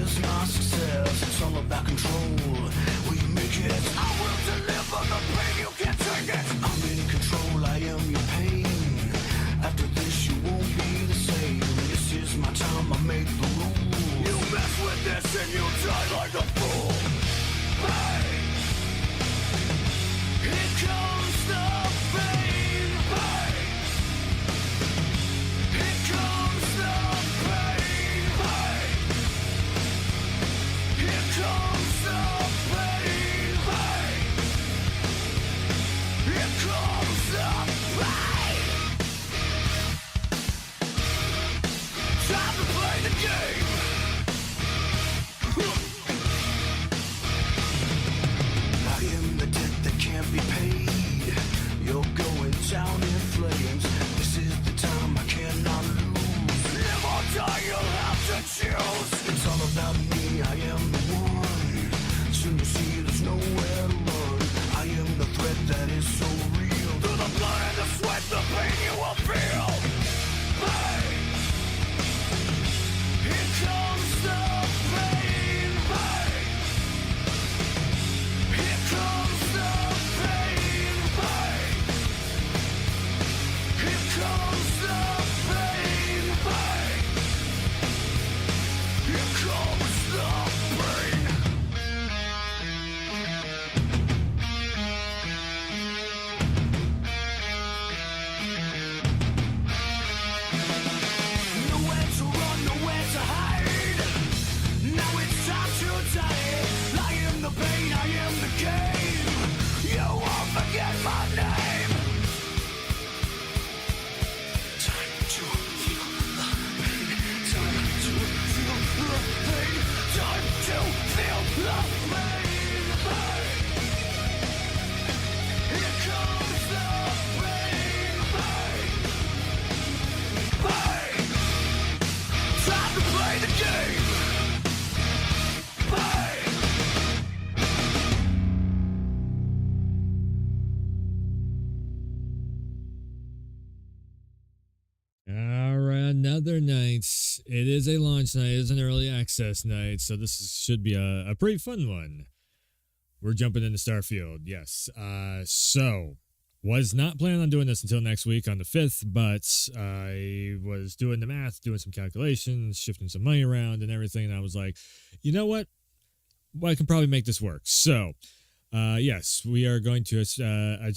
is my success. It's all about control. Will you make it? I will deliver the pain. You can't take it. I'm in control. I am your pain. After this, you won't be the same. This is my time. I make the rules. You mess with this and you die like a fool. Pain. Here comes the pain. Pain. Here comes the pain. Pain. Here comes the pain. Pain. Here comes the pain. Time to play the game. I am the debt that can't be paid. You're going down in flames. This is the time I cannot lose. Live or die, you'll have to choose. It's all about me, I am the one. Soon you'll see there's nowhere to run. I am the threat that is so real. Through the blood and the sweat, the pain you will feel. Pain. Here comes the pain. Pain. Here comes the pain. Pain. Here comes the pain. Pain. Here comes the pain. Nowhere to run, nowhere to hide. Now it's time to die. I am the pain, I am the game. You won't forget my name. Time to feel the pain. Time to feel the pain. Time to feel the pain. Pain. Here comes the pain. Pain. Pain. Time to play the game. Pain. All right, another night. It is a launch night. It is an early access night, so should be a pretty fun one. We're jumping into Starfield, yes. So, was not planning on doing this until next week on the 5th, but I was doing the math, doing some calculations, shifting some money around and everything, and I was like, you know what? Well, I can probably make this work. So, yes, we are going to, I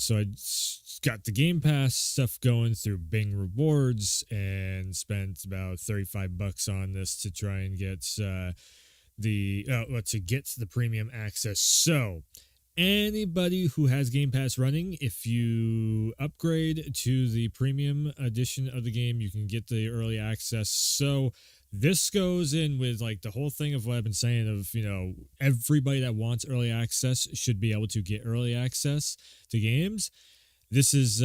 got the Gamepass stuff going through Bing Rewards and spent about $35 on this to try and get to get the premium access. So, anybody who has Game Pass running, if you upgrade to the premium edition of the game, you can get the early access. So, this goes in with like the whole thing of what I've been saying of, you know, everybody that wants early access should be able to get early access to games. This is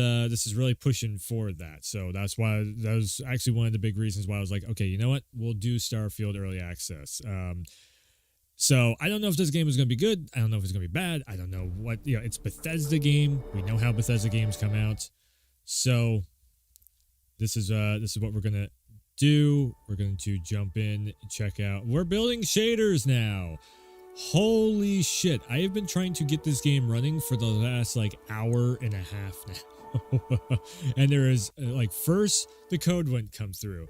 really pushing for that. So that was actually one of the big reasons why I was like, okay, you know what? We'll do Starfield early access. So I don't know if this game is going to be good. I don't know if it's going to be bad. I don't know what, you know, it's Bethesda game. We know how Bethesda games come out. So this is what we're going to do. We're going to jump in, check out. We're building shaders now. Holy shit. I have been trying to get this game running for the last like hour and a half now. And there is like first the code wouldn't come through.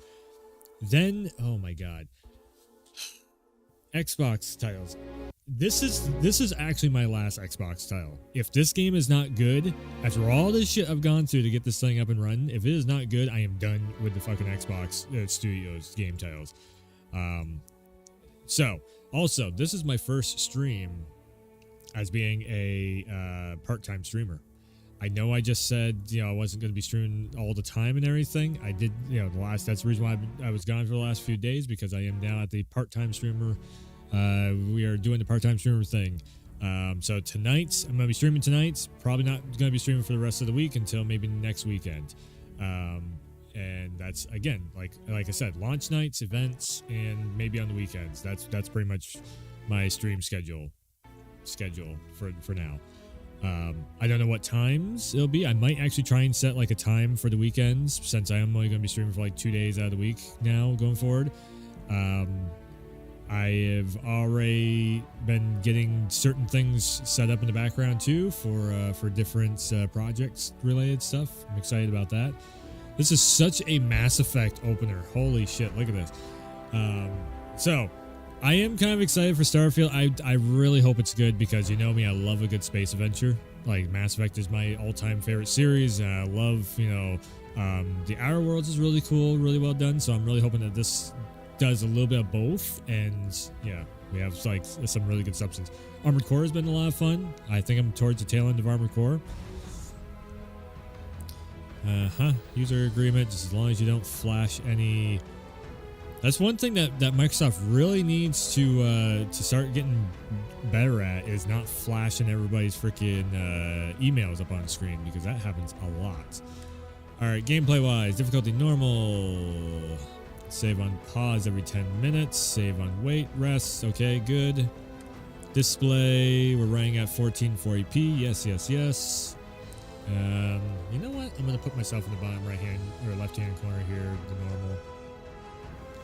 Then, oh my god. Xbox titles. This is actually my last Xbox title. If this game is not good, after all this shit I've gone through to get this thing up and running, if it is not good, I am done with the fucking Xbox Studios game titles. So, also, this is my first stream as being a part-time streamer. I know I just said, you know, I wasn't going to be streaming all the time and everything. I did, you know, that's the reason why I was gone for the last few days, because I am now at the part-time streamer. We are doing the part-time streamer thing. So tonight, I'm going to be streaming tonight. Probably not going to be streaming for the rest of the week until maybe next weekend. And that's, again, like I said, launch nights, events, and maybe on the weekends. That's pretty much my stream schedule for now. I don't know what times it'll be. I might actually try and set like a time for the weekends, since I am only going to be streaming for like 2 days out of the week now going forward. I have already been getting certain things set up in the background too for different projects related stuff. I'm excited about that. This is such a Mass Effect opener. Holy shit! Look at this. So I am kind of excited for Starfield. I really hope it's good because you know me, I love a good space adventure. Like Mass Effect is my all-time favorite series. And I love, the Outer Worlds is really cool, really well done. So I'm really hoping that this does a little bit of both. And yeah, we have like some really good substance. Armored Core has been a lot of fun. I think I'm towards the tail end of Armored Core. User agreement, just as long as you don't flash any. That's one thing that Microsoft really needs to start getting better at is not flashing everybody's freaking emails up on screen because that happens a lot. All right, gameplay wise, difficulty normal. Save on pause every 10 minutes. Save on wait, rest. Okay, good. Display, we're running at 1440p. Yes, yes, yes. You know what? I'm gonna put myself in the bottom right hand or left hand corner here, the normal.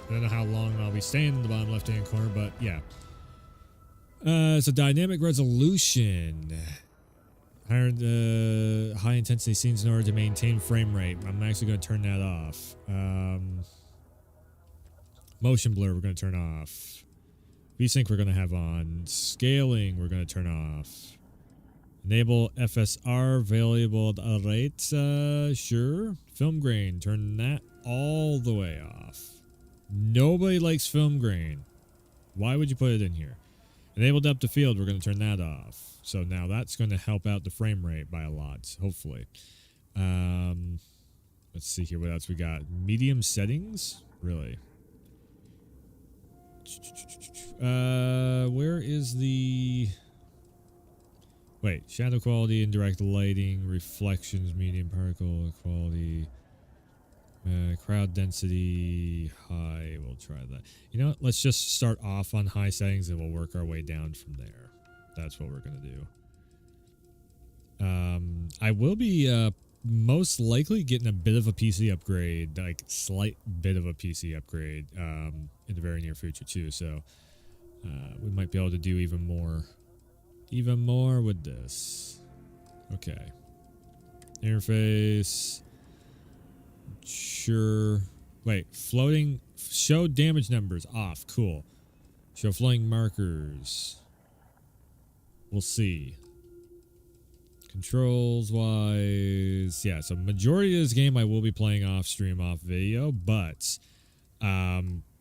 I don't know how long I'll be staying in the bottom left hand corner, but yeah. So dynamic resolution. High intensity scenes in order to maintain frame rate. I'm actually going to turn that off. Motion blur we're going to turn off. VSync we're going to have on. Scaling we're going to turn off. Enable FSR variable rate. Sure. Film grain, turn that all the way off. Nobody likes film grain. Why would you put it in here? Enable depth of field, we're going to turn that off. So now that's going to help out the frame rate by a lot, hopefully. Let's see here what else we got. Medium settings? Really? Where is the... Wait, shadow quality, indirect lighting, reflections, medium particle quality... crowd density high. We'll try that. You know what? Let's just start off on high settings and we'll work our way down from there. That's what we're gonna do. I will be most likely getting a bit of a PC upgrade, like slight bit of a PC upgrade in the very near future too. So we might be able to do even more with this. Okay. Interface. Sure. Wait, floating. Show damage numbers off. Cool. Show floating markers. We'll see. Controls wise, yeah. So majority of this game I will be playing off stream, off video, but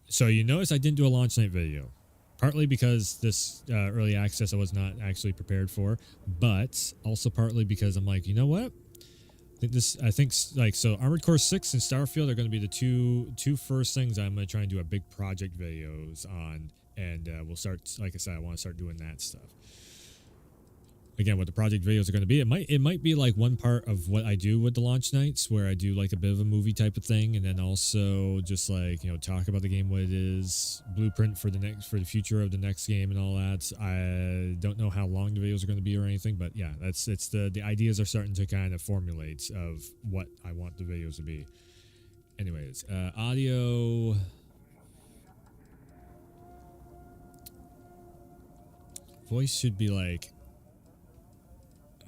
so you notice I didn't do a launch night video, partly because this early access I was not actually prepared for, but also partly because I'm like, you know what? I think so Armored Core 6 and Starfield are going to be the two first things I'm going to try and do a big project videos on, and we'll start, like I said, I want to start doing that stuff. Again, what the project videos are going to be, it might be like one part of what I do with the launch nights, where I do like a bit of a movie type of thing, and then also just like, talk about the game, what it is, blueprint for the future of the next game and all that. I don't know how long the videos are going to be or anything, but yeah, it's the ideas are starting to kind of formulate of what I want the videos to be. Anyways, audio. Voice should be like.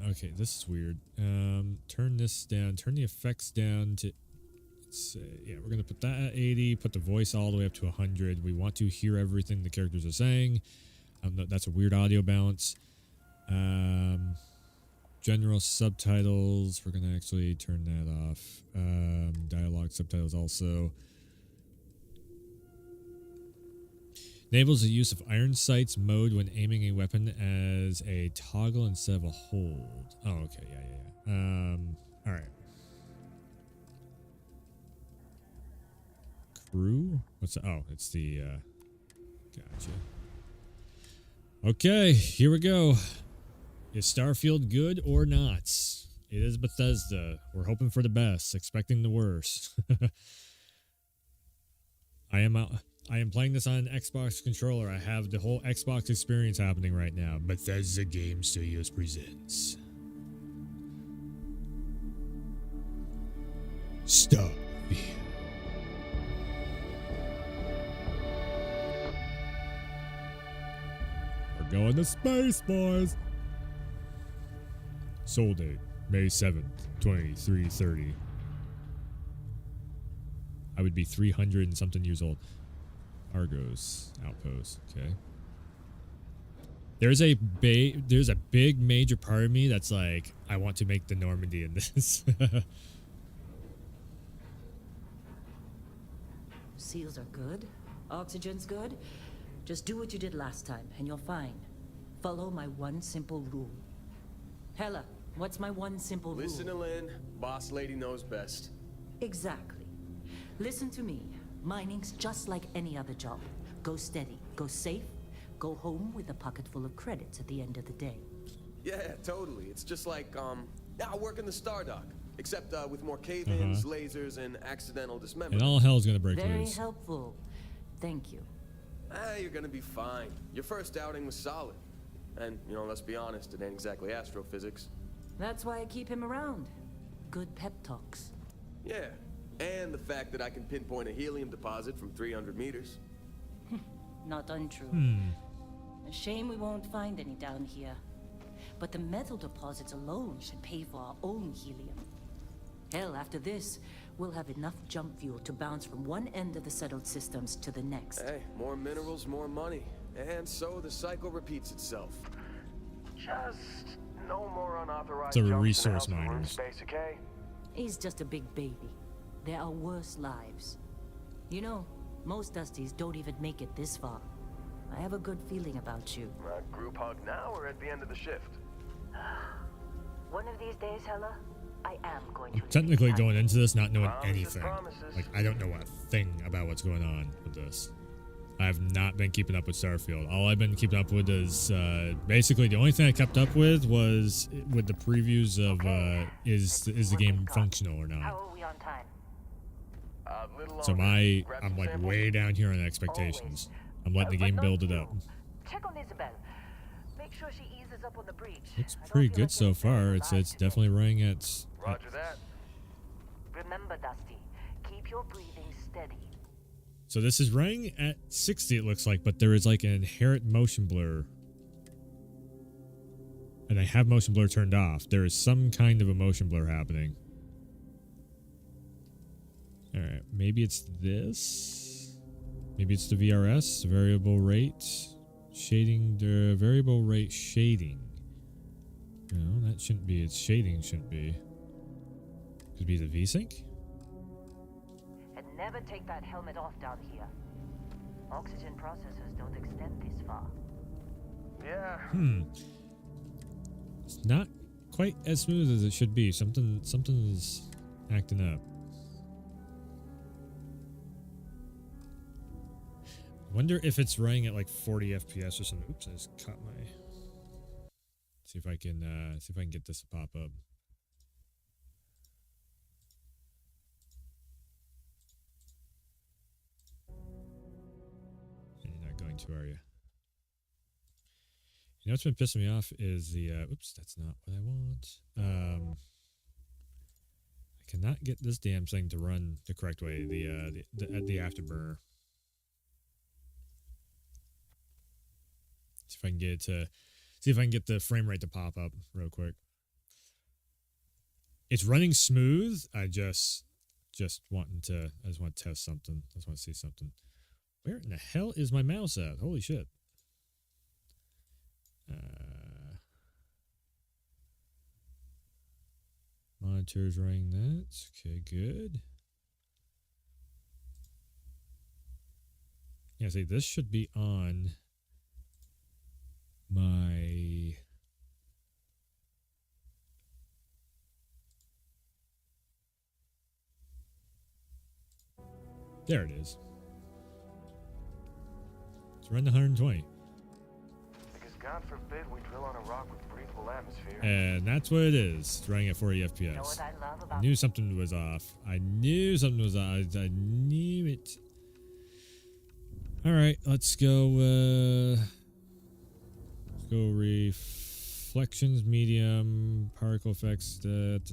Okay, this is weird. Turn this down. Turn the effects down to... Let's say, yeah, we're going to put that at 80. Put the voice all the way up to 100. We want to hear everything the characters are saying. That's a weird audio balance. General subtitles. We're going to actually turn that off. Dialogue subtitles also. Enables the use of iron sights mode when aiming a weapon as a toggle instead of a hold. Oh, okay. Yeah. All right. Crew? What's the... Oh, it's the... Gotcha. Okay, here we go. Is Starfield good or not? It is Bethesda. We're hoping for the best, expecting the worst. I am playing this on an Xbox controller. I have the whole Xbox experience happening right now. Bethesda Game Studios presents Starfield. Going to space, boys. Soul date, May 7th, 2330. I would be 300 and something years old. Argos outpost. Okay. There's a big major part of me that's like, I want to make the Normandy in this. Seals are good. Oxygen's good. Just do what you did last time, and you're fine. Follow my one simple rule. Hella, what's my one simple rule? Listen to Lynn. Boss lady knows best. Exactly. Listen to me. Mining's just like any other job. Go steady, go safe, go home with a pocket full of credits at the end of the day. Yeah, totally. It's just like, I work in the Star Dock. Except with more cave-ins, lasers, and accidental dismemberment. And all hell's gonna break Very loose. helpful. Thank you. You're gonna be fine. Your first outing was solid. And, you know, let's be honest, it ain't exactly astrophysics. That's why I keep him around. Good pep talks. Yeah, and the fact that I can pinpoint a helium deposit from 300 meters. Not untrue. A shame we won't find any down here. But the metal deposits alone should pay for our own helium. Hell, after this, we'll have enough jump fuel to bounce from one end of the settled systems to the next. Hey, more minerals, more money. And so the cycle repeats itself. Just no more unauthorized So jumps in resource the house of room miners. space, okay? He's just a big baby. There are worse lives. You know, most Dusties don't even make it this far. I have a good feeling about you. Group hug now or at the end of the shift? One of these days, Hella, I am going to Technically going into this not knowing Promises, anything. promises. Like, I don't know a thing about what's going on with this. I have not been keeping up with Starfield. All I've been keeping up with is basically the only thing I kept up with was with the previews of is the game functional or not. How are we on time? So I'm like way down here on expectations. I'm letting the game build it up. Check on Isabel. Make sure she eases up on the breach. Looks pretty good so far. It's definitely running at. Roger that. Remember, Dusty, keep your breathing steady. So this is running at 60, it looks like, but there is like an inherent motion blur. And I have motion blur turned off. There is some kind of a motion blur happening. Alright, maybe it's this. Maybe it's the VRS, variable rate shading, the variable rate shading. No, that shouldn't be, its shading shouldn't be. Could be the VSync? And never take that helmet off down here. Oxygen processors don't extend this far. Yeah. It's not quite as smooth as it should be. Something's acting up. Wonder if it's running at like 40 FPS or something. Oops, I just caught my. See if I can get this to pop up. And you're not going to, are you? You know what's been pissing me off is the oops, that's not what I want. I cannot get this damn thing to run the correct way. The afterburner. See if I can get it to see if I can get the frame rate to pop up real quick. It's running smooth. I just want to test something. I just want to see something. Where in the hell is my mouse at? Holy shit. Monitor's running that. Okay, good. Yeah, see, this should be on my. There it is. It's running 120. Because God forbid we drill on a rock with breathable atmosphere. And that's what it is. It's running at 40 FPS. You know what I love about I knew something was off. I knew something was off. I knew it. All right, let's go. Let's go reflections, medium, particle effects. Let's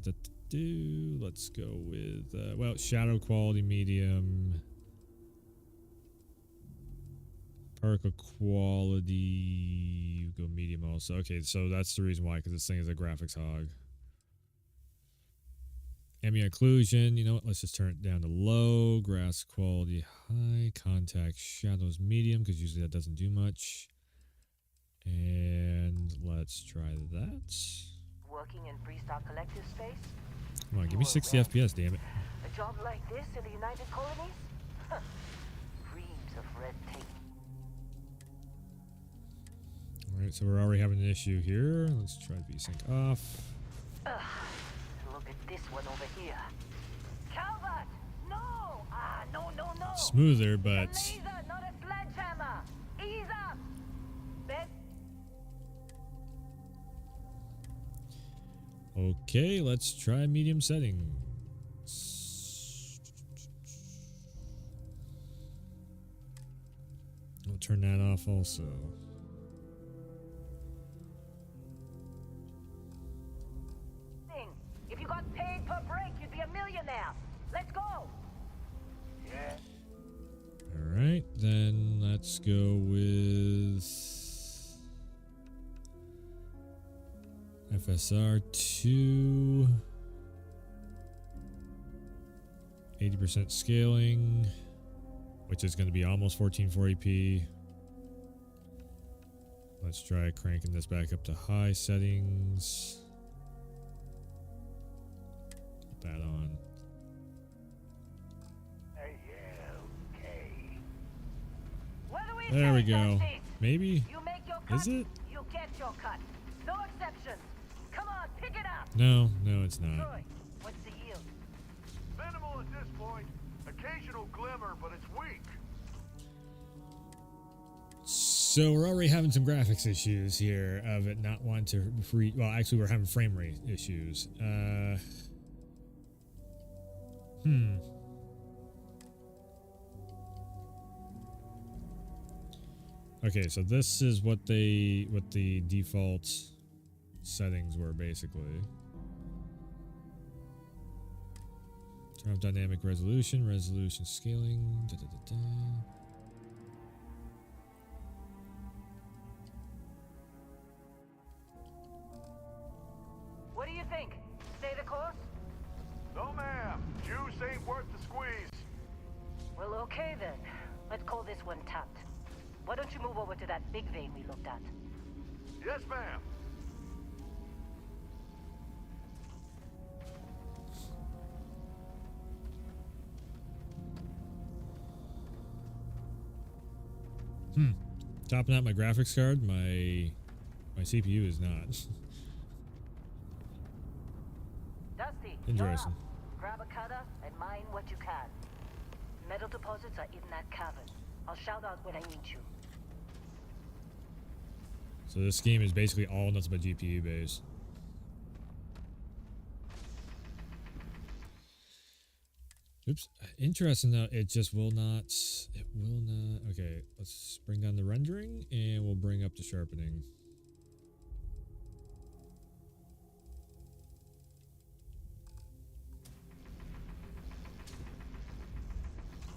go with shadow quality, medium. Particle quality, go medium also. Okay, so that's the reason why, because this thing is a graphics hog. Ambient occlusion, you know what? Let's just turn it down to low. Grass quality high. Contact shadows medium, because usually that doesn't do much. And let's try that. Working in Freestar Collective space? Come on, give me 60 FPS, damn it. A job like this in the United Colonies? Dreams of red tape. Alright, so we're already having an issue here. Let's try VSync off. Look at this one over here. Calvert! No! No. Smoother, but... A laser, not a sledgehammer! Ease up! Ben? Okay, let's try medium settings. We'll turn that off also. If you got paid per break, you'd be a millionaire. Let's go! Yeah. Alright, then let's go with FSR 2. 80% scaling, which is going to be almost 1440p. Let's try cranking this back up to high settings. Put that on. There we go. Maybe? You make your cut, Is it? you get your cut. No exceptions. Come on, pick it up. No, it's not. Troy, what's the yield? Minimal at this point. Occasional glimmer, but it's weak. So we're already having some graphics issues here of it not wanting to well, actually we're having frame rate issues. Okay, so this is what the default settings were basically. Turn off dynamic resolution scaling. What do you think? Stay the course? No, ma'am. Juice ain't worth the squeeze. Well, okay then. Let's call this one tapped. Why don't you move over to that big vein we looked at? Yes, ma'am. Topping out my graphics card, my CPU is not. Dusty, Interesting. you're up. Grab a cutter and mine what you can. Metal deposits are in that cavern. I'll shout out when I need you. So this scheme is basically all nothing but GPU based. Oops. Interesting though, it just will not. It will not. Okay, let's bring down the rendering and we'll bring up the sharpening.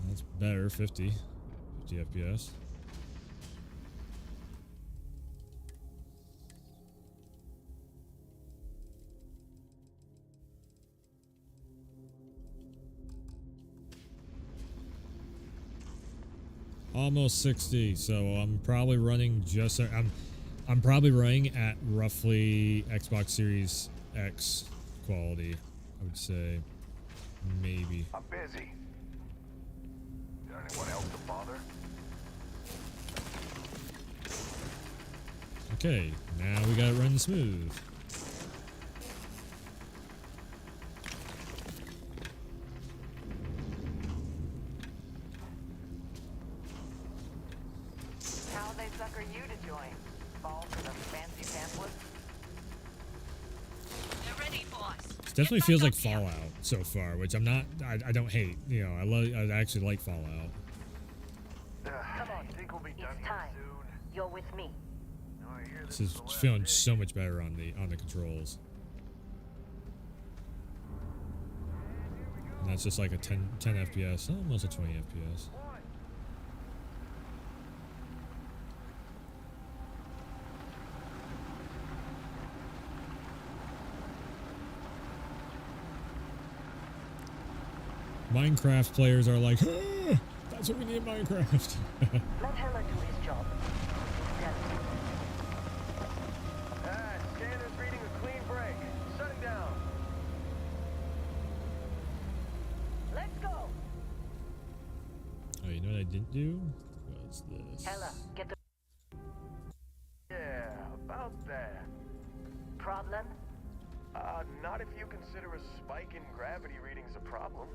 That's better, 50 FPS. Almost 60, so I'm probably running just I'm probably running at roughly Xbox Series X quality, I would say. Maybe. I'm busy. Is there anyone else to bother? Okay, now we got it running smooth. How they sucker you to join? Fall for the fancy pamphlet? They're ready, boss. It definitely feels like Fallout so far, which I'm not. I don't hate. You know, I actually like Fallout. Come on, Think we'll be it's done here time. soon? You're with me. No, I hear This is the last feeling day. so much better on the controls. And that's just like a 10 FPS, almost a 20 FPS. Minecraft players are like, "Ah, that's what we need in Minecraft." Let Hella do his job. Scanner's reading a clean break. Shutting down. Let's go. Oh, you know what I didn't do? What's this? Hella, get the Yeah, about that. problem. Not if you consider a spike in gravity readings a problem.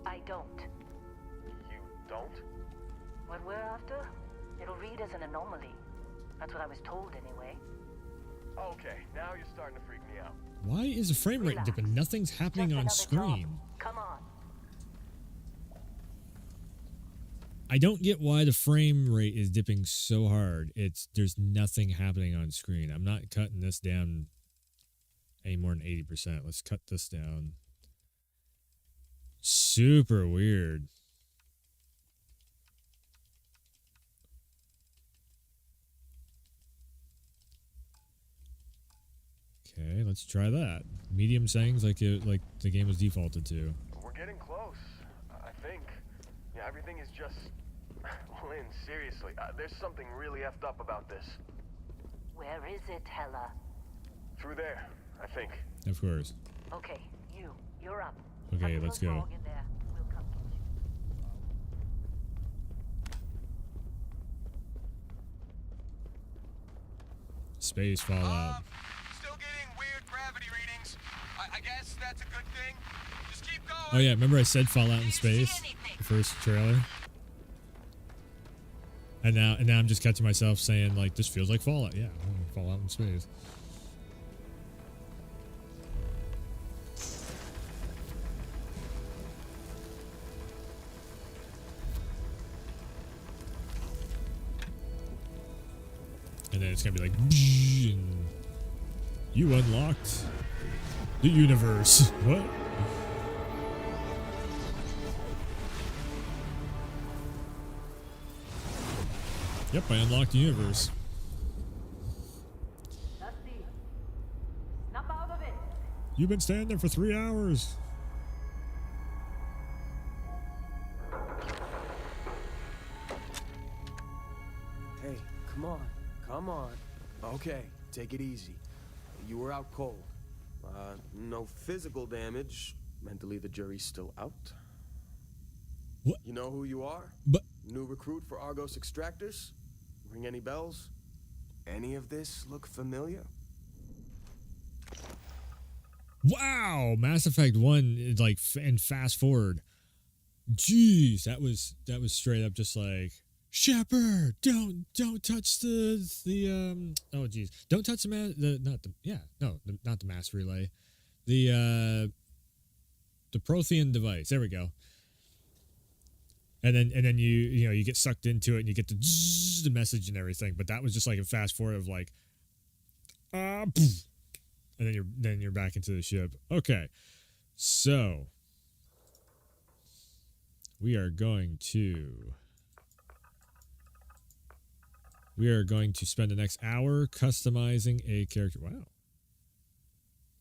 I don't. You don't? What we're after, it'll read as an anomaly. That's what I was told anyway. Okay, now you're starting to freak me out. Why is the frame rate dipping? Nothing's happening Just on another screen. job. Come on. I don't get why the frame rate is dipping so hard. There's nothing happening on screen. I'm not cutting this down any more than 80%. Let's cut this down. Super weird. Okay, let's try that. Medium settings like the game was defaulted to. We're getting close, I think. Yeah, everything is just... Lynn, seriously, there's something really effed up about this. Where is it, Hella? Through there, I think. Of course. Okay, you're up. Okay, Tuck let's those go. dog in there. We'll come get you. Space Fallout. Still getting weird gravity readings. I guess that's a good thing. Just keep going. Oh yeah, remember I said Fallout in space? The first trailer. And now I'm just catching myself saying like this feels like Fallout. Yeah, Fallout in space. And then it's gonna be like, and you unlocked the universe. What? Yep, I unlocked the universe. Dusty, snap out of it. You've been standing there for 3 hours. Hey, come on. Come on. Okay, take it easy. You were out cold. No physical damage. Mentally, the jury's still out. What? You know who you are? But New recruit for Argos Extractors? Ring any bells? Any of this look familiar? wow, Mass Effect 1 is like and fast forward. Jeez, that was straight up just like Shepard, don't touch the oh geez, don't touch not the mass relay, the Prothean device. There we go. And then you get sucked into it and you get the message and everything. But that was just like a fast forward of like poof, and then you're back into the ship. Okay, so we are going to spend the next hour customizing a character. Wow,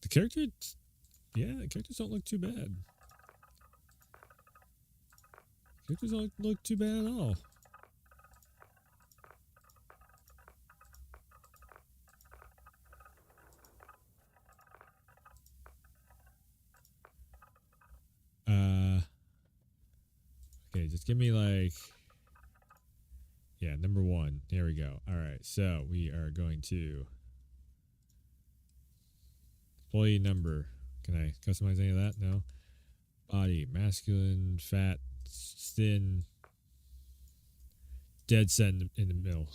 the characters don't look too bad. Characters don't look too bad at all. Okay, just give me like, yeah, number 1. There we go. All right, so we are going to employee number. Can I customize any of that? No. Body, masculine, fat, thin, dead set in the middle.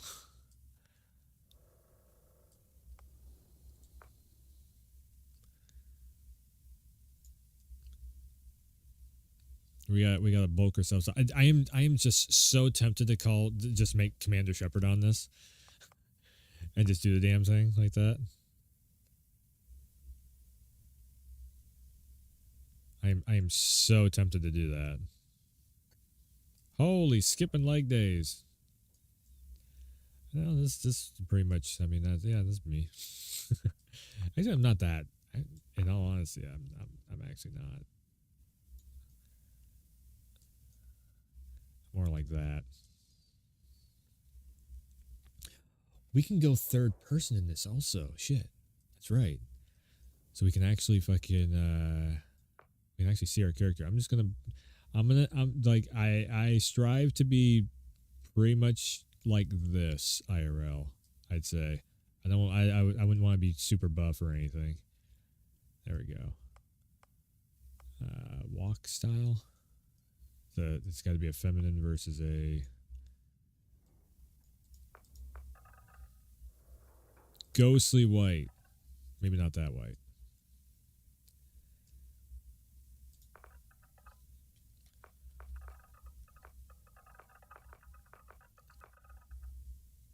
We got to bulk ourselves. I am just so tempted to just make Commander Shepard on this and just do the damn thing like that. I am so tempted to do that. Holy skipping leg days. Well, this pretty much. I mean, that's me. Actually, I'm not that. In all honesty, I'm actually not. More like that. We can go third person in this also. Shit. That's right. So we can actually fucking we can actually see our character. I'm like I strive to be pretty much like this IRL, I'd say. I wouldn't want to be super buff or anything. There we go. Walk style. It's got to be a feminine versus a ghostly white. Maybe not that white.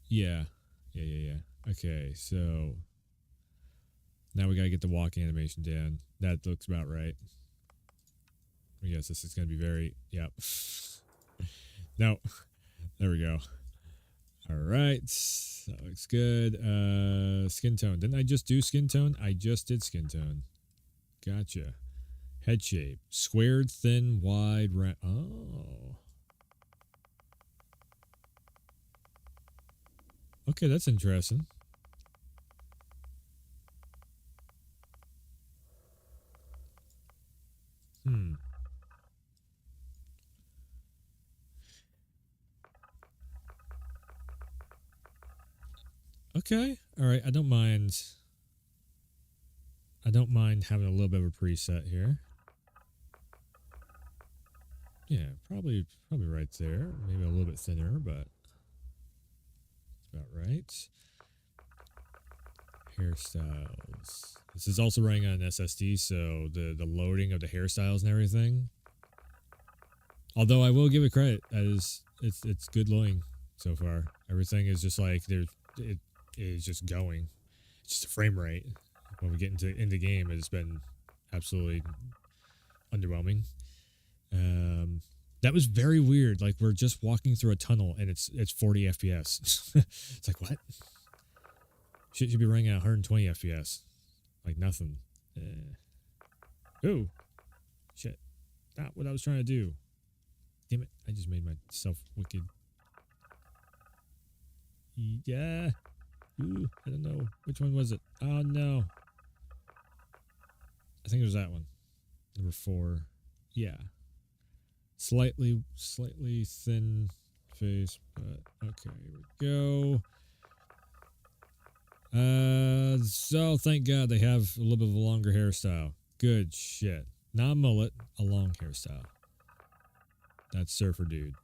Yeah. Okay, so now we gotta get the walk animation down. That looks about right. I guess this is gonna be very, yep. No. There we go. Alright. That looks good. Skin tone. Didn't I just do skin tone? I just did skin tone. Gotcha. Head shape. Squared, thin, wide, round. Oh. Okay, that's interesting. Okay. All right. I don't mind having a little bit of a preset here. Yeah, probably right there. Maybe a little bit thinner, but it's about right. Hairstyles. This is also running on an SSD, so the loading of the hairstyles and everything. Although I will give it credit, it's good loading so far. Everything is just like it is just going. It's just a frame rate. When we get into the game, it's been absolutely underwhelming. That was very weird. Like we're just walking through a tunnel and it's 40 FPS. It's like what? Shit should be running at 120 FPS. Like nothing. Ooh. Shit. Not what I was trying to do. Damn it. I just made myself wicked. Yeah. Ooh, I don't know. Which one was it? Oh no. I think it was that one. Number 4. Yeah. Slightly thin face, but okay, here we go. So thank God they have a little bit of a longer hairstyle. Good shit. Not a mullet, a long hairstyle. That's surfer dude.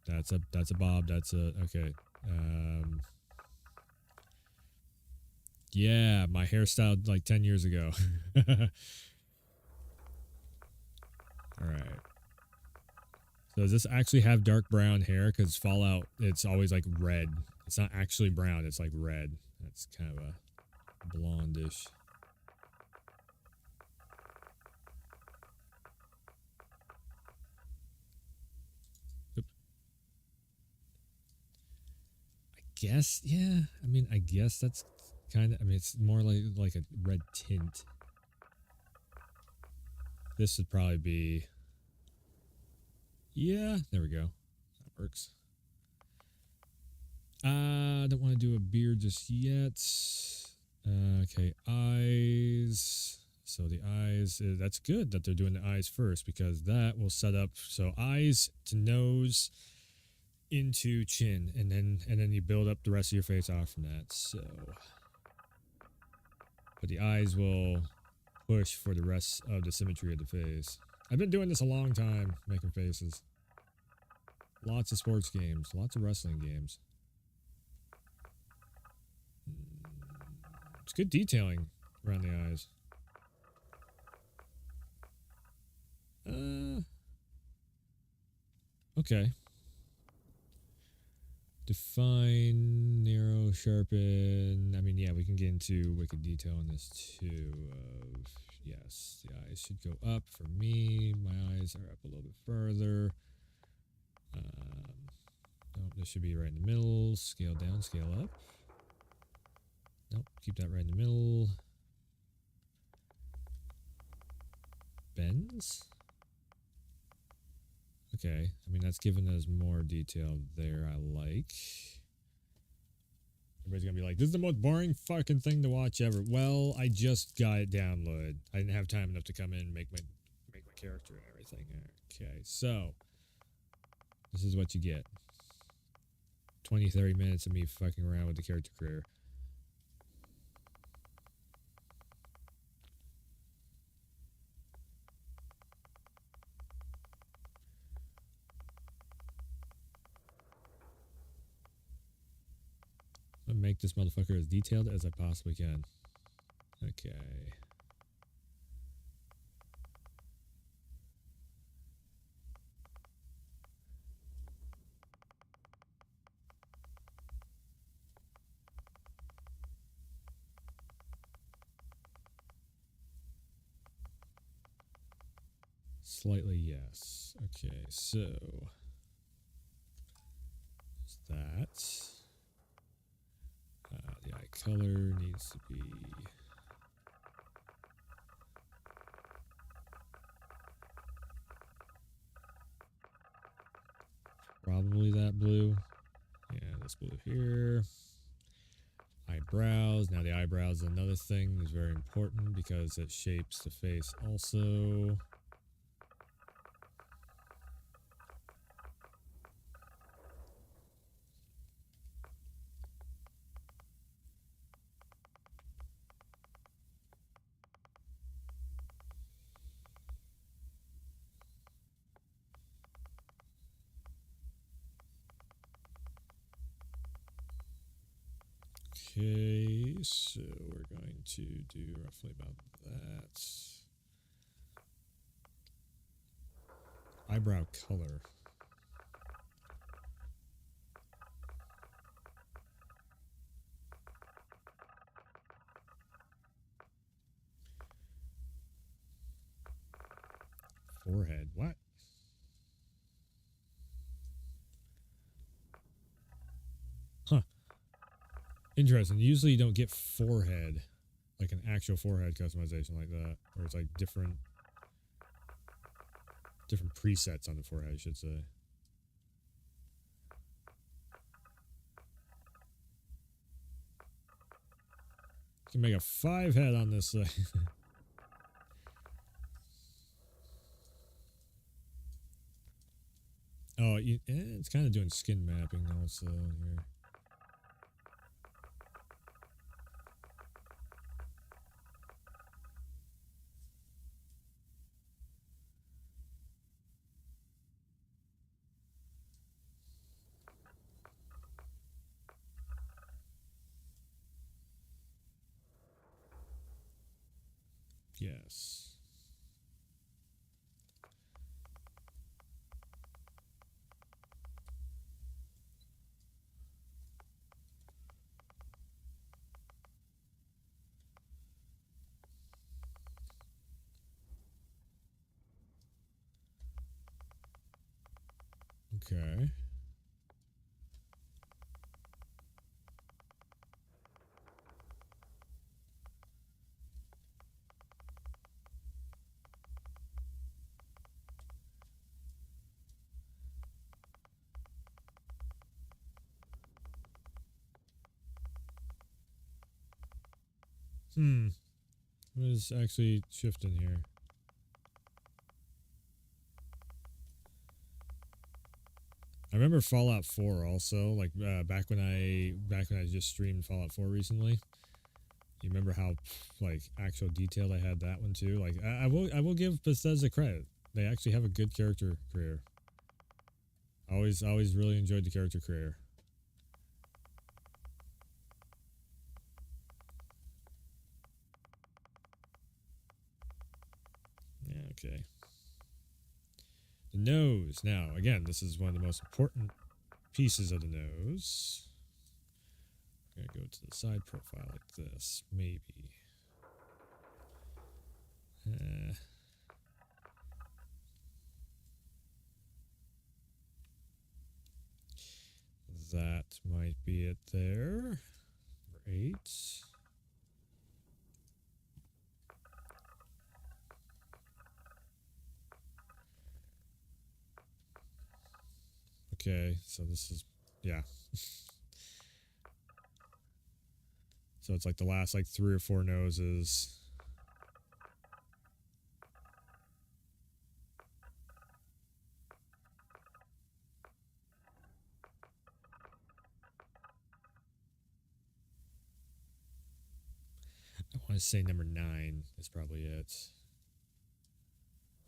That's a bob. That's a okay. Yeah, my hairstyle like 10 years ago. All right. So does this actually have dark brown hair? Because Fallout, it's always like red. It's not actually brown. It's like red. That's kind of a blondish. Oop. I guess, yeah. I mean, I guess that's kind of, I mean, it's more like a red tint. This would probably be, yeah, there we go. That works. I don't want to do a beard just yet. Okay, eyes. So the eyes, that's good that they're doing the eyes first because that will set up, so eyes to nose into chin and then you build up the rest of your face off from that. So, but the eyes will push for the rest of the symmetry of the face. I've been doing this a long time, making faces. Lots of sports games, lots of wrestling games. It's good detailing around the eyes. Okay. Define, narrow, sharpen. I mean, yeah, we can get into wicked detail on this too. Yes, the eyes should go up for me. My eyes are up a little bit further. Oh, this should be right in the middle. Scale down, scale up. Nope, keep that right in the middle. Bends. Okay, I mean, that's giving us more detail there. I like. Everybody's gonna be like, this is the most boring fucking thing to watch ever. Well, I just got it downloaded. I didn't have time enough to come in and make my character and everything. Okay, so this is what you get. 20-30 minutes of me fucking around with the character creator. I'm gonna make this motherfucker as detailed as I possibly can. Okay. Slightly, yes. Okay, so there's that. The eye color needs to be probably that blue. Yeah, this blue here. Eyebrows. Now the eyebrows is another thing that's very important because it shapes the face also. Okay, so we're going to do roughly about that. Eyebrow color. Forehead. What? Huh. Interesting. Usually you don't get forehead, like an actual forehead customization like that, or it's like different presets on the forehead, I should say. You can make a 5 head on this. Oh, it's kind of doing skin mapping also here. Yes. Okay. What is actually shifting here? I remember Fallout 4 also, like back when I just streamed Fallout 4 recently. You remember how like actual detailed I had that one too? Like I will give Bethesda credit. They actually have a good character creator. Always really enjoyed the character creator. Yeah, okay. The nose. Now, again, this is one of the most important pieces of the nose. I'm gonna go to the side profile like this, maybe. That might be it there. Number 8. Okay, so this is, yeah. So it's like the last like 3 or 4 noses. I want to say number 9 is probably it.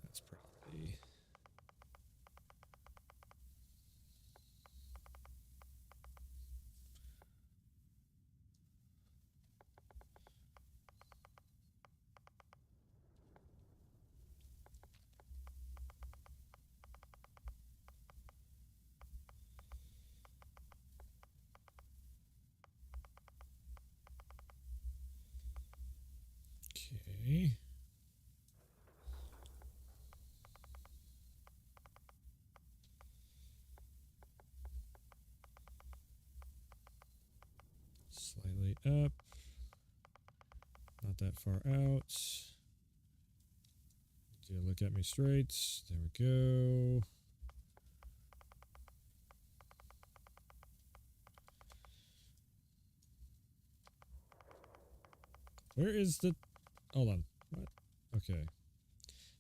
That's probably... Okay. Slightly up. Not that far out. Do look at me straight. There we go. Where is the... Hold on. What? Okay.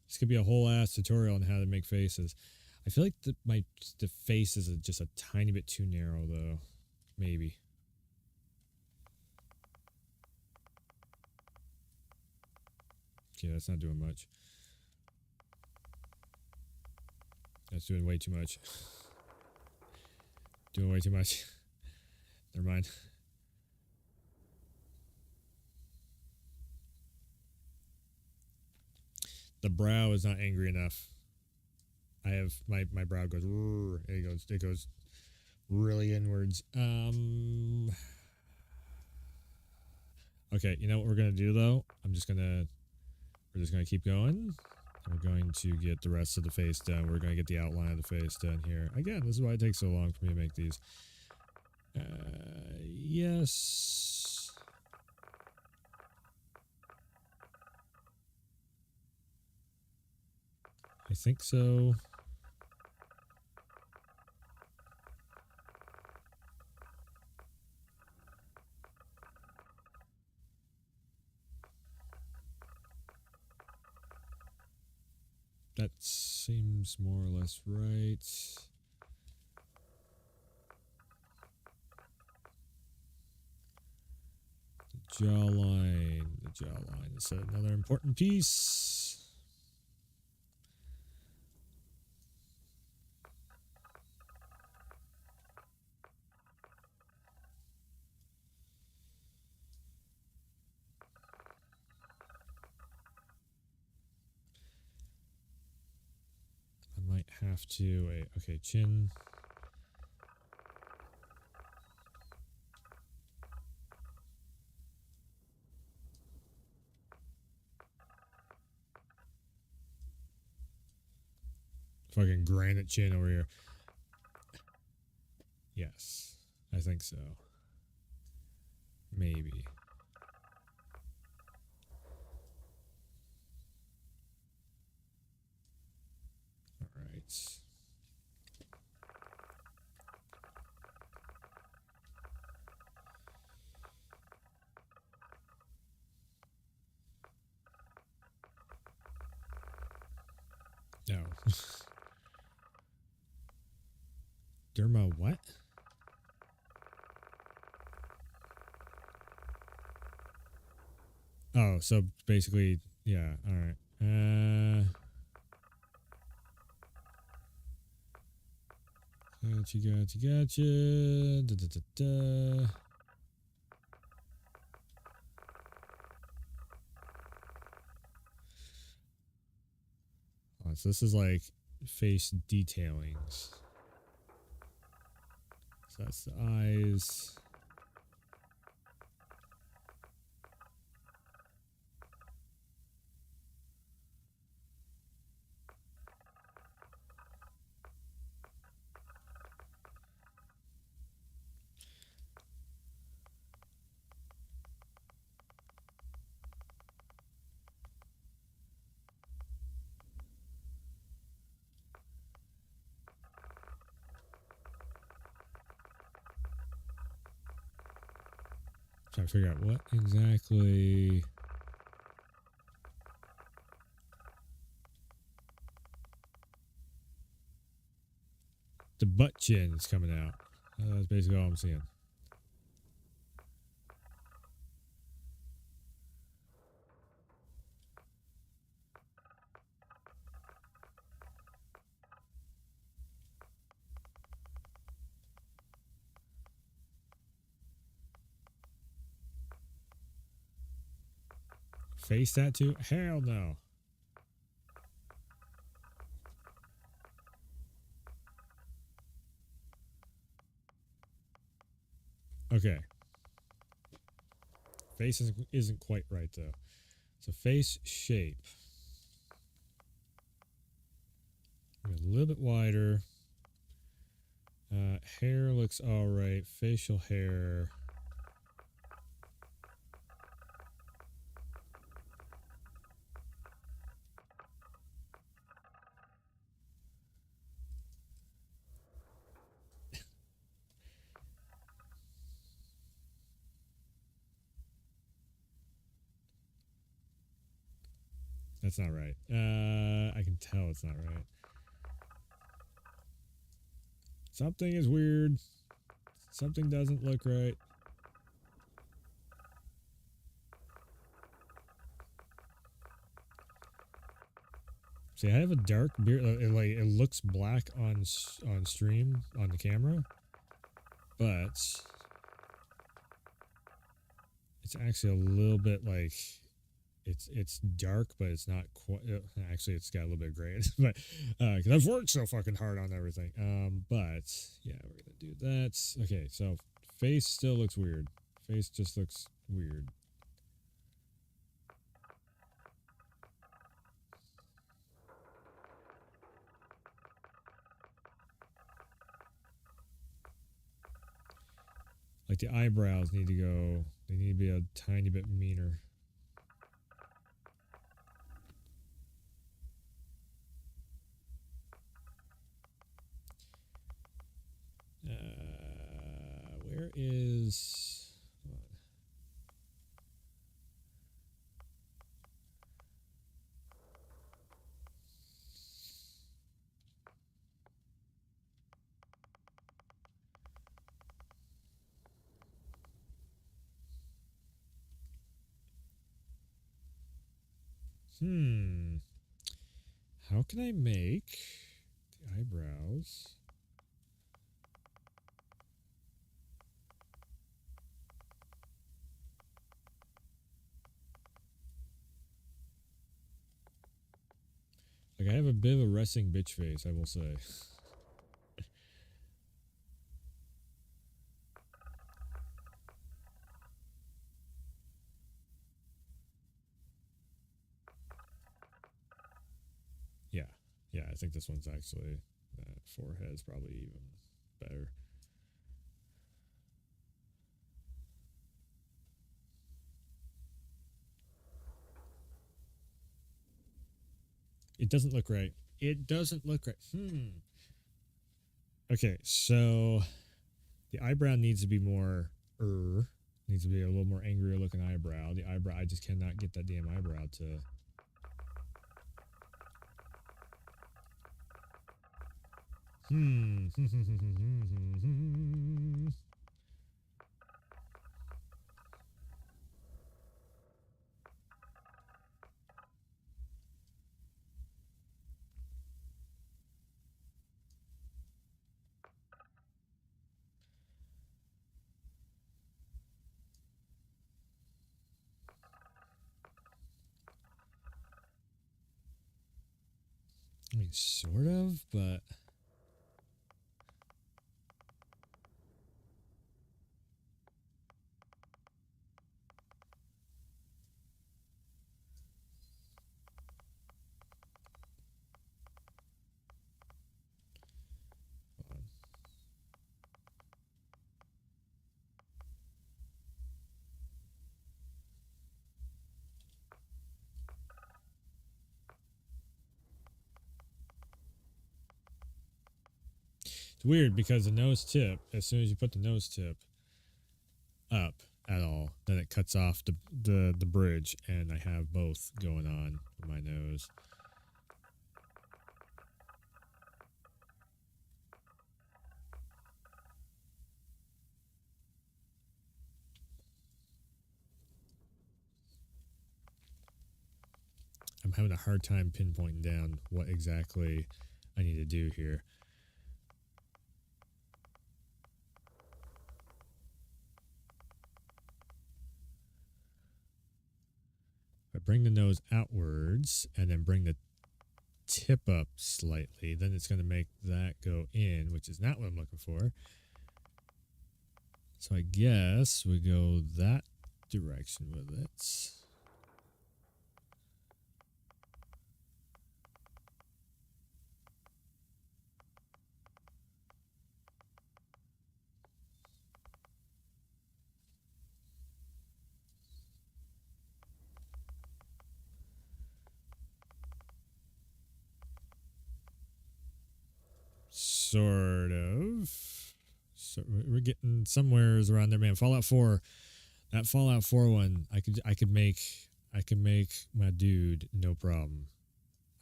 This could be a whole ass tutorial on how to make faces. I feel like the face is just a tiny bit too narrow though. Maybe. Okay, that's not doing much. That's doing way too much. Doing way too much. Never mind. The brow is not angry enough. I have my brow goes. It goes really inwards. Okay, you know what we're gonna do though? We're just gonna keep going. We're going to get the rest of the face done. We're gonna get the outline of the face done here. Again, this is why it takes so long for me to make these. Yes. I think so. That seems more or less right. The jawline. The jawline is another important piece. I might have to wait. Okay, chin. Fucking granite chin over here. Yes, I think so. Maybe. All right. No. Derma what? Oh, so basically, yeah, all right. Gotcha. Da, da, da, da. Oh, so this is like face detailings. So that's the eyes. Trying to figure out what exactly. The butt chin is coming out. That's basically all I'm seeing. Face tattoo? Hell no. Okay. Face isn't quite right though. So face shape. A little bit wider. Hair looks all right. Facial hair. That's not right. I can tell it's not right. Something is weird. Something doesn't look right. See, I have a dark beard. It looks black on stream on the camera, but it's actually a little bit like it's dark, but it's not quite. Actually, it's got a little bit of gray in it, but because I've worked so fucking hard on everything. But yeah, we're gonna do that. Okay, so face still looks weird. Face just looks weird. Like the eyebrows need to go. They need to be a tiny bit meaner. Where is... How can I make the eyebrows... Like, I have a bit of a resting bitch face, I will say. Yeah. Yeah, I think this one's actually... That forehead's probably even better. It doesn't look right. It doesn't look right. Okay, so the eyebrow needs to be more needs to be a little more angrier looking eyebrow. The eyebrow, I just cannot get that damn eyebrow to... I mean, sort of, but... It's weird because the nose tip, as soon as you put the nose tip up at all, cuts off the bridge, and I have both going on in my nose. I'm having a hard time pinpointing down what exactly I need to do here. If I bring the nose outwards and then bring the tip up slightly, then it's going to make that go in, which is not what I'm looking for. So I guess we go that direction with it. Sort of. So we're getting somewheres around there, man. Fallout 4, that Fallout 4 one, I could make my dude no problem.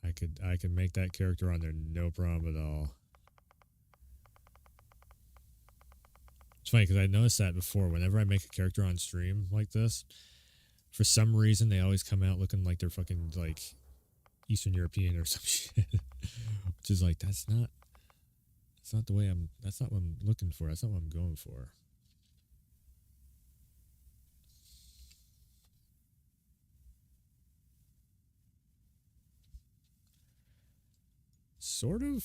I could make that character on there no problem at all. It's funny because I noticed that before. Whenever I make a character on stream like this, for some reason they always come out looking like they're fucking like Eastern European or some shit. Which is like that's not the way that's not what I'm looking for. That's not what I'm going for. Sort of.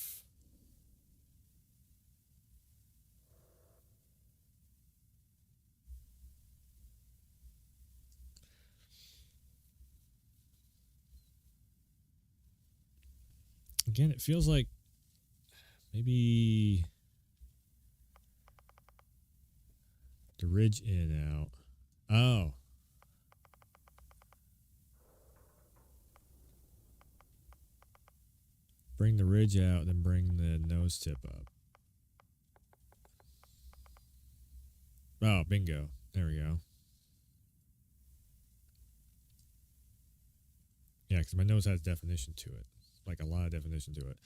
Again, it feels like maybe the ridge in out. Oh. Bring the ridge out, then bring the nose tip up. Oh, bingo. There we go. Yeah, because my nose has definition to it. Like a lot of definition to it.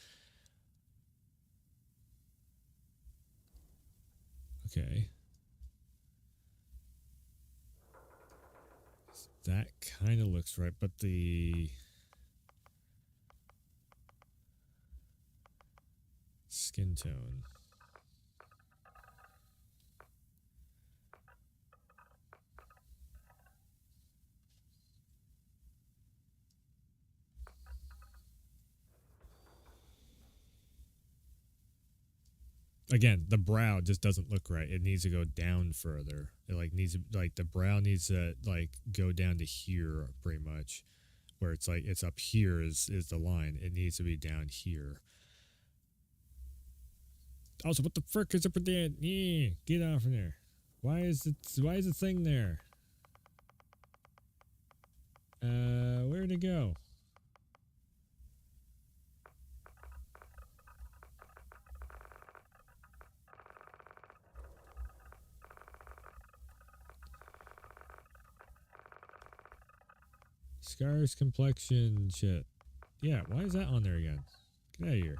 Okay. That kind of looks right, but the skin tone. Again, the brow just doesn't look right. It needs to go down further. It like needs to, like the brow needs to like go down to here pretty much, where it's like it's up here is the line. It needs to be down here. Also, what the frick is up with that? Yeah, get off of there. Why is the thing there? Where'd it go? Scars, complexion, shit. Yeah, why is that on there again? Get out of here.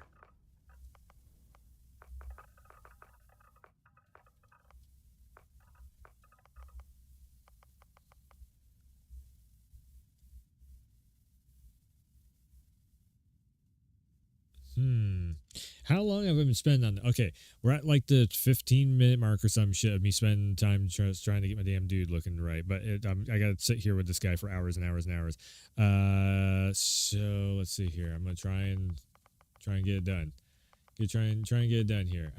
How long have I been spending on? Okay, we're at like the 15-minute mark or some shit of me spending time trying to get my damn dude looking right. But I gotta sit here with this guy for hours and hours and hours. So let's see here. I'm gonna try and get it done. Try and get it done here.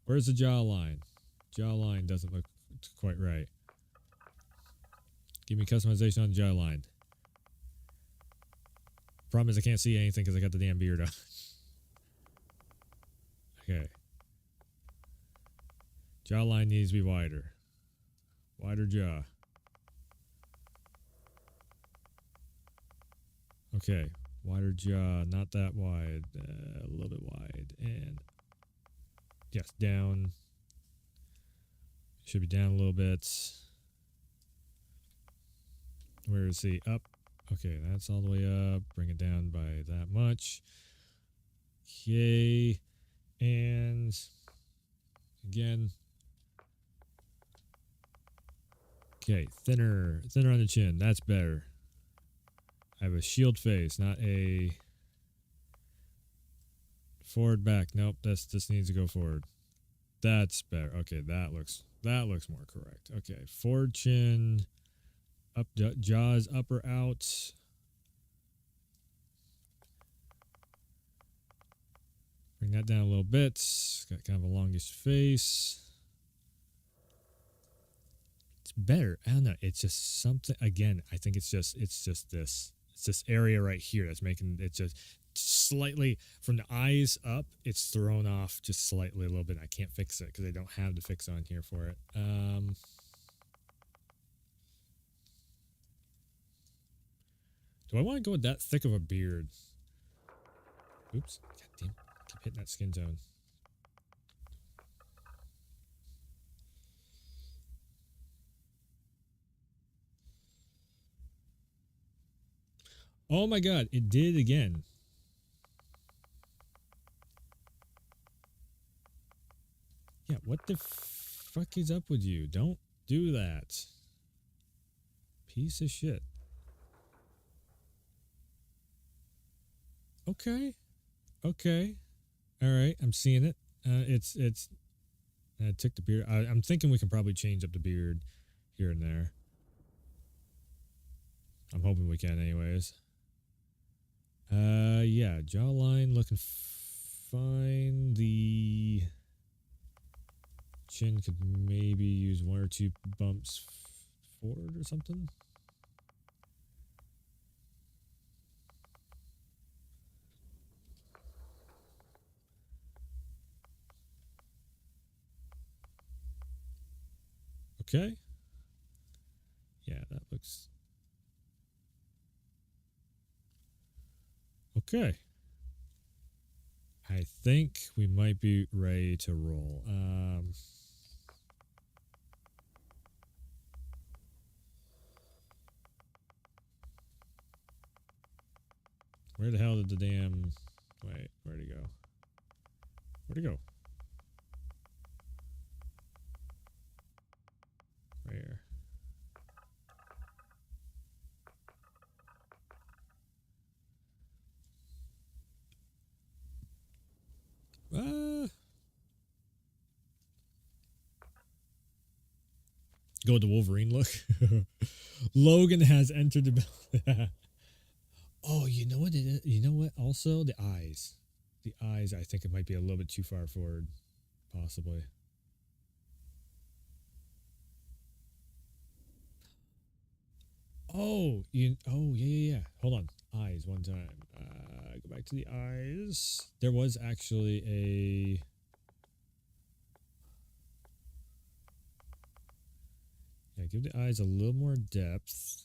Where's the jawline? Jawline doesn't look quite right. Give me customization on the jawline. Problem is I can't see anything because I got the damn beard on. Okay. Jawline needs to be wider. Wider jaw. Okay. Wider jaw. Not that wide. A little bit wide. And yes, down. Should be down a little bit. Where is he? Up. Okay, that's all the way up. Bring it down by that much. Okay. And again. Okay, thinner on the chin. That's better. I have a shield face, not a forward back. Nope, this needs to go forward. That's better. Okay, that looks more correct. Okay, forward chin, up jaws up or out. Bring that down a little bit. Got kind of a longish face. It's better. I don't know. It's just something. Again, I think it's just this. It's this area right here that's making it just slightly from the eyes up. It's thrown off just slightly a little bit. I can't fix it because I don't have the fix on here for it. Do I want to go with that thick of a beard? Oops. God damn. Keep hitting that skin tone. Oh my god, it did again. Yeah, what the fuck is up with you? Don't do that. Piece of shit. Okay. Okay. All right, I'm seeing it. It's I took the beard. I'm thinking we can probably change up the beard here and there. I'm hoping we can anyways. Yeah, jawline looking fine. The chin could maybe use one or two bumps forward or something. Okay. Yeah, that looks okay. I think we might be ready to roll. Where the hell did the damn... Wait, where'd it go? Where'd it go? Right here. Go with the Wolverine look. Logan has entered the battle. Oh, you know what it is? You know what? Also, the eyes. The eyes, I think it might be a little bit too far forward. Possibly. Oh, yeah. Hold on. Eyes one time. Go back to the eyes. There was actually a... Yeah, give the eyes a little more depth.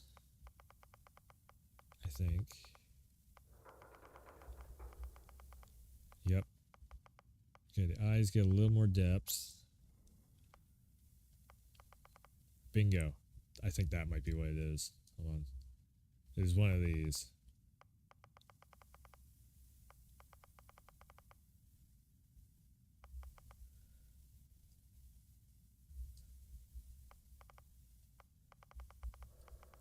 I think. Yep. Okay, the eyes get a little more depth. Bingo. I think that might be what it is. Hold on. It is one of these.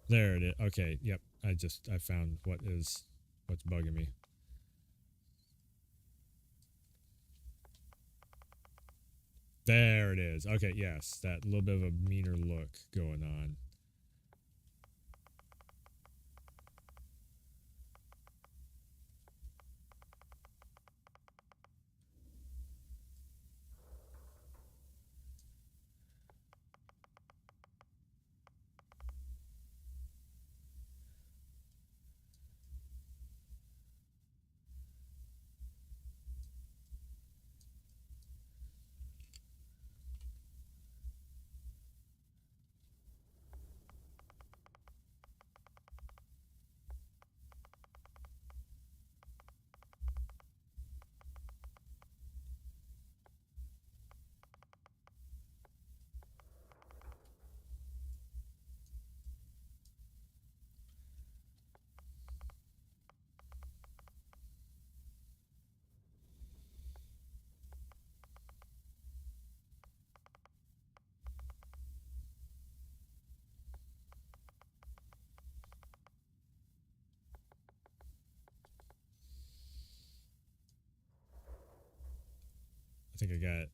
There it is. Okay, yep. I found what's bugging me. There it is. Okay, yes. That little bit of a meaner look going on. think I got it.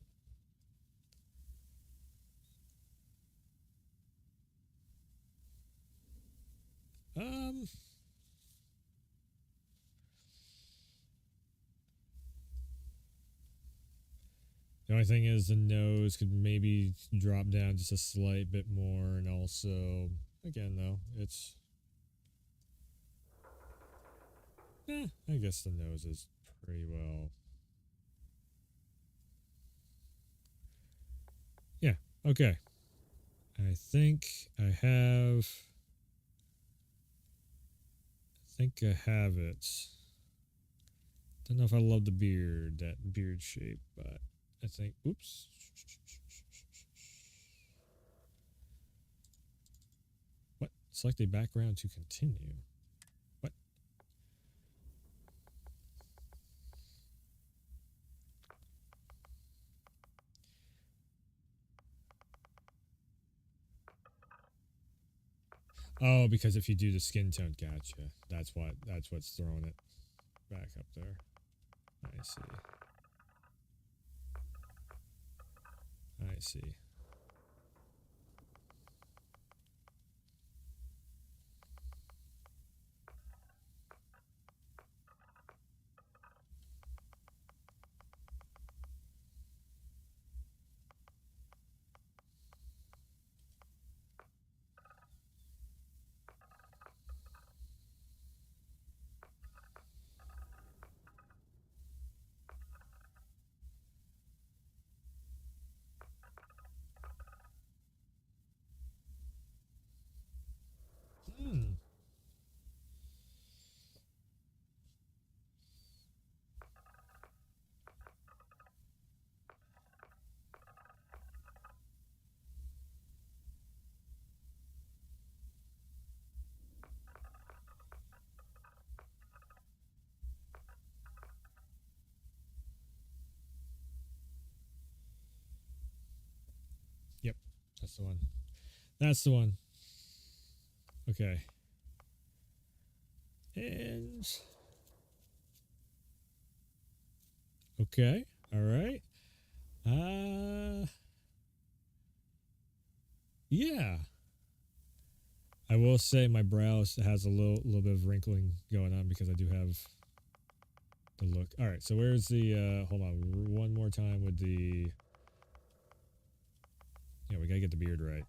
The only thing is the nose could maybe drop down just a slight bit more, and also, again, though, it's... I guess the nose is pretty well... Yeah, okay. I think I have... it. Don't know if I love the beard, that beard shape, but I think... Oops. What? Select a background to continue. What? Oh, because if you do the skin tone, gotcha. That's what's throwing it back up there. I see. I see. Yep, that's the one. That's the one. Okay. And... Okay, alright. Yeah. I will say my brow has a little bit of wrinkling going on because I do have the look. Alright, so where's the, hold on, one more time with the... Yeah, we gotta get the beard right.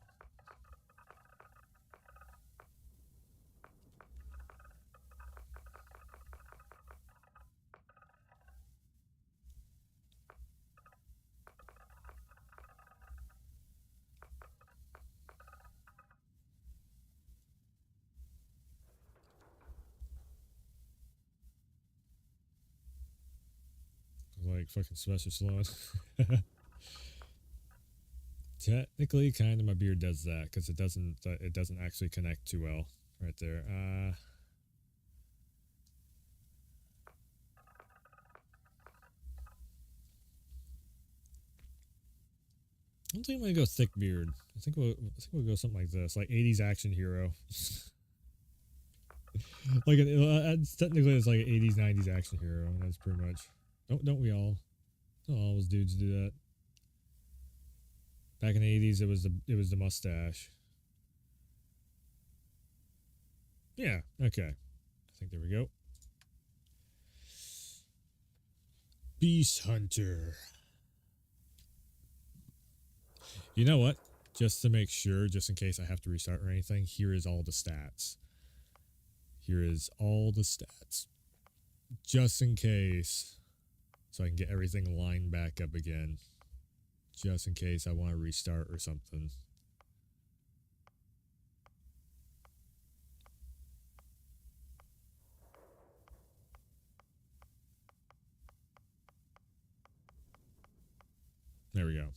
Like fucking Sylvester Stallone. Technically, kind of my beard does that because it doesn't actually connect too well right there. I don't think I'm gonna go thick beard. I think we'll go something like this, like 80s action hero. Like technically it's like an 80s 90s action hero. And that's pretty much. Don't we all? Don't all those dudes do that? Back in the 80s, it was the mustache. Yeah. Okay. I think there we go. Beast Hunter. You know what? Just to make sure, just in case I have to restart or anything, here is all the stats. Here is all the stats. Just in case. So I can get everything lined back up again. Just in case I want to restart or something. There we go.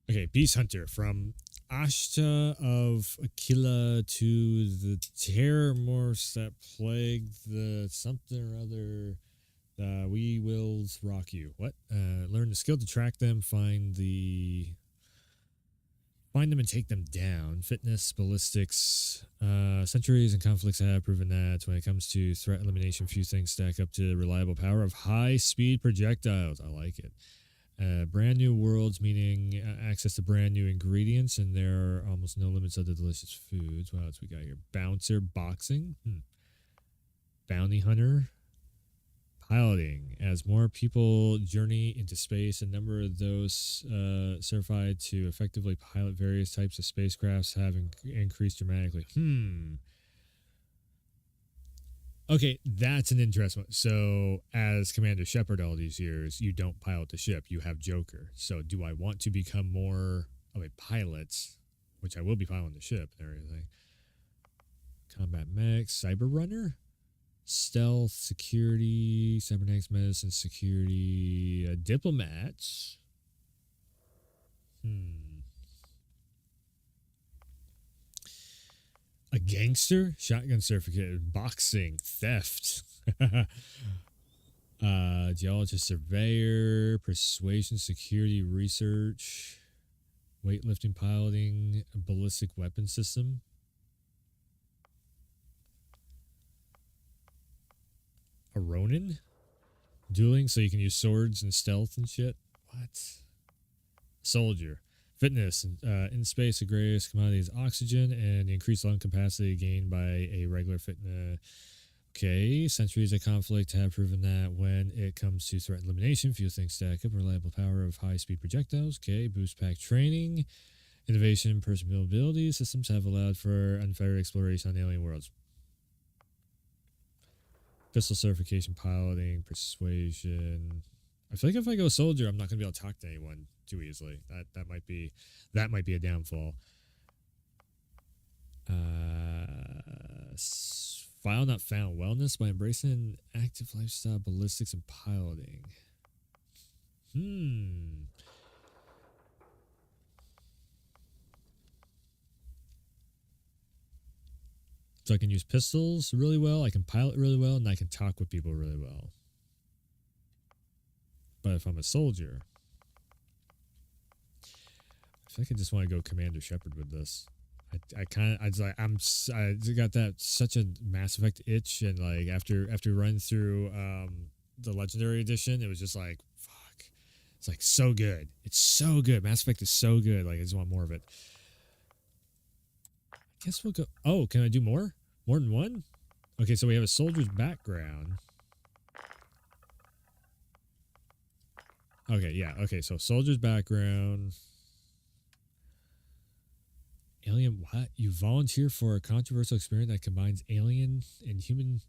Okay, Beast Hunter. From Ashta of Aquila to the terror morphs that plague the something or other. We will rock you. What? Learn the skill to track them. Find find them and take them down. Fitness, ballistics, centuries and conflicts have proven that when it comes to threat elimination, few things stack up to the reliable power of high-speed projectiles. I like it. Brand new worlds, meaning access to brand new ingredients, and there are almost no limits of the delicious foods. What else we got here? Bouncer, boxing, bounty hunter, piloting. As more people journey into space, a number of those certified to effectively pilot various types of spacecrafts have increased dramatically. Okay, that's an interesting one. So, as Commander Shepard all these years, you don't pilot the ship, you have Joker. So, do I want to become more of a pilot, which I will be piloting the ship and everything? Combat mech, cyber runner, stealth, security, cybernetics, medicine, security, diplomats. A gangster, shotgun certificate, boxing, theft, geologist, surveyor, persuasion, security, research, weightlifting, piloting, ballistic weapon system. A Ronin, dueling, so you can use swords and stealth and shit. What? Soldier. Fitness, in space, the greatest commodity is oxygen, and the increased lung capacity gained by a regular fitness. Okay, centuries of conflict have proven that when it comes to threat elimination, few things stack up. Reliable power of high-speed projectiles. Okay, boost pack training, innovation, personal ability systems have allowed for unfettered exploration on alien worlds. Pistol certification, piloting, persuasion. I feel like if I go soldier, I'm not going to be able to talk to anyone too easily. That might be a downfall. File not found. Wellness by embracing an active lifestyle, ballistics, and piloting. So I can use pistols really well, I can pilot really well, and I can talk with people really well. But if I'm a soldier, I feel like I just want to go Commander Shepard with this. I got that such a Mass Effect itch, and like after running through the Legendary Edition, it was just like, fuck, it's like so good. It's so good. Mass Effect is so good. Like I just want more of it. I guess we'll go. Oh, can I do more? More than one? Okay, so we have a soldier's background. Okay, yeah. Okay, so soldier's background. Alien what? You volunteer for a controversial experiment that combines alien and human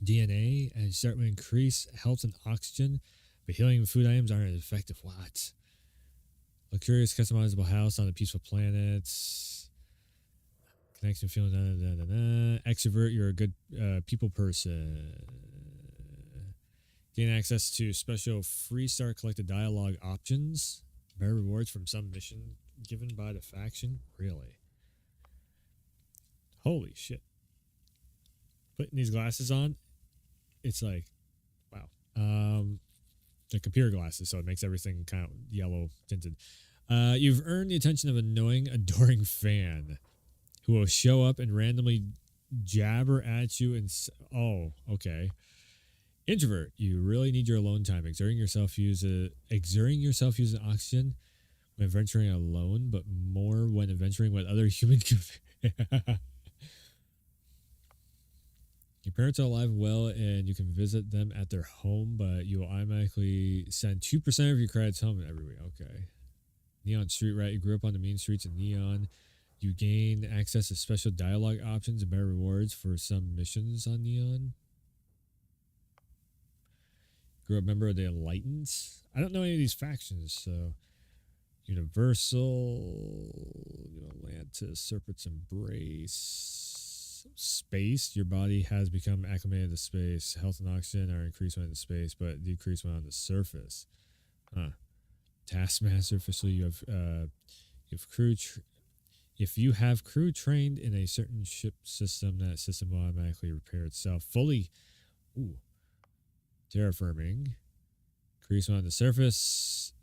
DNA and start to increase health and oxygen, but healing food items aren't as effective. What? Luxurious customizable house on a peaceful planet. Connection feeling. Extrovert, you're a good people person. Gain access to special free start collected dialogue options. Better rewards from some mission given by the faction. Really? Holy shit. Putting these glasses on, it's like, wow. The computer glasses, so it makes everything kind of yellow tinted. You've earned the attention of an annoying, adoring fan who will show up and randomly jabber at you and... Oh, okay. Introvert, you really need your alone time. Exerting yourself using oxygen when venturing alone, but more when adventuring with other human. Your parents are alive and well, and you can visit them at their home, but you will automatically send 2% of your credits home every week. Okay. Neon Street Rat, you grew up on the mean streets of Neon. You gain access to special dialogue options and better rewards for some missions on Neon. Grew up member of the Enlightened. I don't know any of these factions, so... Universal, Atlantis, Serpent's Embrace, Space. Your body has become acclimated to space. Health and oxygen are increased when in space, but decreased when on the surface. Taskmaster. Officially, you have crew. If you have crew trained in a certain ship system, that system will automatically repair itself. Fully. Terraforming. Increase when on the surface,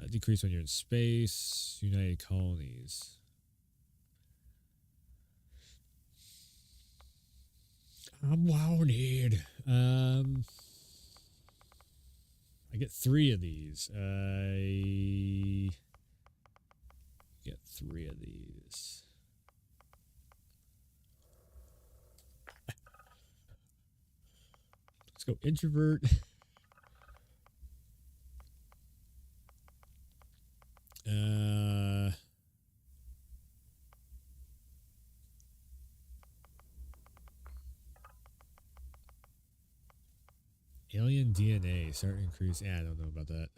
decrease when you're in space. United Colonies. I'm wanted. I get 3 of these. I get 3 of these. Let's go introvert. Alien DNA. Start increase. Yeah, I don't know about that.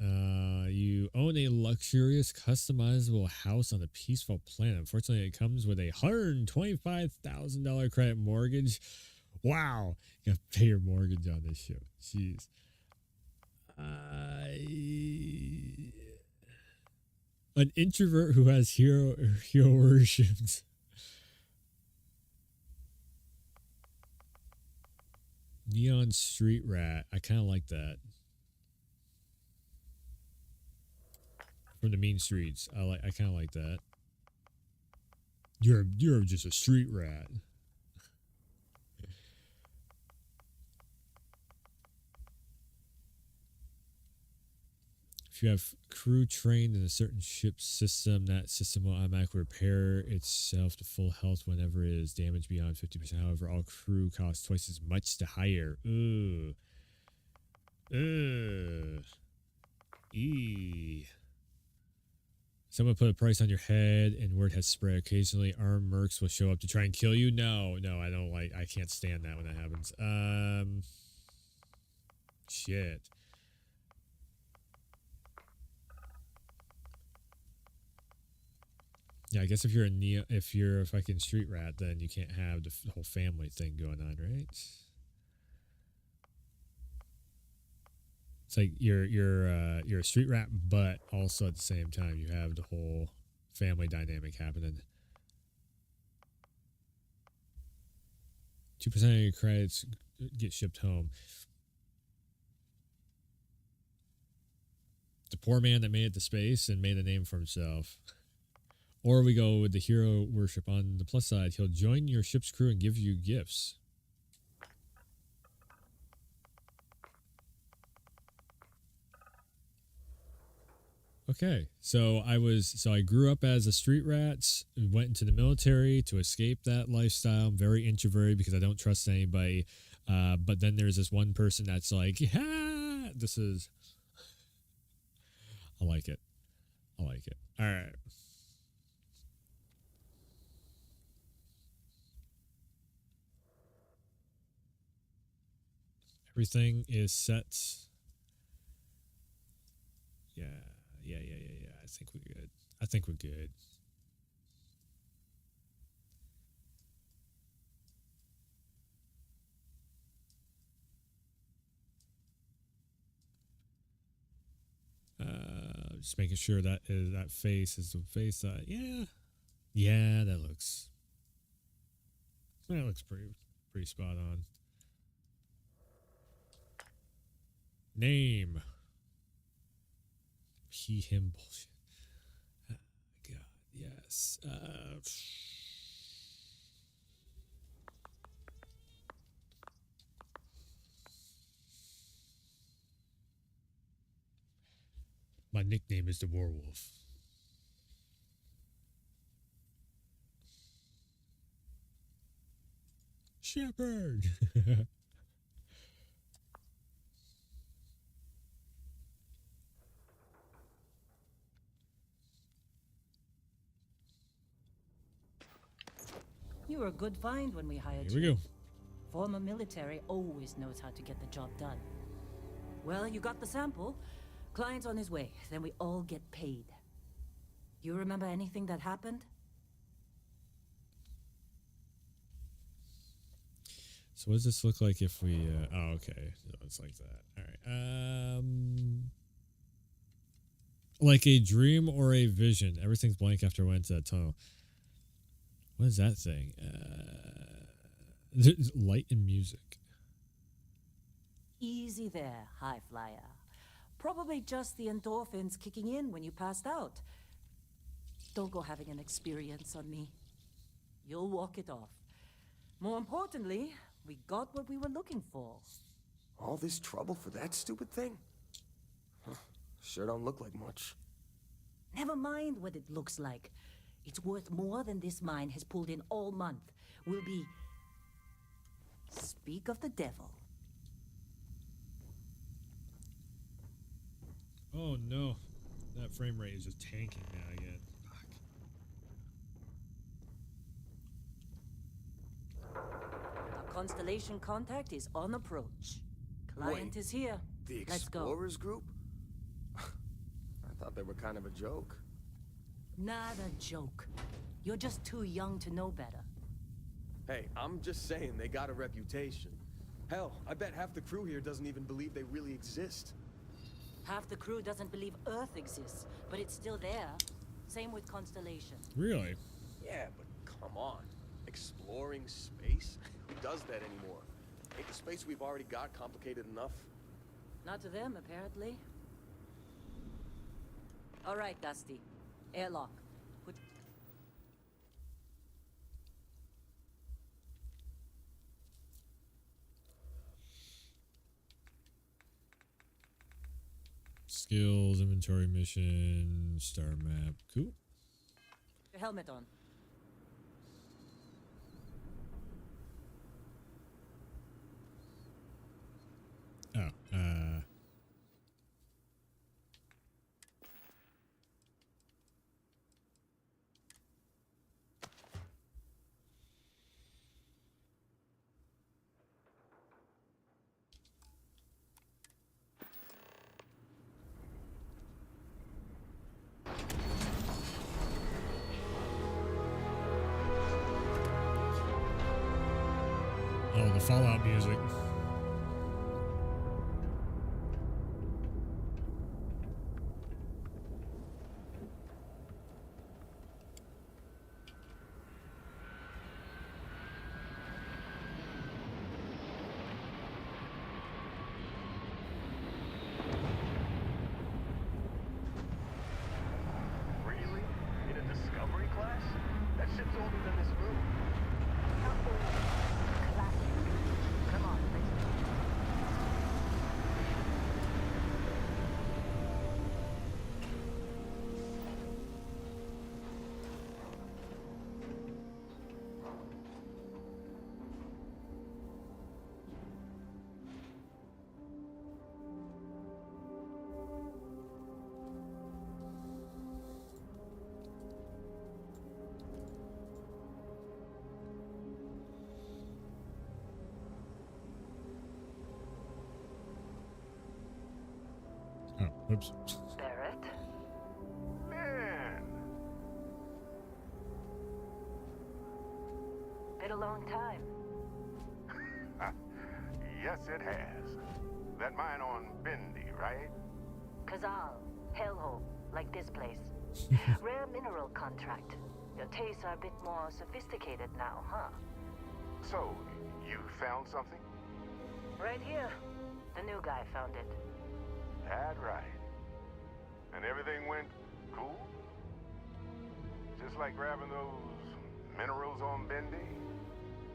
You own a luxurious, customizable house on a peaceful planet. Unfortunately, it comes with a $125,000 credit mortgage. Wow. You have to pay your mortgage on this show. Jeez. An introvert who has hero worshipped. Neon street rat. I kind of like that. From the mean streets. I kind of like that. You're just a street rat. If you have crew trained in a certain ship system, that system will automatically repair itself to full health whenever it is damaged beyond 50%. However, all crew cost twice as much to hire. Ooh. Someone put a price on your head and word has spread. Occasionally, armed mercs will show up to try and kill you. No, I don't like. I can't stand that when that happens. Shit. Yeah, I guess if you're a fucking street rat, then you can't have the whole family thing going on, right? It's like you're a street rat, but also at the same time you have the whole family dynamic happening. 2% of your credits get shipped home. The poor man that made it to space and made a name for himself. Or we go with the hero worship. On the plus side, he'll join your ship's crew and give you gifts. Okay, so I grew up as a street rat, went into the military to escape that lifestyle. I'm very introverted because I don't trust anybody. But then there's this one person that's like, yeah, I like it. All right. Everything is set. Yeah. I think we're good. Just making sure that face is the face that, yeah, that looks pretty spot on. Name. He, him bullshit. God, yes. My nickname is the Werewolf. Shepherd. You were a good find when we hired Here you. we go. Former military always knows how to get the job done. Well, you got the sample. Client's on his way. Then we all get paid. You remember anything that happened? So what does this look like if we... oh, okay. So it's like that. All right. Like a dream or a vision. Everything's blank after I went into that tunnel. What is that thing? Light and music. Easy there, high flyer. Probably just the endorphins kicking in when you passed out. Don't go having an experience on me. You'll walk it off. More importantly, We got what we were looking for. All this trouble for that stupid thing? Huh. Sure don't look like much. Never mind what it looks like. It's worth more than this mine has pulled in all month. We'll be... Speak of the devil. Oh no. That frame rate is just tanking now again. Fuck. Our Constellation contact is on approach. Client Wait, is here. The Let's go. Explorers group? I thought they were kind of a joke. Not a joke. You're just too young to know better. Hey, I'm just saying they got a reputation. Hell, I bet half the crew here doesn't even believe they really exist. Half the crew doesn't believe Earth exists, but it's still there. Same with Constellation. Really? Yeah, but come on. Exploring space? Who does that anymore? Ain't the space we've already got complicated enough? Not to them, apparently. All right, Dusty. Airlock. Put... Skills, inventory mission, star map. Cool. Your helmet on. Oh, oh, the Fallout music. Really? In a Discovery class? That ship's older than this room. Come on, let's go. Oh, whoops. Barrett? Man! Been a long time. Yes, it has. That mine on Bendy, right? Kazal, hellhole, like this place. Rare mineral contract. Your tastes are a bit more sophisticated now, huh? So, you found something? Right here. The new guy found it. That right. And everything went cool? Just like grabbing those minerals on Bendy?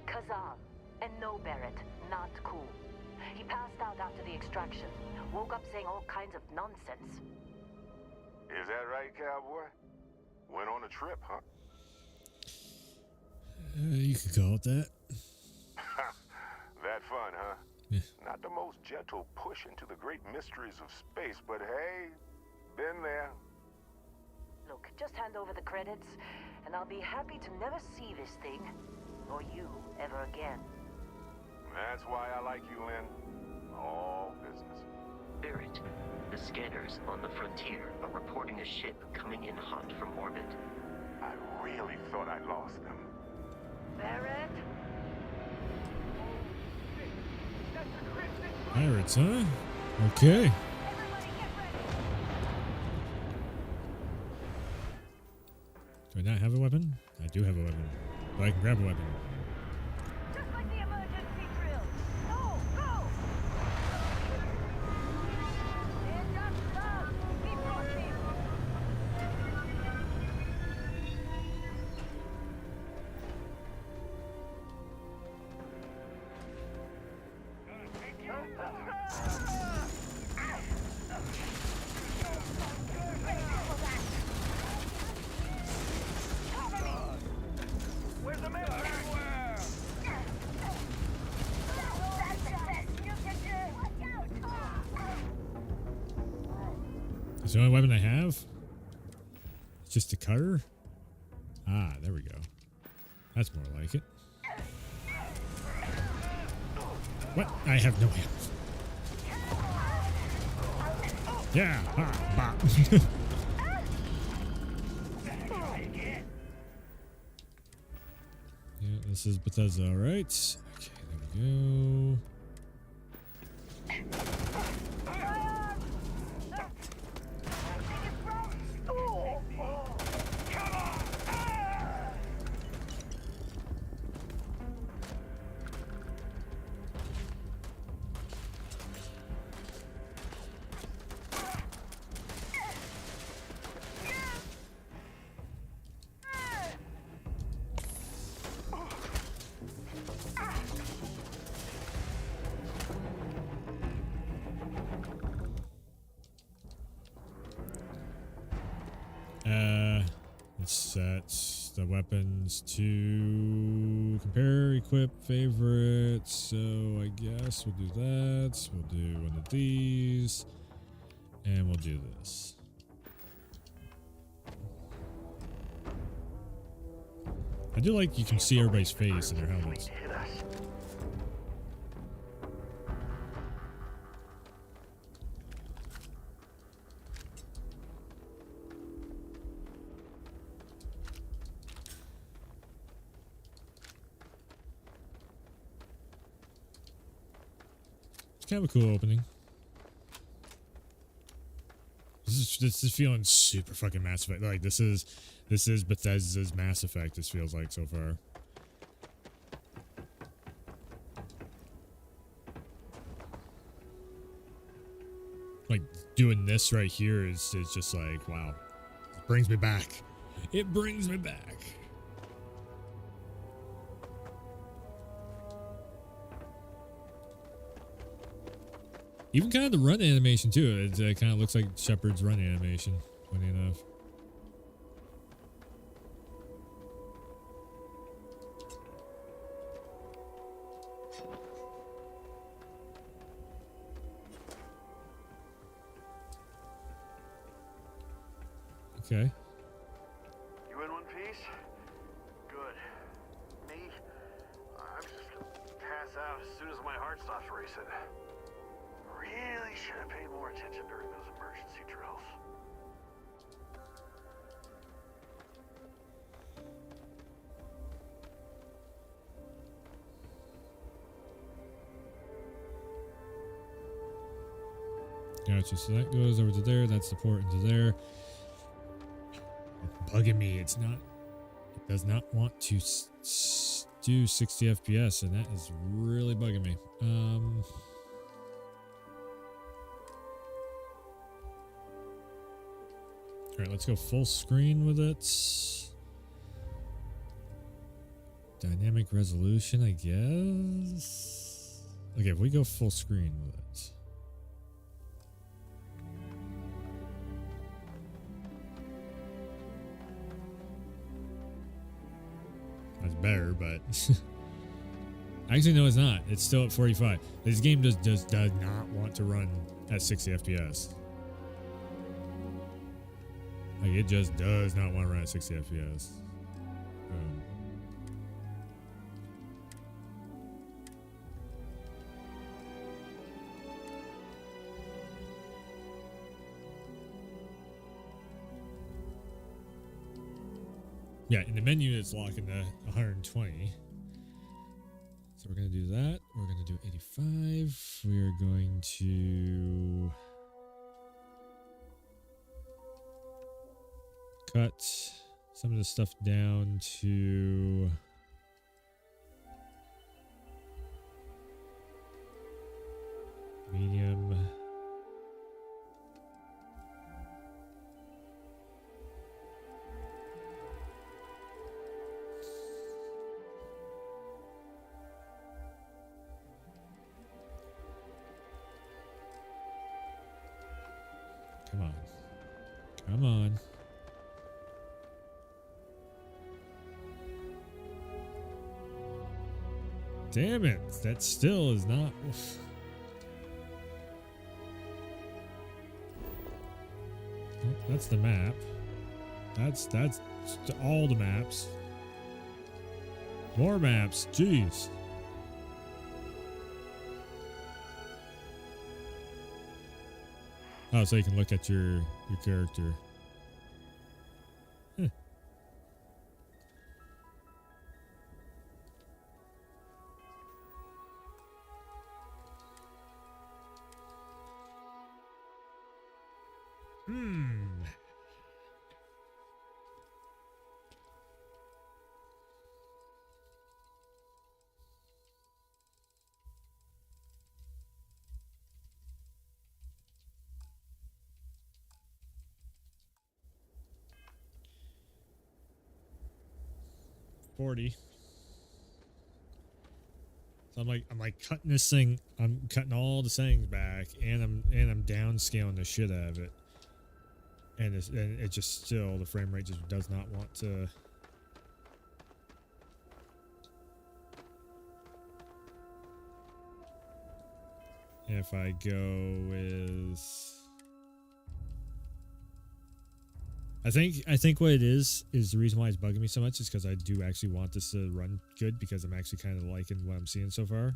Kazal. And no, Barrett, not cool. He passed out after the extraction. Woke up saying all kinds of nonsense. Is that right, cowboy? Went on a trip, huh? You could call it that. That fun, huh? Yeah. Not the most gentle push into the great mysteries of space, but hey, been there. Look, just hand over the credits, and I'll be happy to never see this thing, or you, ever again. That's why I like you, Lynn. All business. Barrett, the scanners on the frontier are reporting a ship coming in hot from orbit. I really thought I lost them. Barrett? Pirates, huh? Okay. Do I not have a weapon? I do have a weapon. But I can grab a weapon. Just like the emergency drill. Go, go! Stand up, stop. Keep pushing. It's the only weapon I have? It's just a cutter? Ah, there we go. That's more like it. What? I have no health. Yeah. Ah, bah. Yeah, this is Bethesda, all right. Okay, there we go. Let's set the weapons to compare, equip, favorites. So I guess we'll do that. We'll do one of these. And we'll do this. I do like you can see everybody's face in their helmets. Kind of a cool opening. This is feeling super fucking Mass Effect. Like this is Bethesda's Mass Effect. This feels like so far. Like doing this right here is just like wow. It brings me back. It brings me back. Even kind of the run animation too. It kind of looks like Shepard's run animation, funny enough. Okay. You in one piece? Good. Me? I'm just gonna pass out as soon as my heart stops racing. Really should have paid more attention during those emergency drills. Gotcha. So that goes over to there. That's the port into there. It's bugging me. It's not. It does not want to do 60 FPS, and that is really bugging me. All right, let's go full screen with it. Dynamic resolution, I guess. Okay, if we go full screen with it. That's better, but actually no, it's not. It's still at 45. This game does not want to run at 60 FPS. Like it just does not want to run at 60 FPS. Yeah, in the menu it's locking to 120. So we're going to do that. We're going to do 85. We are going to cut some of the stuff down to medium. Come on. Come on. Damn it. That still is not. That's the map. That's all the maps. More maps. Jeez. Oh, so you can look at your character. Huh. Hmm. $40. So I'm like cutting this thing. I'm cutting all the settings back, and I'm downscaling the shit out of it. And it just still, the frame rate just does not want to. If I go with, I think what it is the reason why it's bugging me so much is because I do actually want this to run good, because I'm actually kind of liking what I'm seeing so far.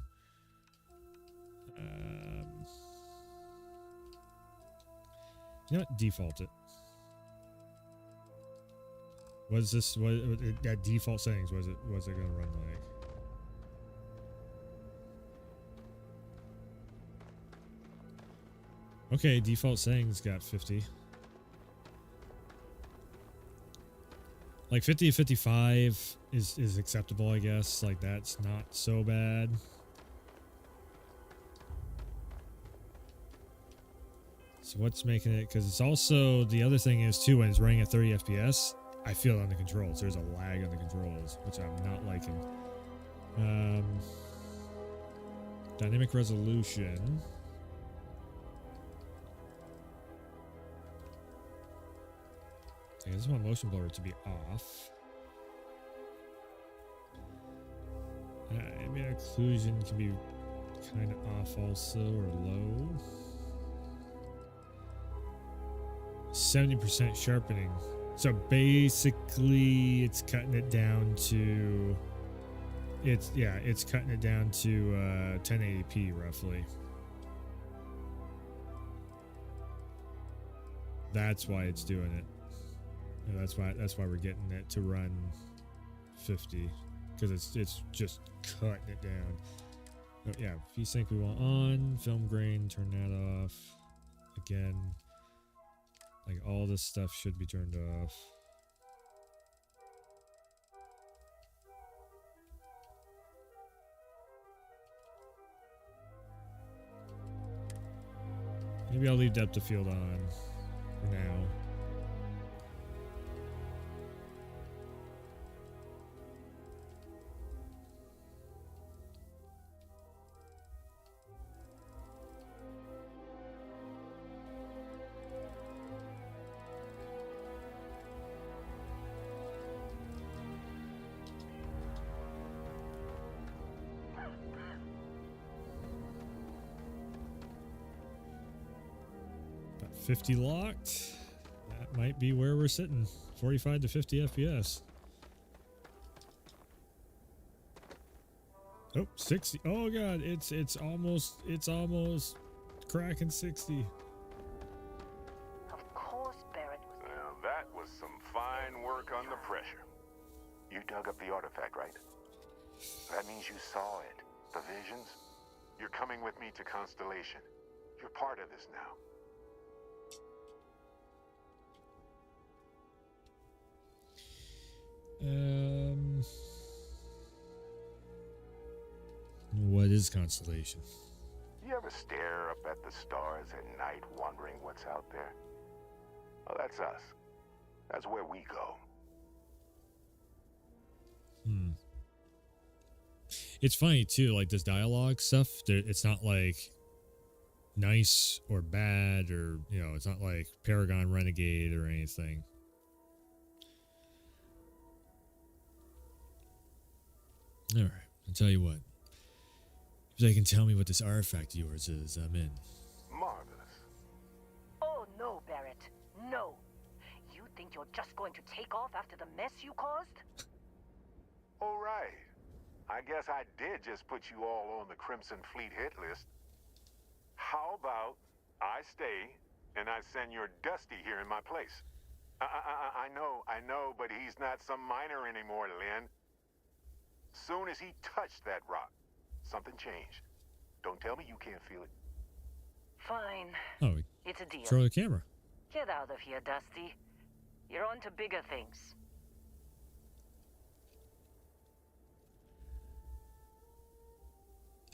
You know what? Default it. What is this? What at default settings? What's it gonna run like? Okay, default settings got 50. Like 50 to 55 is acceptable, I guess. Like that's not so bad. So what's making it? Because it's also, the other thing is too, when it's running at 30 FPS, I feel it on the controls. There's a lag on the controls, which I'm not liking. Dynamic resolution. I just want motion blur to be off. Ambient occlusion can be kind of off also, or low. 70% sharpening. So basically it's cutting it down to, it's cutting it down to 1080p roughly. That's why it's doing it. And that's why we're getting it to run 50, because it's just cutting it down. Oh, yeah, VSync we want on, film grain, turn that off. Again, like all this stuff should be turned off. Maybe I'll leave depth of field on for now. About 50 locked. That might be where we're sitting. 45 to 50 FPS. Oh, 60. Oh god, it's almost cracking 60. Of course Barrett was there. Now that was some fine work under pressure. You dug up the artifact, right? That means you saw it. The visions? You're coming with me to Constellation. You're part of this now. What is Constellation? You ever stare up at the stars at night wondering what's out there? Well, that's us. That's where we go. It's funny too, like this dialogue stuff, it's not like nice or bad, or it's not like Paragon Renegade or anything. Alright, I'll tell you what. If they can tell me what this artifact of yours is, I'm in. Marvelous. Oh no, Barrett. No. just going to take off after the mess you caused? All right. I guess I did just put you all on the Crimson Fleet hit list. How about I stay and I send your Dusty here in my place? I know, but he's not some miner anymore, Lynn. Soon as he touched that rock, something changed. Don't tell me you can't feel it. Fine. Oh, It's a deal. throw the camera. Get out of here, Dusty. You're on to bigger things.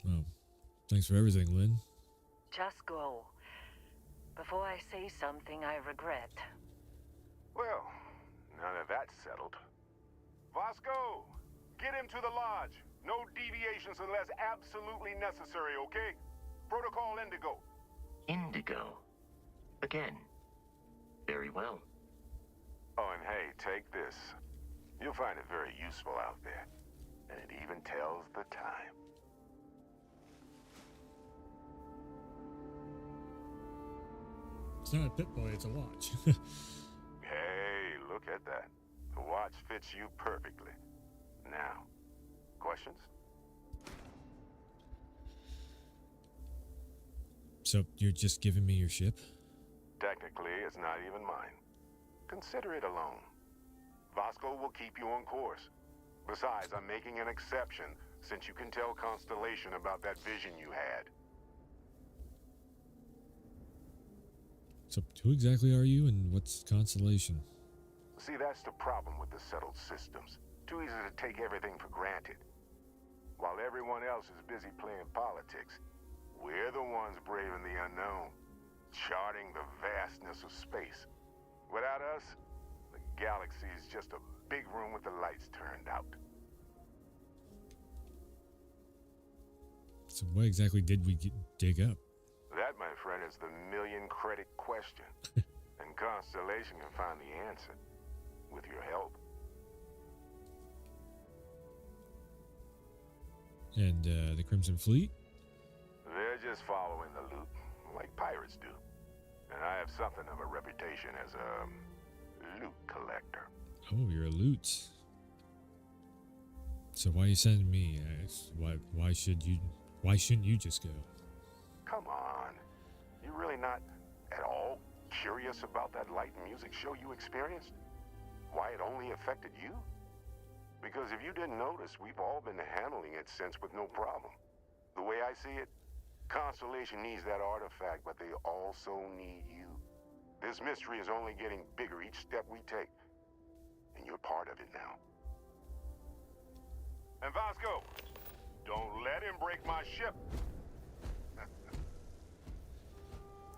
Oh, thanks for everything, Lynn. Just go. Before I say something I regret. Well, now that that's settled. Vasco, get him to the lodge. No deviations unless absolutely necessary, okay? Protocol Indigo. Indigo. Again. Very well. Oh, and hey, take this. You'll find it very useful out there. And it even tells the time. It's not a Pip-Boy, it's a watch. Hey, look at that. The watch fits you perfectly. Now, questions? So you're just giving me your ship? Technically, it's not even mine. Consider it a loan. Vasco will keep you on course. Besides, I'm making an exception since you can tell Constellation about that vision you had. So who exactly are you and what's Constellation? See, that's the problem with the settled systems. Too easy to take everything for granted. While everyone else is busy playing politics, we're the ones braving the unknown, charting the vastness of space. Without us, the galaxy is just a big room with the lights turned out. So what exactly did we dig up? That, my friend, is the million-credit question. And Constellation can find the answer, with your help. And the Crimson Fleet? They're just following the loot, like pirates do. And I have something of a reputation as a loot collector. Oh, you're a loot. So why are you sending me? Why shouldn't you just go? Come on. You really not at all curious about that light and music show you experienced? Why it only affected you? Because if you didn't notice, we've all been handling it since with no problem. The way I see it, Constellation needs that artifact, but they also need you. This mystery is only getting bigger each step we take. And you're part of it now. And Vasco, don't let him break my ship.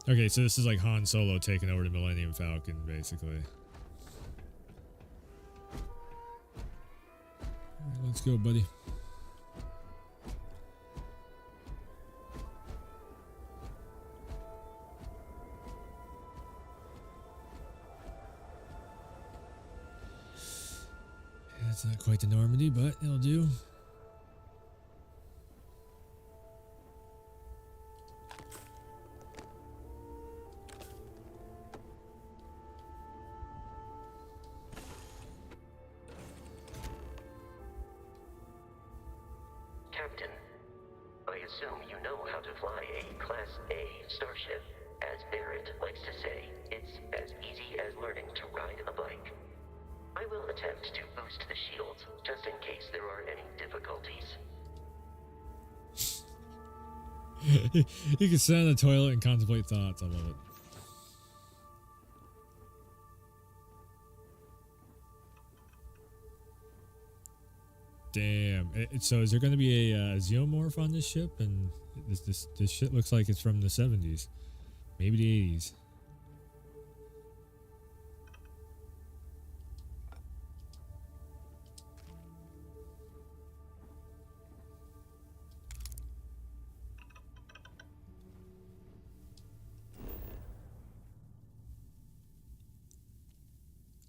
Okay, so this is like Han Solo taking over the Millennium Falcon, basically. Alright, let's go, buddy. It's not quite the Normandy, but it'll do. Captain, I assume you know how to fly a Class A starship. As Barrett likes to say, it's as easy as learning to ride a bike. I will attempt to boost the shields, just in case there are any difficulties. You can sit on the toilet and contemplate thoughts. I love it. Damn. So is there going to be a xenomorph on this ship? And this shit looks like it's from the 70s. Maybe the 80s.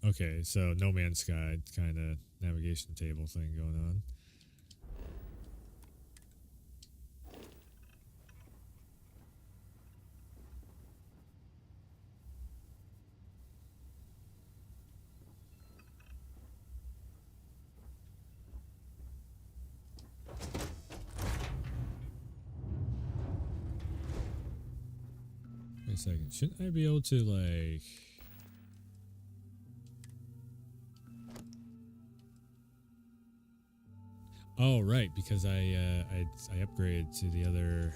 Okay, so No Man's Sky kind of navigation table thing going on. a second. Shouldn't I be able to, like... Oh, right, because I upgraded to the other...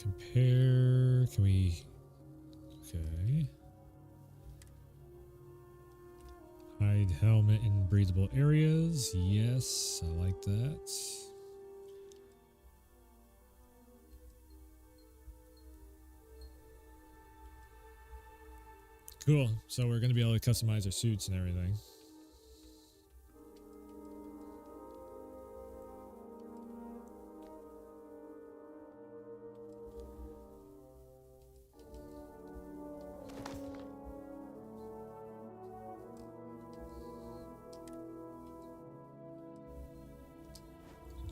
Compare. Can we? Okay. Hide helmet in breathable areas. Yes, I like that. Cool. So we're going to be able to customize our suits and everything.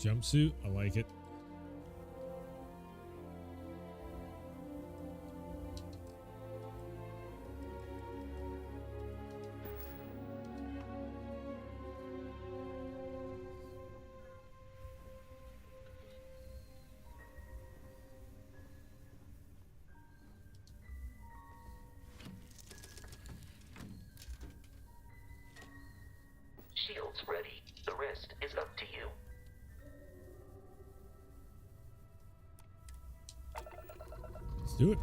Jumpsuit, I like it. Shields ready. The rest is up to you. Let's do it.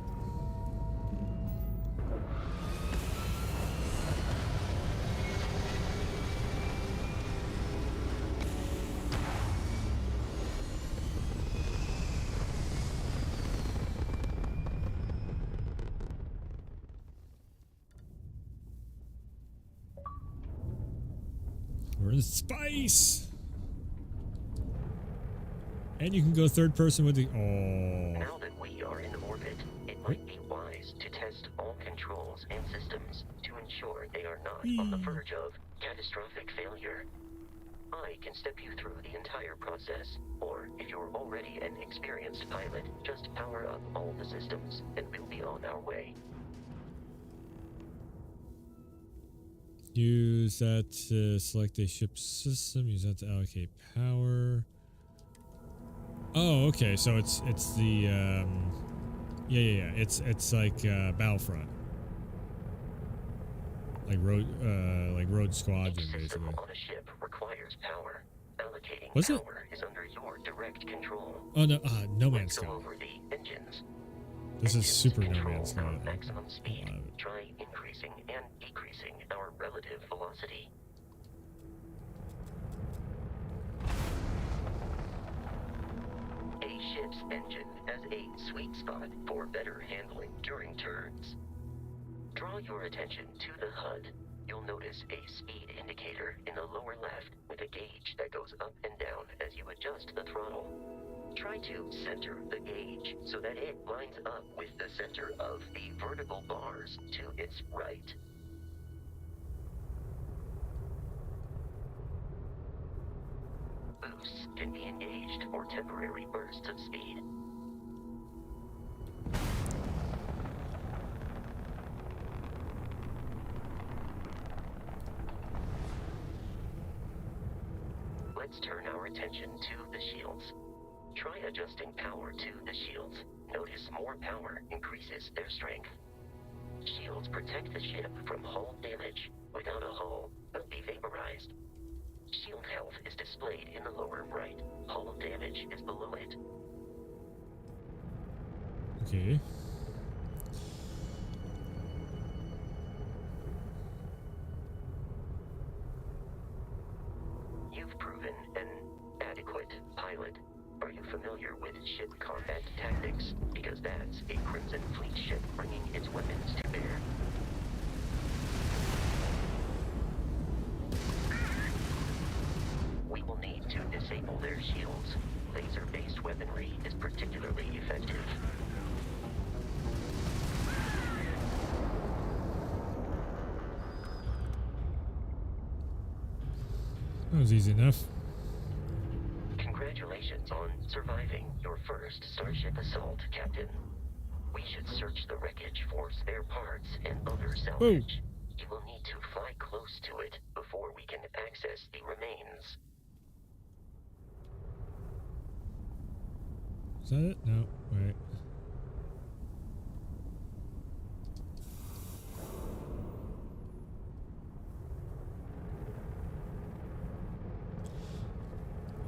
We're in space. And you can go third person with the... Oh. Now that we are in orbit, it might be wise to test all controls and systems to ensure they are not on the verge of catastrophic failure. I can step you through the entire process, or if you're already an experienced pilot, just power up all the systems and we'll be on our way. Use that to select a ship system. Use that to allocate power. Oh, okay. So it's the yeah. It's like Battlefront, like road squadron Each system basically. on a ship requires power. Allocating Was it? power is under your direct control. Oh no, No Man's Let's go Sky. over the engines. This is Engines super No control Man's Sky. our maximum speed. I love it. Try increasing and decreasing our relative velocity. A ship's engine has a sweet spot for better handling during turns. Draw your attention to the HUD. You'll notice a speed indicator in the lower left with a gauge that goes up and down as you adjust the throttle. Try to center the gauge so that it lines up with the center of the vertical bars to its right. Boosts can be engaged for temporary bursts of speed. Let's turn our attention to the shields. Try adjusting power to the shields. Notice more power increases their strength. Shields protect the ship from hull damage. Without a hull, they'll be vaporized. Shield health is displayed in the lower right. Hull damage is below it. Okay. You've proven an adequate pilot. Are you familiar with ship combat tactics? Because that's a Crimson Fleet ship bringing its weapons to bear. We will need to disable their shields. Laser-based weaponry is particularly effective. That was easy enough. Congratulations on surviving your first Starship assault, Captain. We should search the wreckage for spare parts and other salvage. You will need to fly close to it before we can access the remains. Is that it? No, wait.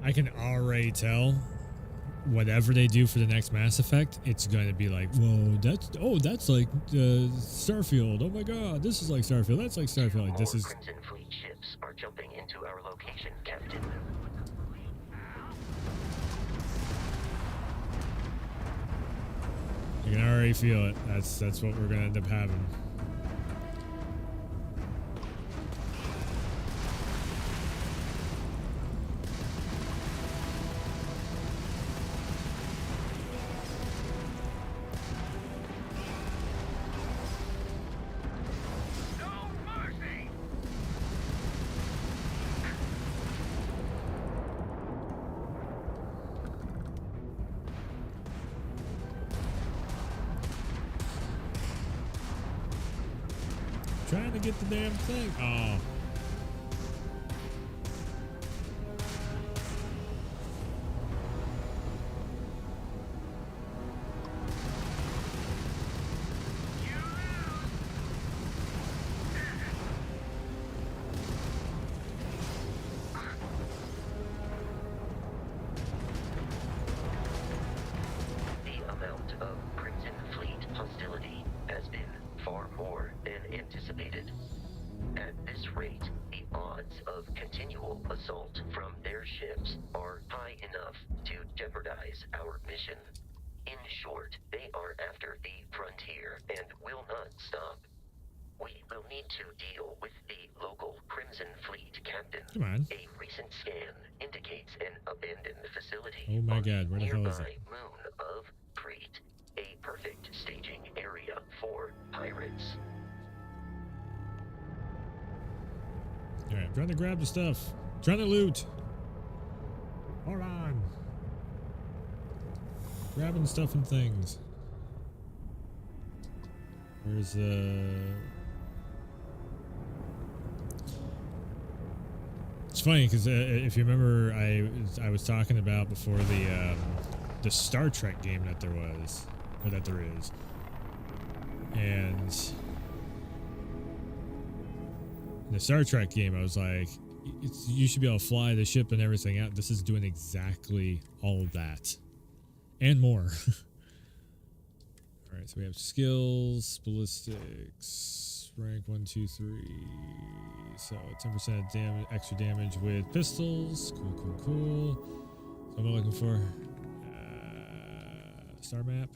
I can already tell whatever they do for the next Mass Effect, it's going to be like, whoa, that's like Starfield. Oh my god, this is like Starfield. That's like Starfield. Like, this is Crimson Fleet ships are jumping into our location, Captain. You can already feel it. That's what we're going to end up having. Trying to get the damn thing. Oh. The amount of Crimson Fleet hostility has been far more than anticipated. At this rate, the odds of continual assault from their ships are high enough to jeopardize our mission. In short, they are after the frontier and will not stop. We will need to deal with the local Crimson Fleet captain. Come on. A recent scan indicates an abandoned facility Oh my on god, where the hell is nearby it? moon of Crete. A perfect staging area for pirates. Alright, I'm trying to grab the stuff. Trying to loot. Hold on. Grabbing stuff and things. Where's It's funny because if you remember, I was talking about before the Star Trek game that there was, or that there is, and in the Star Trek game, I was like, you should be able to fly the ship and everything out. This is doing exactly all of that and more. All right, so we have skills, ballistics, rank 1, 2, 3. So 10% damage, extra damage with pistols. Cool. So what am I looking for? Star map.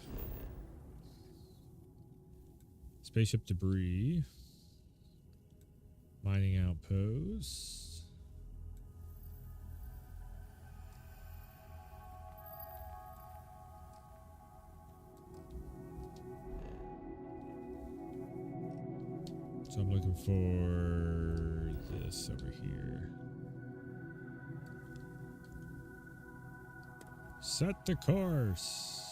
Spaceship debris. Mining outpost. So I'm looking for this over here. Set the course.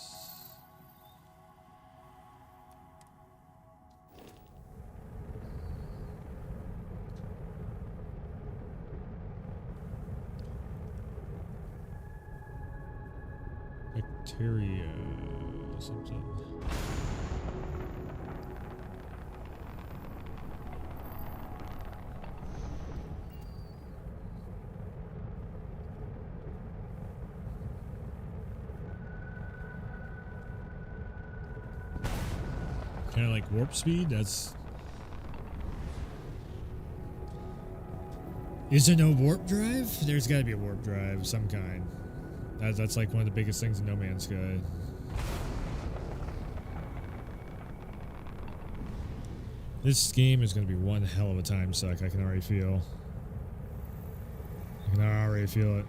Bacteria something. Kind of like warp speed. That's. Is there no warp drive? There's got to be a warp drive of some kind. That's like one of the biggest things in No Man's Sky. This game is going to be one hell of a time suck. I can already feel. I can already feel it.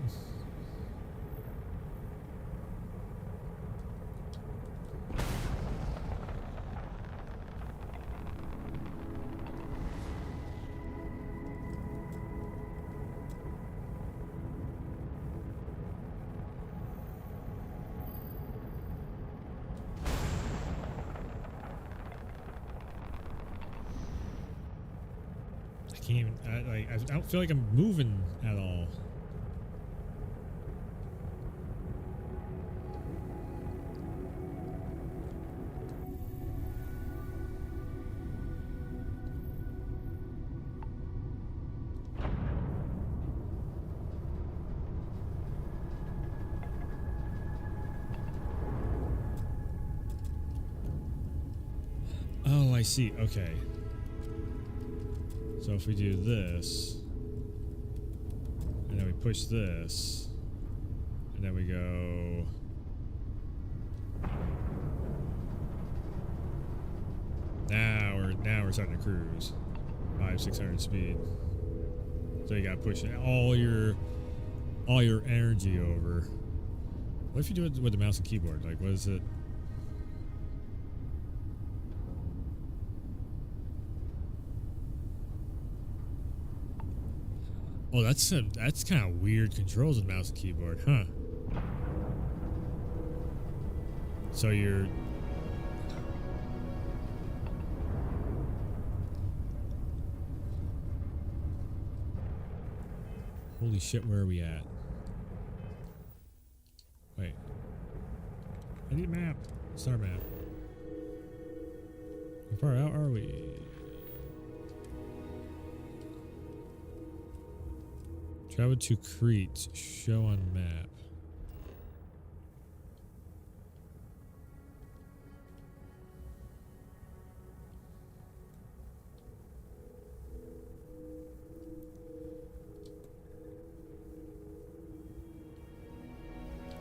can't even. I don't feel like I'm moving at all. Oh, I see. Okay. So if we do this, and then we push this, and then we go. Now we're starting to cruise, 500-600 speed. So you gotta push all your energy over. What if you do it with the mouse and keyboard? Like, what is it? Oh, that's kind of weird controls with mouse and keyboard, huh? So you're. Holy shit, where are we at? Wait. I need a map. Star map. How far out are we? Travel to Crete. Show on map.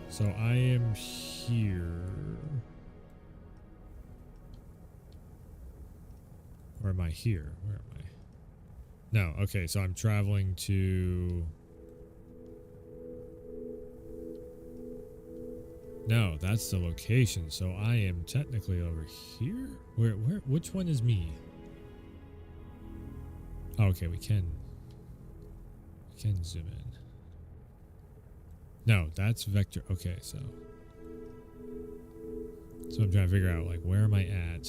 So I am here. Or am I here? Where am I? No, okay, so I'm traveling to... No, that's the location. So I am technically over here? Which one is me? Oh, okay, we can zoom in. No, that's vector. Okay, so I'm trying to figure out, like, where am I at?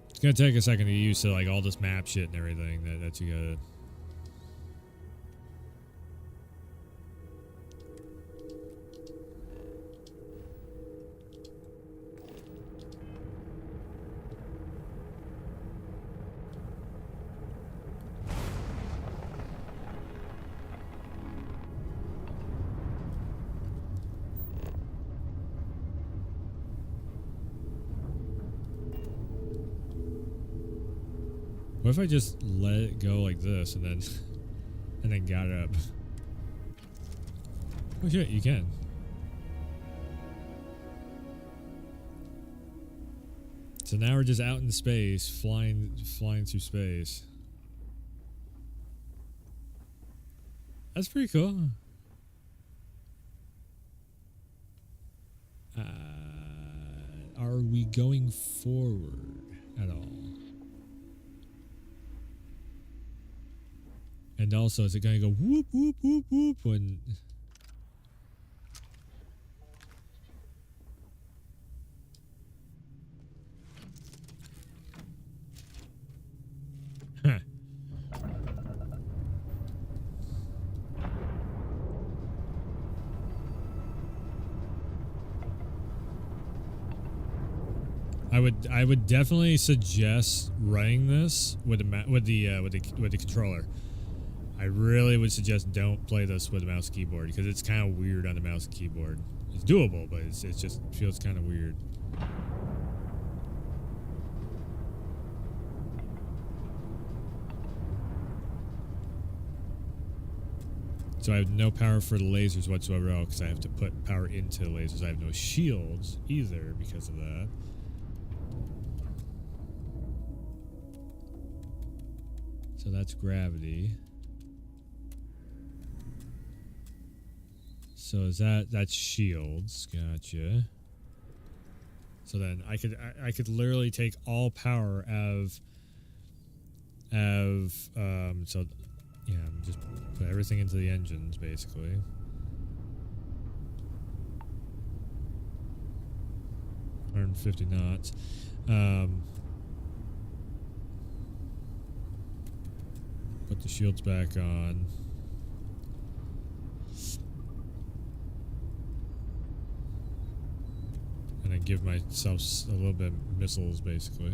It's gonna take a second to get used to, like, all this map shit and everything that you gotta. What if I just let it go like this and then got it up? Oh shit, you can. So now we're just out in space, flying through space. That's pretty cool. Are we going forward at all? And also, is it going to go whoop, whoop, whoop, whoop when... Huh. I would definitely suggest running this with the controller. I really would suggest don't play this with a mouse and keyboard because it's kind of weird on the mouse and keyboard. It's doable, but it's just feels kind of weird. So I have no power for the lasers whatsoever because I have to put power into the lasers. I have no shields either because of that. So that's gravity. So is that's shields? Gotcha. So then I could literally take all power of so yeah, I'm just put everything into the engines basically. $150 knots. Shield's back on. And I give myself a little bit of missiles, basically.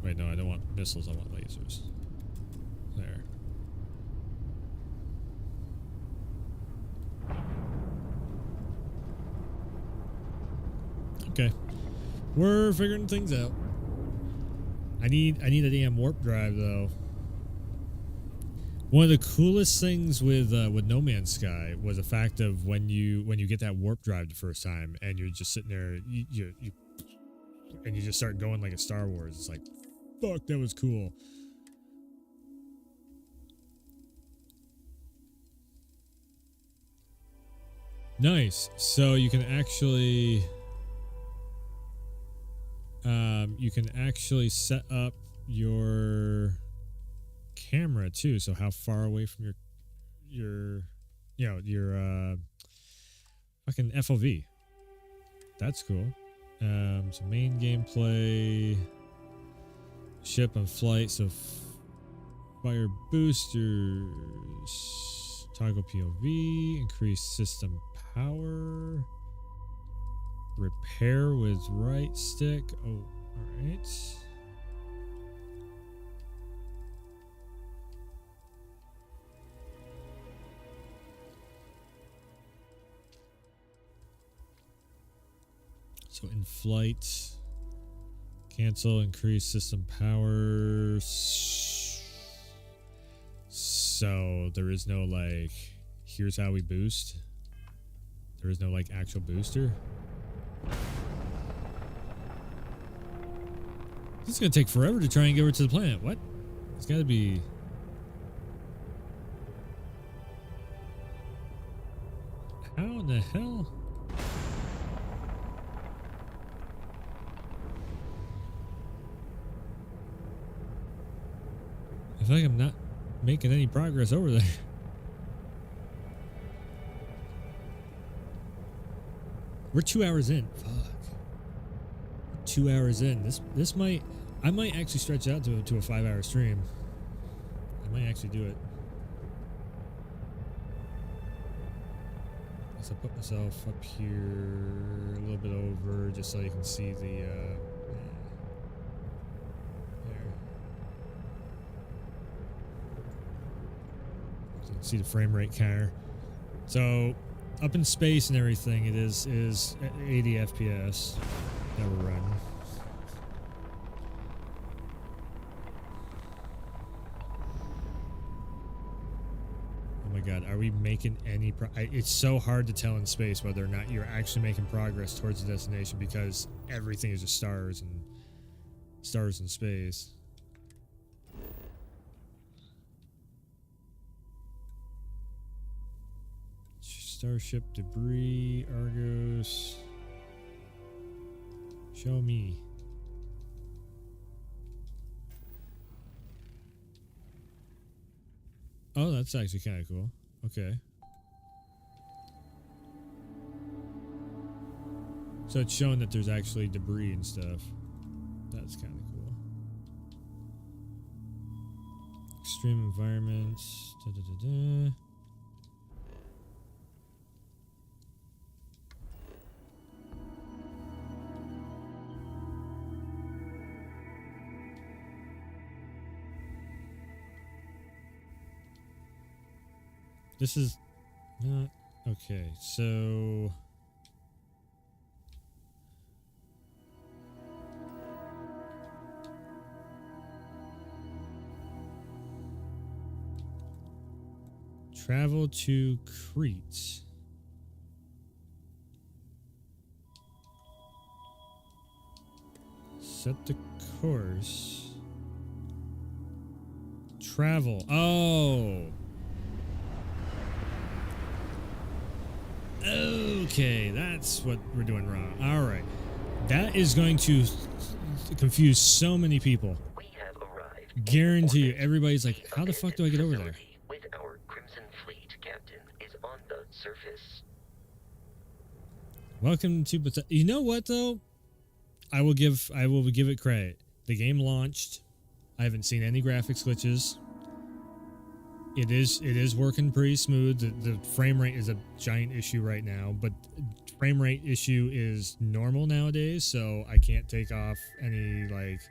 Wait, no, I don't want missiles, I want lasers. There. Okay. We're figuring things out. I need a damn warp drive, though. One of the coolest things with No Man's Sky was the fact of when you get that warp drive the first time and you're just sitting there, you just start going like a Star Wars. It's like, fuck, that was cool. Nice. So you can actually set up your camera too. So how far away from your fucking FOV. That's cool. So main gameplay, ship and flight. So fire boosters, toggle POV, increase system power, repair with right stick. Oh, all right. So in flight, cancel, increase system power. So there is no like, here's how we boost. There is no like actual booster. This is gonna take forever to try and get over to the planet. What? It's gotta be. How in the hell? I feel like I'm not making any progress over there. We're 2 hours in. Fuck. 2 hours in. This might. I might actually stretch out to a 5-hour stream. I might actually do it. So I put myself up here a little bit over, just so you can see the. There. So you can see the frame rate counter. So. Up in space and everything, it is 80 FPS that we're running. Oh my god, are we making any it's so hard to tell in space whether or not you're actually making progress towards the destination because everything is just stars in space. Starship debris, Argos. Show me. Oh, that's actually kind of cool. Okay. So it's showing that there's actually debris and stuff. That's kind of cool. Extreme environments. Da, da, da, da. This is not okay. So travel to Crete. Set the course. Travel. Oh. Okay, that's what we're doing wrong. All right. That is going to confuse so many people. We have arrived. Guarantee you, everybody's like, how the fuck do I get over there? With our Crimson Fleet captain is on the surface. Welcome to you know what though? I will give it credit. The game launched I haven't seen any graphics glitches. It is working pretty smooth. The frame rate is a giant issue right now, but frame rate issue is normal nowadays, so I can't take off any, like,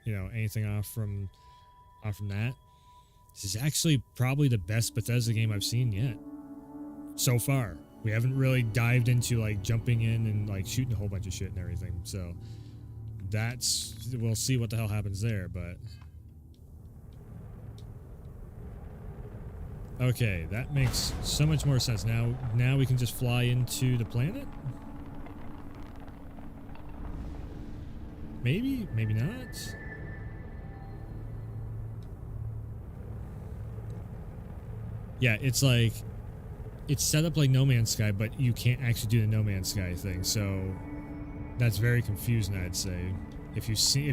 you know, anything off from that. This is actually probably the best Bethesda game I've seen yet so far. We haven't really dived into, like, jumping in and, like, shooting a whole bunch of shit and everything, so we'll see what the hell happens there. But okay, that makes so much more sense. Now we can just fly into the planet? Maybe not. Yeah, it's like, it's set up like No Man's Sky, but you can't actually do the No Man's Sky thing, so that's very confusing, I'd say. If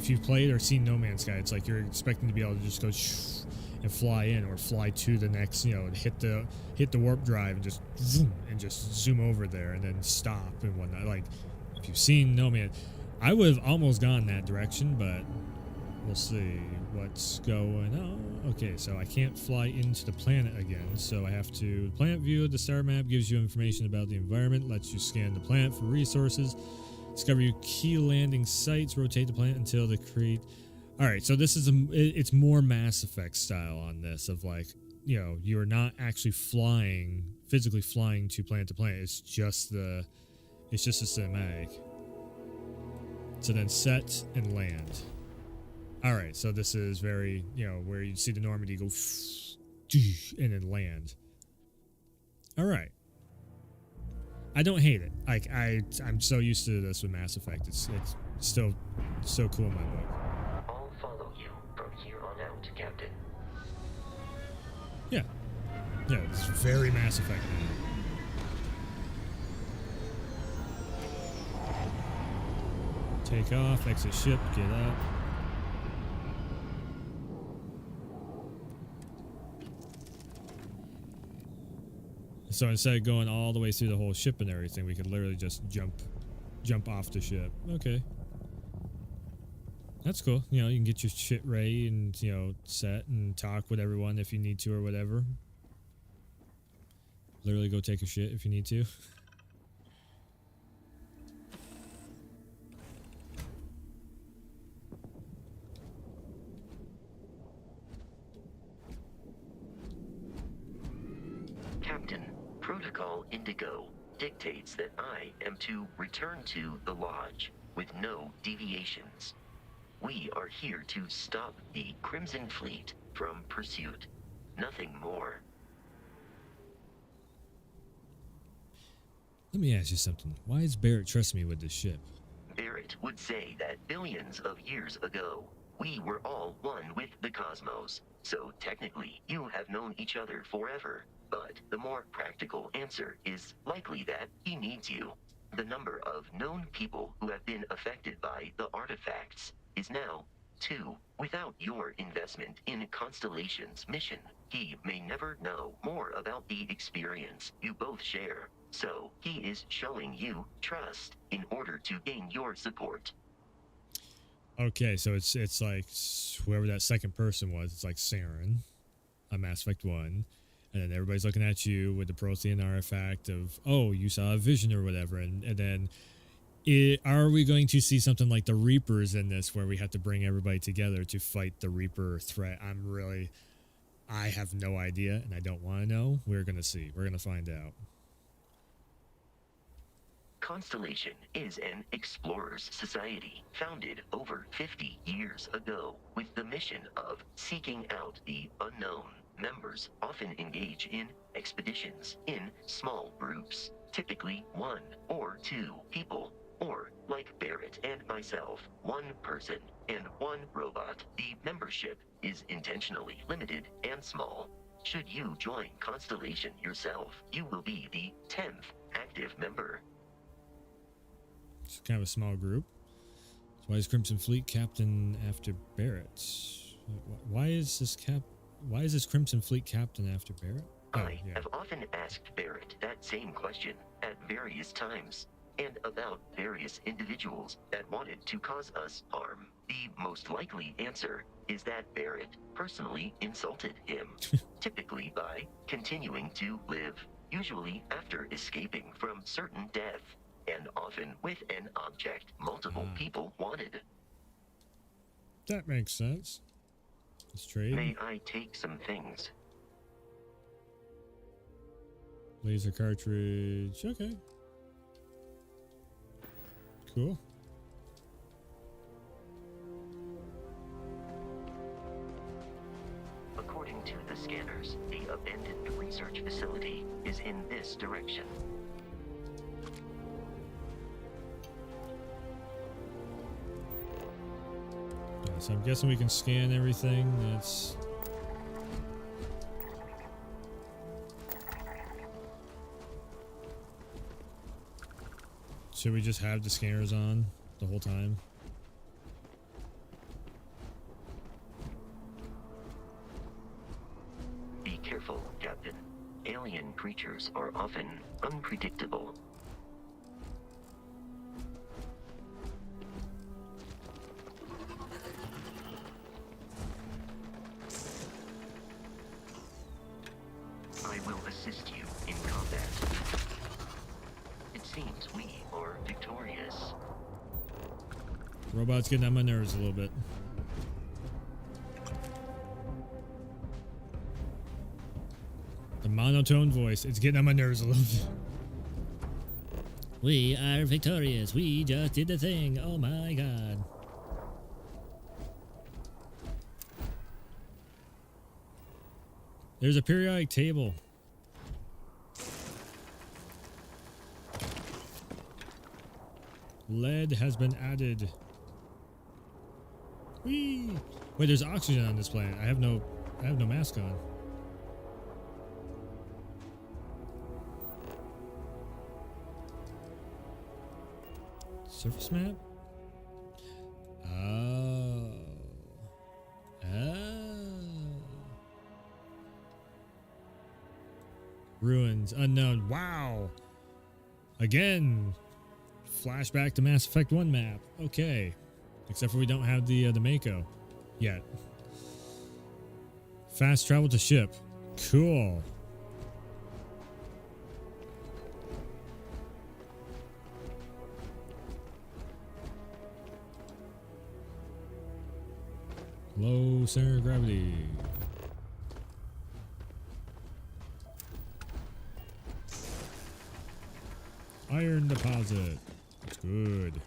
you've played or seen No Man's Sky, it's like you're expecting to be able to just go and fly in, or fly to the next, you know, hit the warp drive and just zoom, and just zoom over there and then stop and whatnot. Like, if you've seen No Man, I would have almost gone that direction, but we'll see what's going on. Okay, so I can't fly into the planet again, so I have to... Planet view, the star map gives you information about the environment, lets you scan the planet for resources, discover your key landing sites, rotate the planet until they create... Alright, so this is it's more Mass Effect style on this, of like, you know, you're not actually physically flying to planet, it's just a cinematic. So then set and land. Alright, so this is very, you know, where you see the Normandy go and then land. Alright. I don't hate it. Like, I'm so used to this with Mass Effect. It's still so cool in my book. I'll follow you from here on out, Captain. Yeah. Yeah, it's very Mass Effect. Take off, exit ship, get up. So instead of going all the way through the whole ship and everything, we could literally just jump off the ship. Okay. That's cool. You know, you can get your shit ready and, you know, set and talk with everyone if you need to or whatever. Literally go take a shit if you need to. Captain, Protocol Indigo dictates that I am to return to the Lodge with no deviations. We are here to stop the Crimson Fleet from pursuit. Nothing more. Let me ask you something. Why is Barrett trusting me with this ship? Barrett would say that billions of years ago, we were all one with the cosmos. So technically, you have known each other forever. But the more practical answer is likely that he needs you. The number of known people who have been affected by the artifacts is now 2. Without your investment in Constellation's mission, he may never know more about the experience you both share. So he is showing you trust in order to gain your support. Okay, so it's like whoever that second person was, it's like Saren on Mass Effect 1. And then everybody's looking at you with the Prothean artifact of, oh, you saw a vision or whatever. And then are we going to see something like the Reapers in this, where we have to bring everybody together to fight the Reaper threat? I have no idea, and I don't want to know. We're going to see. We're going to find out. Constellation is an explorers society founded over 50 years ago with the mission of seeking out the unknown. Members often engage in expeditions in small groups, typically 1 or 2 people, or like Barrett and myself, 1 person and 1 robot. The membership is intentionally limited and small. Should you join Constellation yourself, you will be the 10th active member. It's kind of a small group. So why is Crimson Fleet captain after Barrett? Why is this Crimson Fleet captain after Barrett? I have often asked Barrett that same question at various times, and about various individuals that wanted to cause us harm. The most likely answer is that Barrett personally insulted him, typically by continuing to live, usually after escaping from certain death, and often with an object multiple people wanted. That makes sense. Let's trade. May I take some things? Laser cartridge. Okay. Cool. According to the scanners, the abandoned research facility is in this direction. Yeah, so I'm guessing we can scan everything. That's... Should we just have the scanners on the whole time? Be careful, Captain. Alien creatures are often unpredictable. I will assist you in combat. It seems we are victorious. Robot's getting on my nerves a little bit. The monotone voice, it's getting on my nerves a little bit. We are victorious. We just did the thing. Oh my god. There's a periodic table. Lead has been added. Whee! Wait, there's oxygen on this planet. I have no mask on. Surface map? Oh. Ruins unknown. Wow. Again. Flashback to Mass Effect 1 map. Okay. Except for we don't have the Mako yet. Fast travel to ship. Cool. Low center of gravity. Iron deposit. That's good.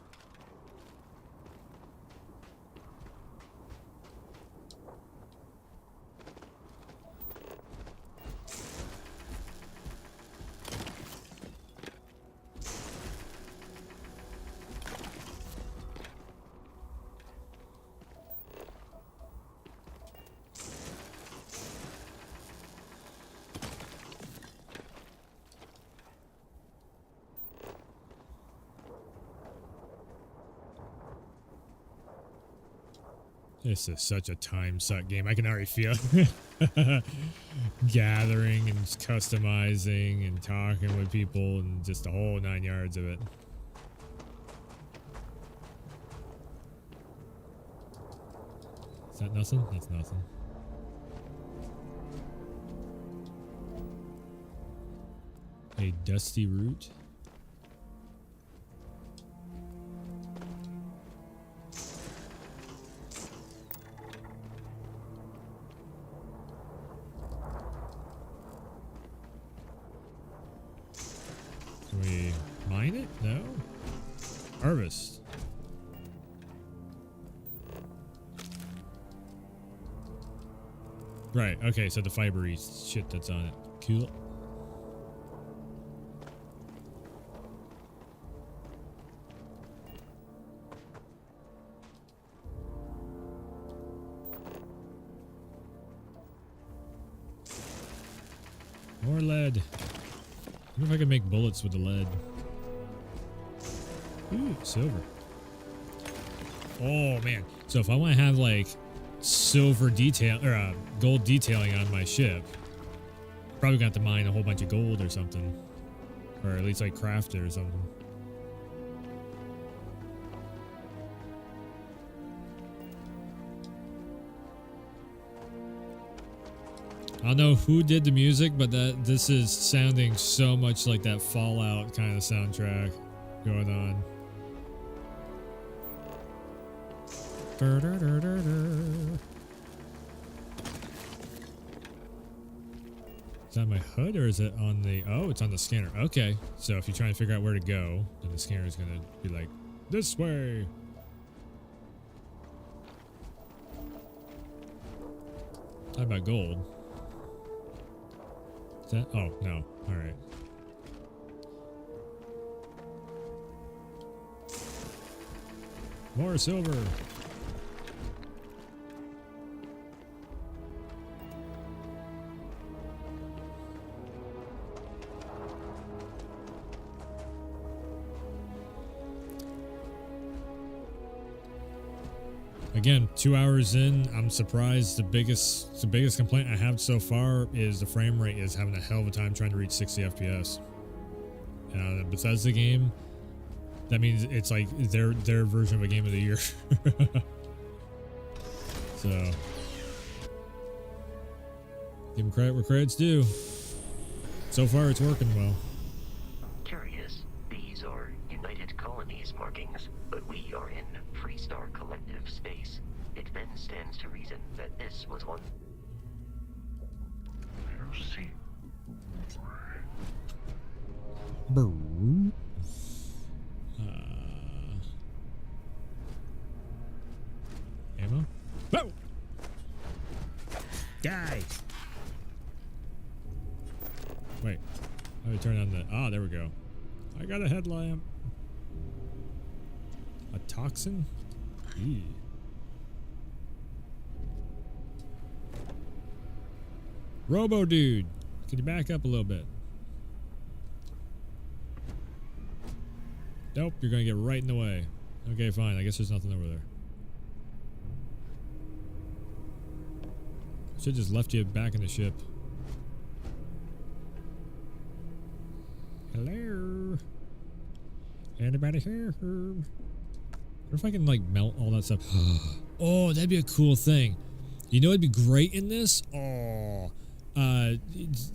This is such a time suck game. I can already feel gathering and customizing and talking with people and just the whole 9 yards of it. Is that nothing? That's nothing. A dusty root. Can we mine it? No. Harvest. Right, okay, so the fibery shit that's on it. Cool. More lead. I wonder if I can make bullets with the lead. Ooh, silver. Oh man. So if I want to have like silver detail or gold detailing on my ship, probably got to mine a whole bunch of gold or something, or at least like craft it or something. I don't know who did the music, but this is sounding so much like that Fallout kind of soundtrack going on. Is that my HUD or is it on the... Oh, it's on the scanner. Okay. So if you're trying to figure out where to go, then the scanner is going to be like, this way. How about gold? Is that... Oh, no. All right. More silver. Again, 2 hours in, I'm surprised. The biggest complaint I have so far is the frame rate is having a hell of a time trying to reach 60 FPS. The Bethesda game, that means it's like their version of a game of the year. So, give them credit where credit's due. So far, it's working well. Curious, these are United Colonies markings, but we are in Freestar Collective space. It then stands to reason that this was one. You see. Ammo? Whoa! Die! Wait. How do we turn on the... Ah, there we go. I got a headlamp. A toxin? Eee. Robo dude, can you back up a little bit? Nope, you're gonna get right in the way. Okay, fine. I guess there's nothing over there. Should just left you back in the ship. Hello? Anybody here? What if I can like melt all that stuff? Oh, that'd be a cool thing. You know, it'd be great in this. Oh,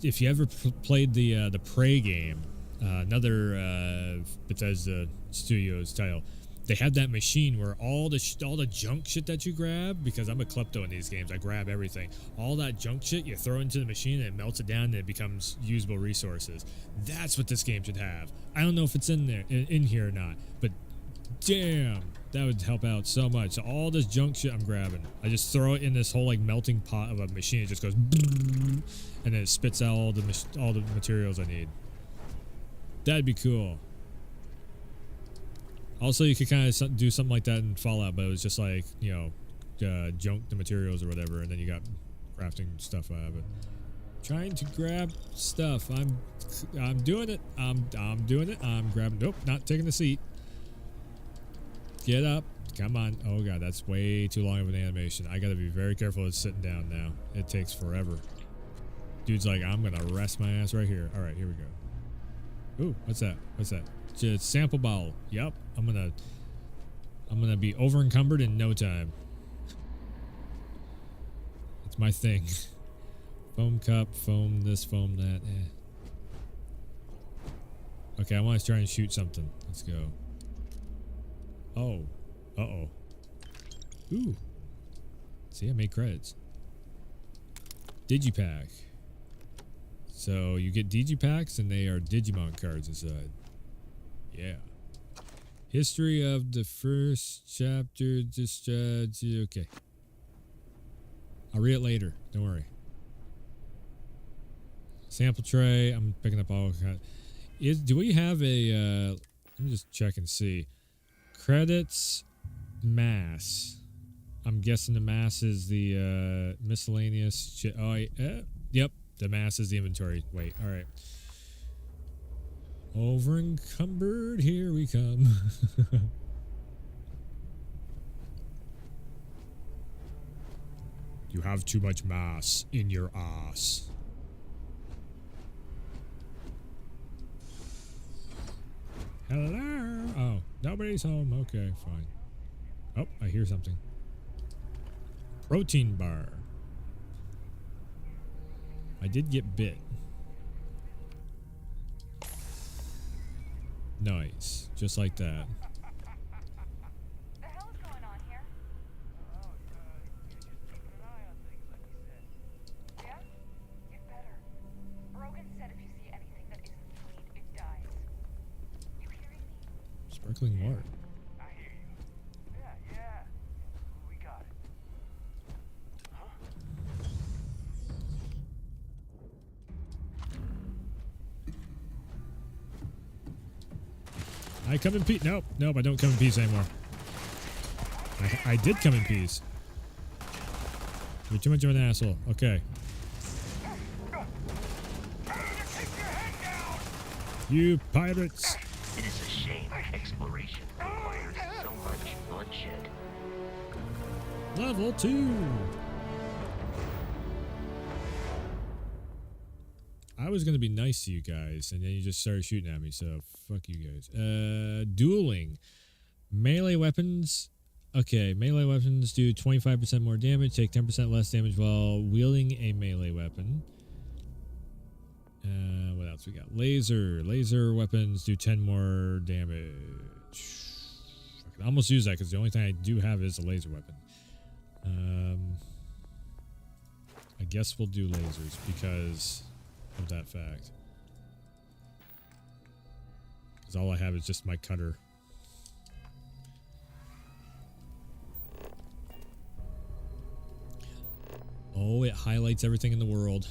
if you ever played the Prey game, another Bethesda Studios title, they have that machine where all the junk shit that you grab, because I'm a klepto in these games, I grab everything. All that junk shit you throw into the machine and it melts it down and it becomes usable resources. That's what this game should have. I don't know if it's in here or not, but damn, that would help out so much. So all this junk shit I'm grabbing, I just throw it in this whole like melting pot of a machine. It just goes, and then it spits out all the materials I need. That'd be cool. Also, you could kind of do something like that in Fallout, but it was just like, you know, junk the materials or whatever, and then you got crafting stuff out of it. Trying to grab stuff. I'm doing it. I'm doing it. I'm grabbing. Nope, not taking the seat. Get up. Come on. Oh god, that's way too long of an animation. I gotta be very careful with sitting down now. It takes forever. Dude's like, I'm gonna rest my ass right here. All right, here we go. Ooh, what's that? What's that? Just sample bottle. Yep. I'm gonna be over encumbered in no time. It's my thing. Foam cup, foam this, foam that. Okay, I want to try and shoot something. Let's go. Oh. Uh-oh. Ooh. See, I made credits. Digipack. So you get Digipacks and they are Digimon cards inside. Yeah. History of the first chapter. Okay. I'll read it later. Don't worry. Sample tray. I'm picking up all kinds. Do we have a... let me just check and see. Credits. Mass. I'm guessing the mass is the miscellaneous shit. Oh, yep. The mass is the inventory. Wait. All right. Over encumbered, here we come. You have too much mass in your ass. Hello? Oh, nobody's home. Okay, fine. Oh, I hear something. Protein bar. I did get bit. Nice. Just like that. The hell is going on here? Yeah? Get better. Rogan said if you see anything that isn't sweet, it dies. You hearing me? Sparkling water. I hear you. Yeah. We got it. Huh? I come in peace. Nope, I don't come in peace anymore. I did come in peace. You're too much of an asshole. Okay. You pirates. It is a shame exploration requires so much bloodshed. Level 2. I was gonna be nice to you guys, and then you just started shooting at me, so fuck you guys. Dueling. Melee weapons. Okay, melee weapons do 25% more damage, take 10% less damage while wielding a melee weapon. What else we got? Laser. Laser weapons do 10 more damage. I can almost use that because the only thing I do have is a laser weapon. I guess we'll do lasers because of that fact. Because all I have is just my cutter. Oh, it highlights everything in the world.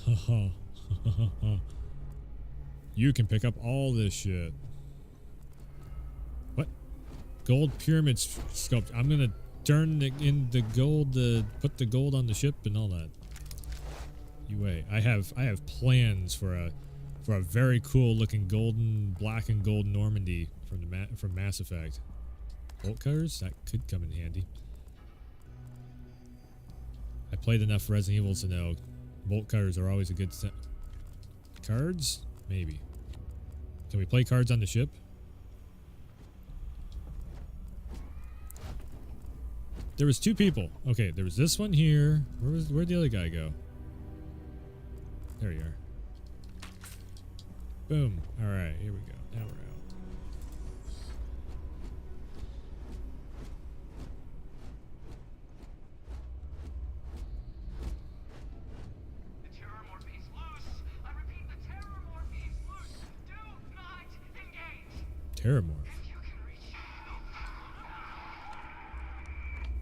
You can pick up all this shit. What? Gold pyramid sculpt. I'm gonna turn in the gold to put the gold on the ship and all that. You wait. I have plans for a very cool looking black and gold Normandy from Mass Effect. Bolt cutters? That could come in handy. I played enough Resident Evil to know bolt cutters are always a good set. Cards? Maybe. Can we play cards on the ship? There was 2 people. Okay, there was this one here. Where'd the other guy go? There you are. Boom. Alright, here we go. Now we're out. The Terrormorph is loose. I repeat, the Terrormorph is loose. Do not engage. Terramorph. If you can reach.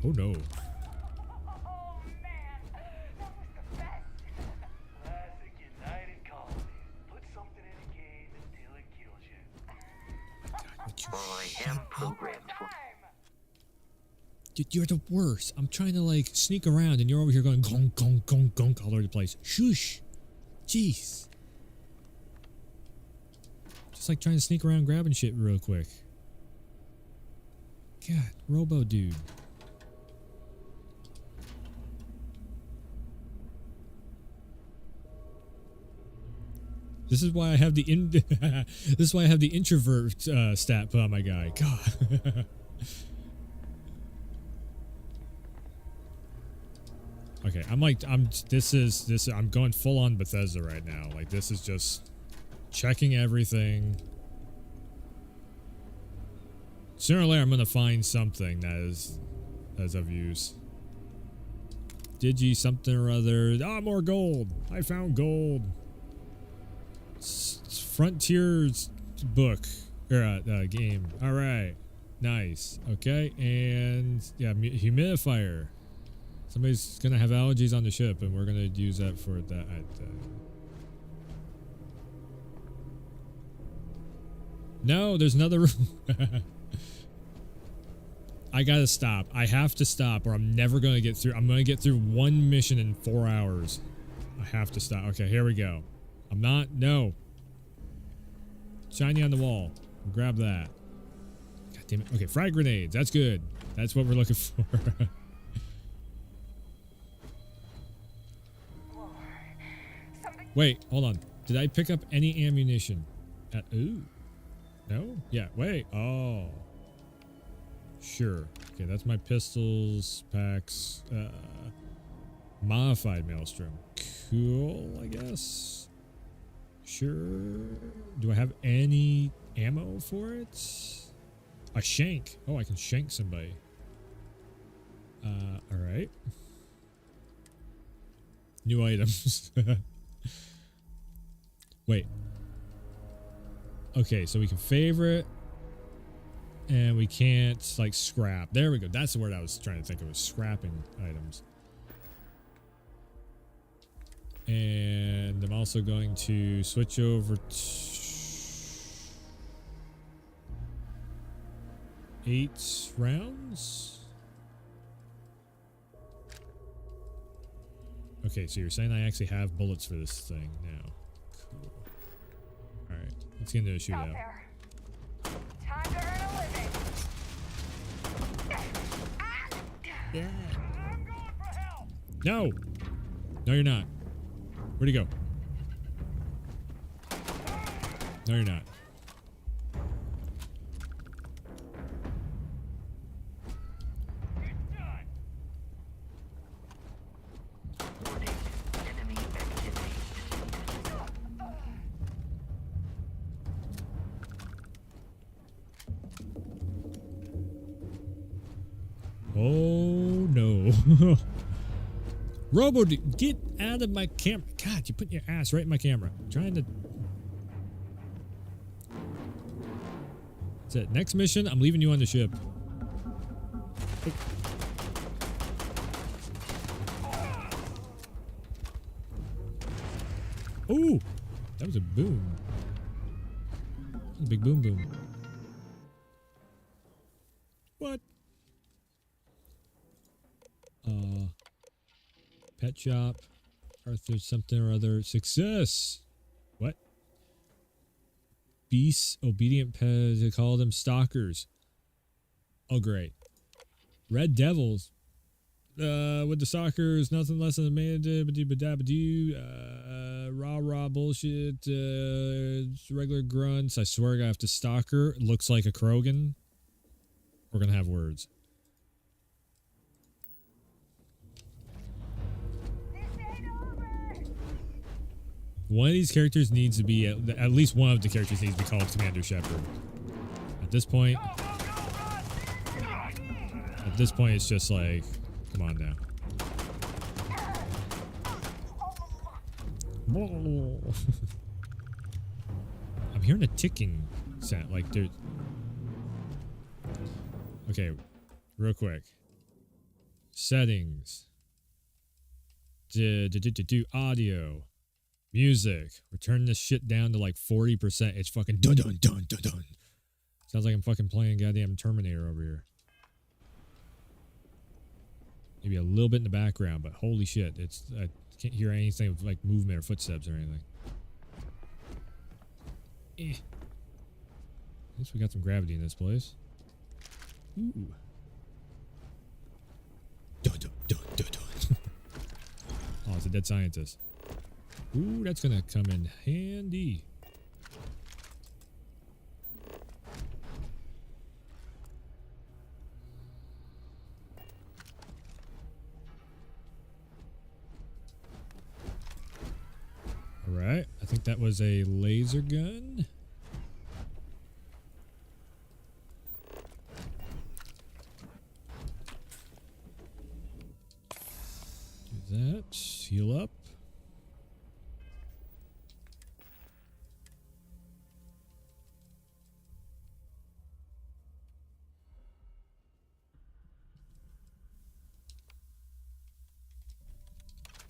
Oh no. Oh man, that was the best. Classic United Colonies. Put something in a game until it kills you. I am programmed for. Dude, you're the worst. I'm trying to like sneak around and you're over here going gonk, gonk, gonk, gonk all over the place. Shush. Jeez. Just like trying to sneak around grabbing shit real quick. God, Robo dude. This is why I have the this is why I have the introvert stat put on my guy. God. Okay, I'm going full on Bethesda right now. Like this is just checking everything. Sooner or later I'm gonna find something that is of use. Digi something or other. Ah, more gold. I found gold. Frontiers book or game. All right, nice. Okay, and yeah, humidifier. Somebody's gonna have allergies on the ship, and we're gonna use that for that. No, there's another room. I gotta stop. I have to stop, or I'm never gonna get through. I'm gonna get through one mission in 4 hours. I have to stop. Okay, here we go. I'm not. No. Shiny on the wall. Grab that. God damn it. Okay, frag grenades. That's good. That's what we're looking for. Wait, hold on. Did I pick up any ammunition? Ooh. No? Yeah, wait. Oh. Sure. Okay, that's my pistols, packs, modified maelstrom. Cool, I guess. Sure. Do I have any ammo for it? A shank. Oh, I can shank somebody. All right. New items. Wait. Okay, so we can favorite. And we can't, like, scrap. There we go. That's the word I was trying to think of, was scrapping items. And I'm also going to switch over to 8 rounds. Okay, so you're saying I actually have bullets for this thing now. Cool. Alright, let's get into a shootout. There. Time to earn a living. Yeah. I'm going for help. No! No, you're not. Where'd he go? No, you're not. Warning. Enemy activity. Oh, no. Robo, get out of my camera. God, you're putting your ass right in my camera. I'm trying to... That's it. Next mission, I'm leaving you on the ship. Ooh, that was a boom. That was a big boom boom. What? Pet shop. Arthur something or other. Success. What? Beasts, obedient pets. They call them stalkers. Oh, great. Red Devils. With the stalkers, nothing less than a man. Rah bullshit. Regular grunts. I swear I have to stalker. Looks like a Krogan. We're gonna have words. One of these characters needs to be, at least one of the characters needs to be called Commander Shepard. At this point, it's just like, come on now. I'm hearing a ticking sound, like there's... Okay, real quick. Settings. Audio. Music. We're turning this shit down to like 40%. It's fucking dun dun dun dun dun. Sounds like I'm fucking playing goddamn Terminator over here. Maybe a little bit in the background, but holy shit, it's I can't hear anything of like movement or footsteps or anything. At least we got some gravity in this place. Ooh. Dun dun dun dun dun. Oh, it's a dead scientist. Ooh, that's gonna come in handy. Alright, I think that was a laser gun. Do that, heal up.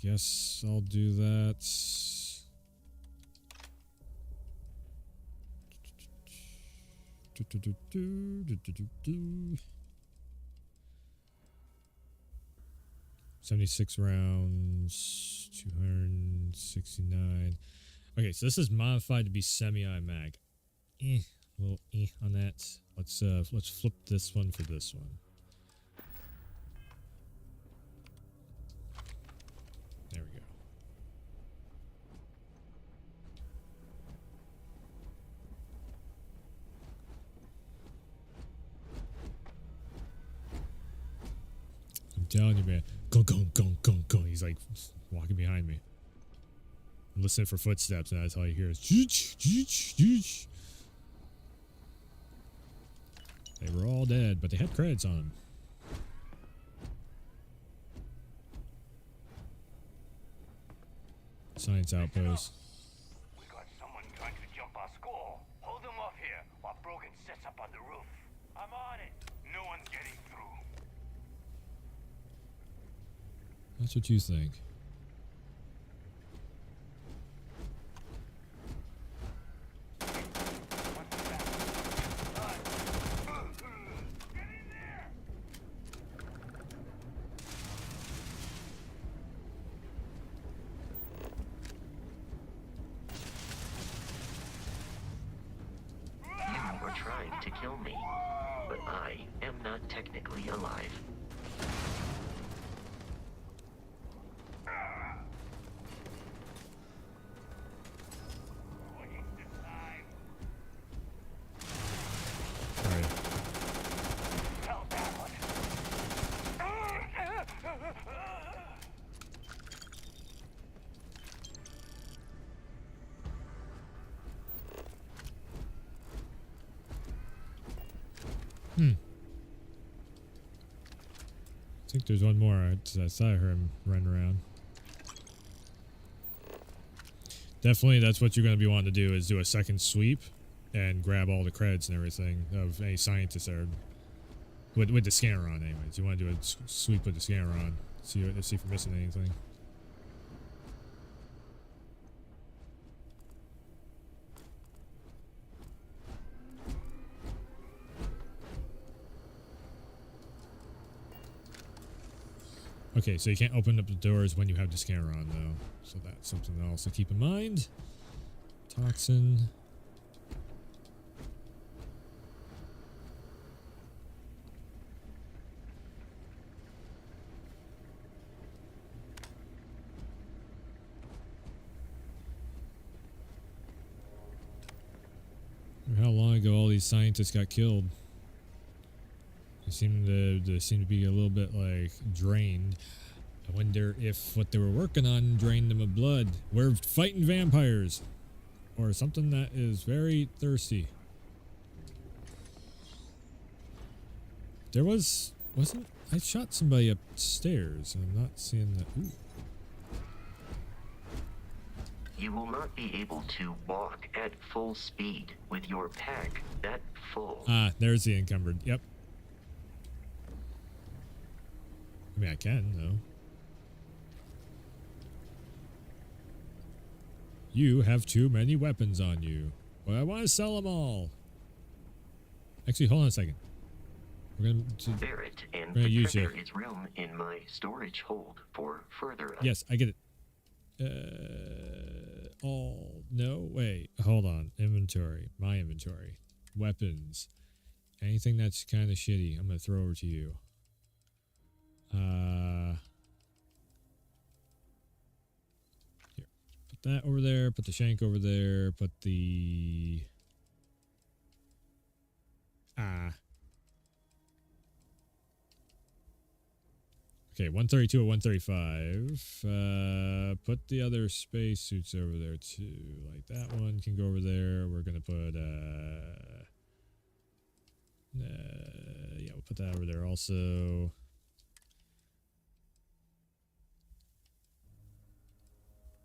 Guess I'll do that. Do. 76 rounds, 269. Okay, so this is modified to be semi-mag. A little on that. Let's flip this one for this one. There we go. I'm telling you, man. Go. He's like walking behind me. Listen for footsteps, and that's all you hear is "Jeech, jeech, jeech." They were all dead, but they had credits on them. Science outpost. We got someone trying to jump our school. Hold them off here while Brogan sets up on the roof. I'm on it. No one's getting through. That's what you think. You are trying to kill me, but I am not technically alive. Sorry. Tell that one. I think there's one more. I saw her run around. Definitely, that's what you're going to be wanting to do, is do a second sweep and grab all the credits and everything of any scientists there. With the scanner on, anyways. You want to do a sweep with the scanner on. See if you're missing anything. Okay, so you can't open up the doors when you have the scanner on, though. So that's something else to keep in mind. Toxin. How long ago all these scientists got killed? They seem to be a little bit like drained. I wonder if what they were working on drained them of blood. We're fighting vampires, or something that is very thirsty. There wasn't. I shot somebody upstairs, and I'm not seeing that. Ooh. You will not be able to walk at full speed with your pack that full. Ah, there's the encumbered. Yep. I mean, I can, though. You have too many weapons on you. Well, I want to sell them all. Actually, hold on a second. We're going to... Barrett, and gonna use there you. is room in my storage hold for further... Yes, I get it. No, wait. Hold on. Inventory. My inventory. Weapons. Anything that's kind of shitty, I'm going to throw over to you. Here. Put that over there. Put the shank over there. Put the... Okay, 132 or 135. Put the other space suits over there too. Like that one can go over there. We're gonna put yeah, we'll put that over there also.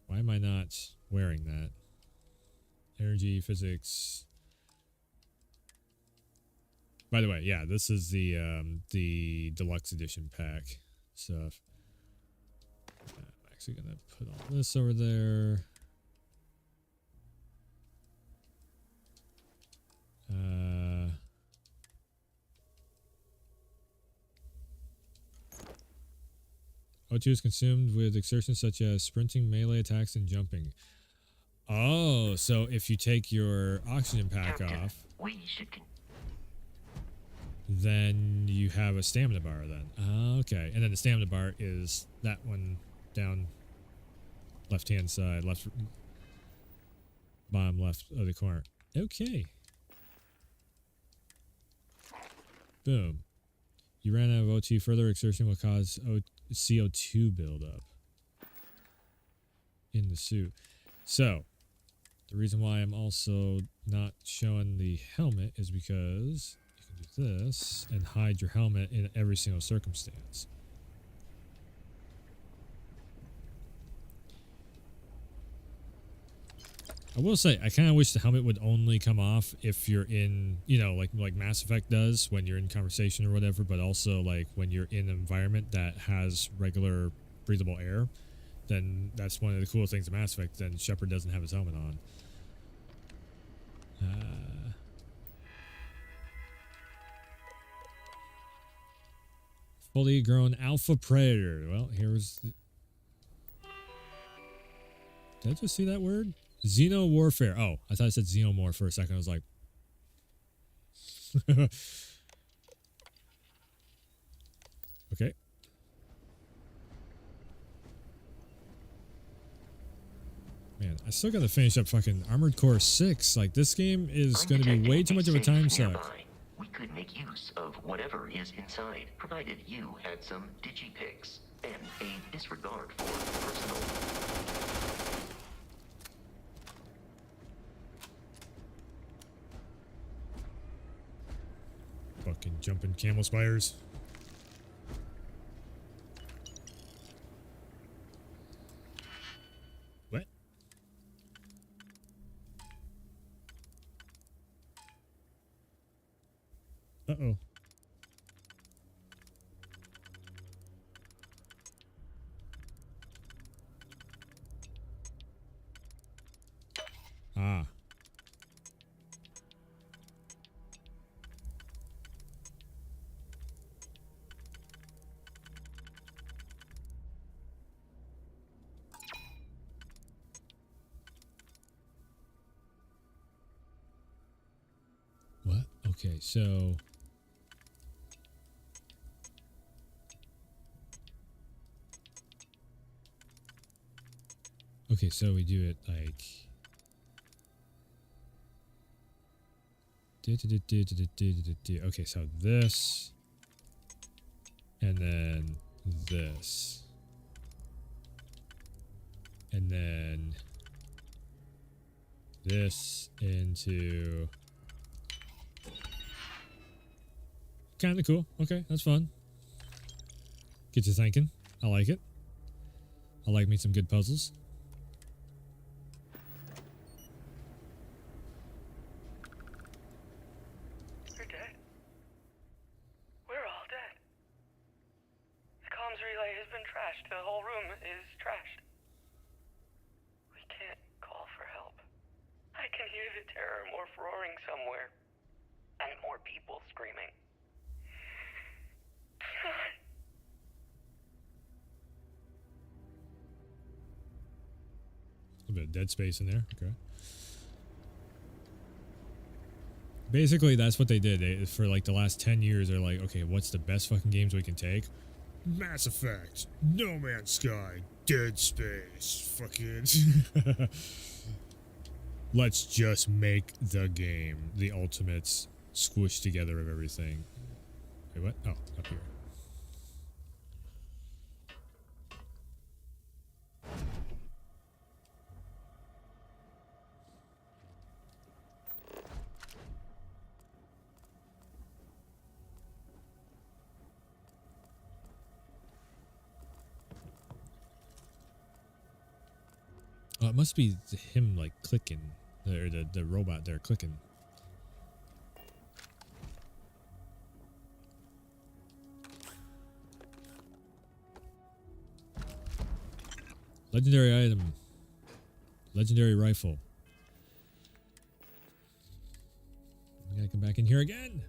Why am I not wearing that? Energy, physics. By the way, yeah, this is the deluxe edition pack stuff. I'm actually gonna put all this over there. O2 is consumed with exertions such as sprinting, melee attacks, and jumping. Oh, so if you take your oxygen pack Captain, off, we should... then you have a stamina bar then. Okay. And then the stamina bar is that one down left-hand side, bottom left of the corner. Okay. Boom. You ran out of O2. Further exertion will cause CO2 buildup in the suit. So, the reason why I'm also not showing the helmet is because you can do this and hide your helmet in every single circumstance. I will say, I kind of wish the helmet would only come off if you're in, you know, like Mass Effect does when you're in conversation or whatever, but also like when you're in an environment that has regular breathable air, then that's one of the cool things of Mass Effect. Then Shepard doesn't have his helmet on. Fully grown alpha predator. Well, here's... Did I just see that word? Xeno warfare. Oh, I thought I said xenomorph for a second. I was like... Okay. Man, I still gotta finish up fucking Armored Core 6. Like, this game is gonna be way too much of a time suck. We could make use of whatever is inside, provided you had some digipics and a disregard for personal. Fucking jumping camel spires. What? Uh-oh. Ah. What? Okay, so... Okay, so we do it like... Okay, so this... And then this. And then... This into... Kind of cool. Okay, that's fun. Get you thinking. I like it. I like me some good puzzles. You're dead. We're all dead. The comms relay has been trashed. The whole room is trashed. We can't call for help. I can hear the terror morph roaring somewhere. And more people screaming. A bit of dead space in there. Okay. Basically, that's what they did. For like the last 10 years, they're like, okay, what's the best fucking games we can take? Mass Effect, No Man's Sky, Dead Space, fucking... Let's just make the game. The ultimates squished together of everything. Wait, what? Oh, up here. Oh, it must be him, like, clicking. Or the robot there clicking. Legendary item. Legendary rifle. We gotta come back in here again.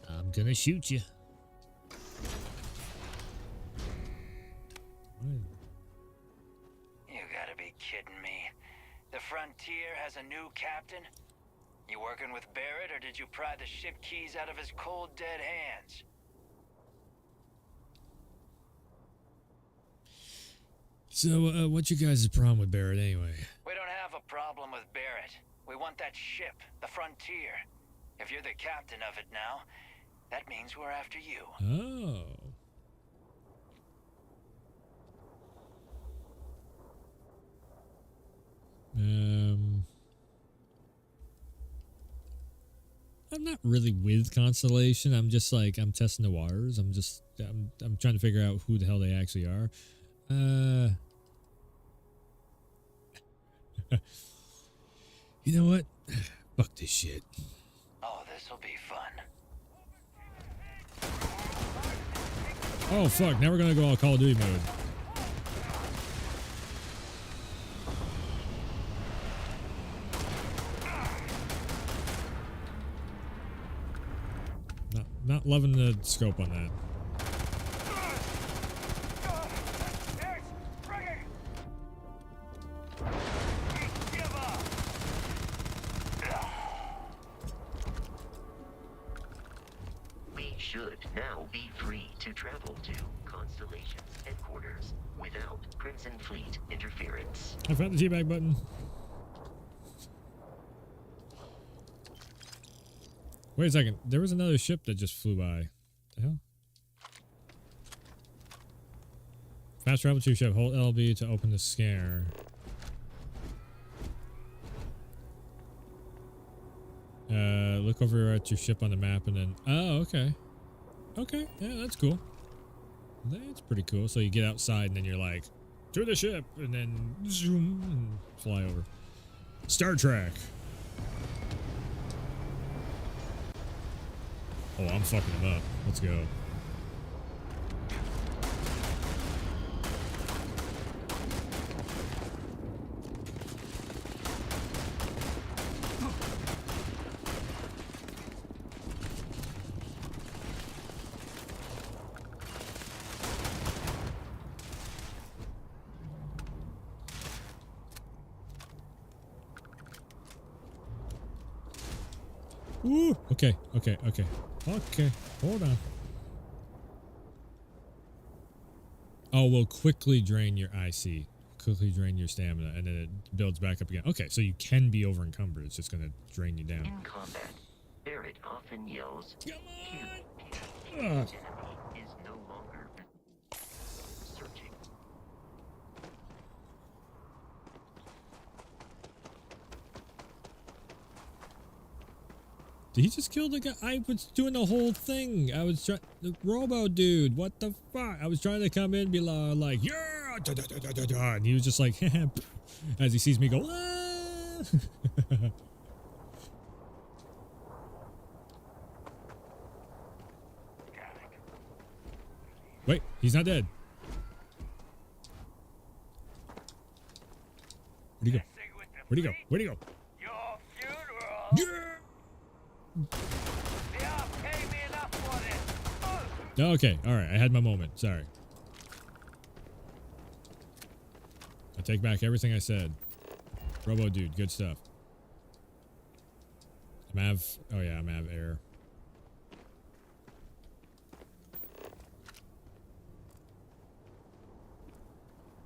I'm gonna shoot you. You gotta be kidding me. The Frontier has a new captain? You working with Barrett, or did you pry the ship keys out of his cold, dead hands? So, what's your guys' problem with Barrett anyway? We don't have a problem with Barrett. We want that ship, the Frontier. If you're the captain of it now, that means we're after you. Oh. I'm not really with Constellation. I'm just like, I'm testing the waters. I'm trying to figure out who the hell they actually are. You know what? Fuck this shit. Oh, this'll be fun. Oh fuck, now we're gonna go all Call of Duty mode. Not loving the scope on that. We should now be free to travel to Constellation's headquarters without Crimson Fleet interference. I found the teabag button. Wait a second. There was another ship that just flew by. The hell? Fast travel to your ship. Hold LB to open the scanner. Look over at your ship on the map and then... Oh, okay. Okay. Yeah, that's cool. That's pretty cool. So you get outside and then you're like, to the ship! And then zoom and fly over. Star Trek. Oh, I'm fucking them up. Let's go. Ooh, okay. Okay, hold on. Oh, will quickly drain your IC. Quickly drain your stamina, and then it builds back up again. Okay, so you can be over encumbered. It's just going to drain you down. In combat, Barrett often yells, Come on! enemy is no longer searching. Did he just kill the guy? I was doing the whole thing. I was trying... The Robo dude, what the fuck? I was trying to come in and be like, yeah! Da, da, da, da, da, da. And he was just like, as he sees me go, ah! Wait, he's not dead. Where'd he go? Where'd he go? Where'd he go? Your funeral. Yeah! Yeah, pay me enough for this. Okay, alright, I had my moment. Sorry. I take back everything I said. Robo dude, good stuff. I'm Av air.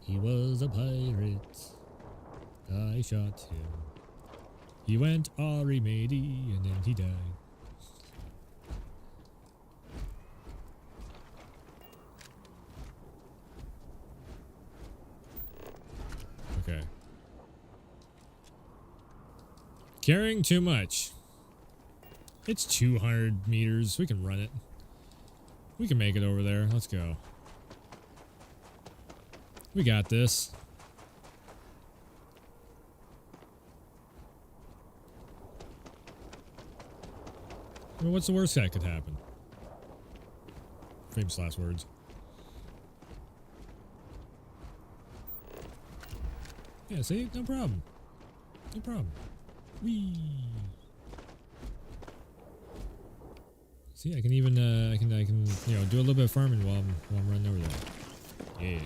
He was a pirate. I shot him. He went Ari matey and then he died. Okay. Carrying too much. It's 200 meters. We can run it. We can make it over there. Let's go. We got this. I mean, what's the worst that could happen? Famous last words. Yeah, see? No problem. No problem. Whee! See, I can even, I can, you know, do a little bit of farming while I'm running over there. Yeah.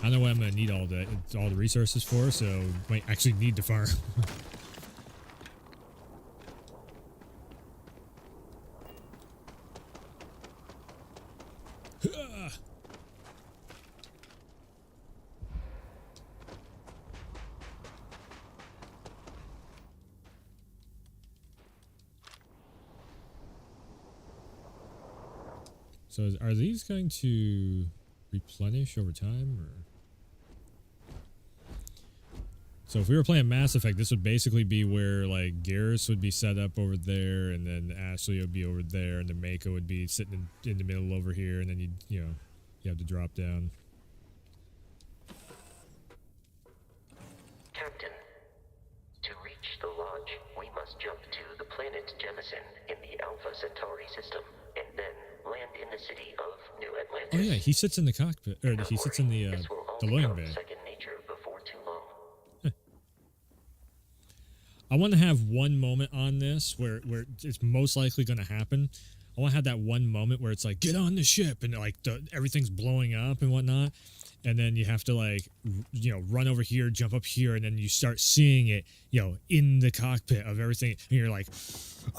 I don't know what I'm gonna need all the resources for, so might actually need to farm. So are these going to replenish over time, or? So if we were playing Mass Effect, this would basically be where like Garrus would be set up over there, and then Ashley would be over there, and the Mako would be sitting in the middle over here, and then you have to drop down. Captain, to reach the lodge, we must jump to the planet Jemison in the Alpha Centauri system, and then land in the city of New Atlantis. Oh yeah, he sits in the cockpit, or he sits in the loading bay. Second nature before too long. I want to have one moment on this where it's most likely going to happen. I want to have that one moment where it's like, get on the ship, and like everything's blowing up and whatnot, and then you have to like run over here, jump up here, and then you start seeing it in the cockpit of everything, and you're like,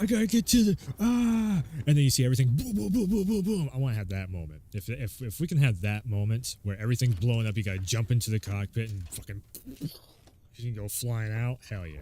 I gotta get to the and then you see everything boom boom boom boom boom boom. I want to have that moment. If we can have that moment where everything's blowing up, you gotta jump into the cockpit and fucking you can go flying out. Hell yeah.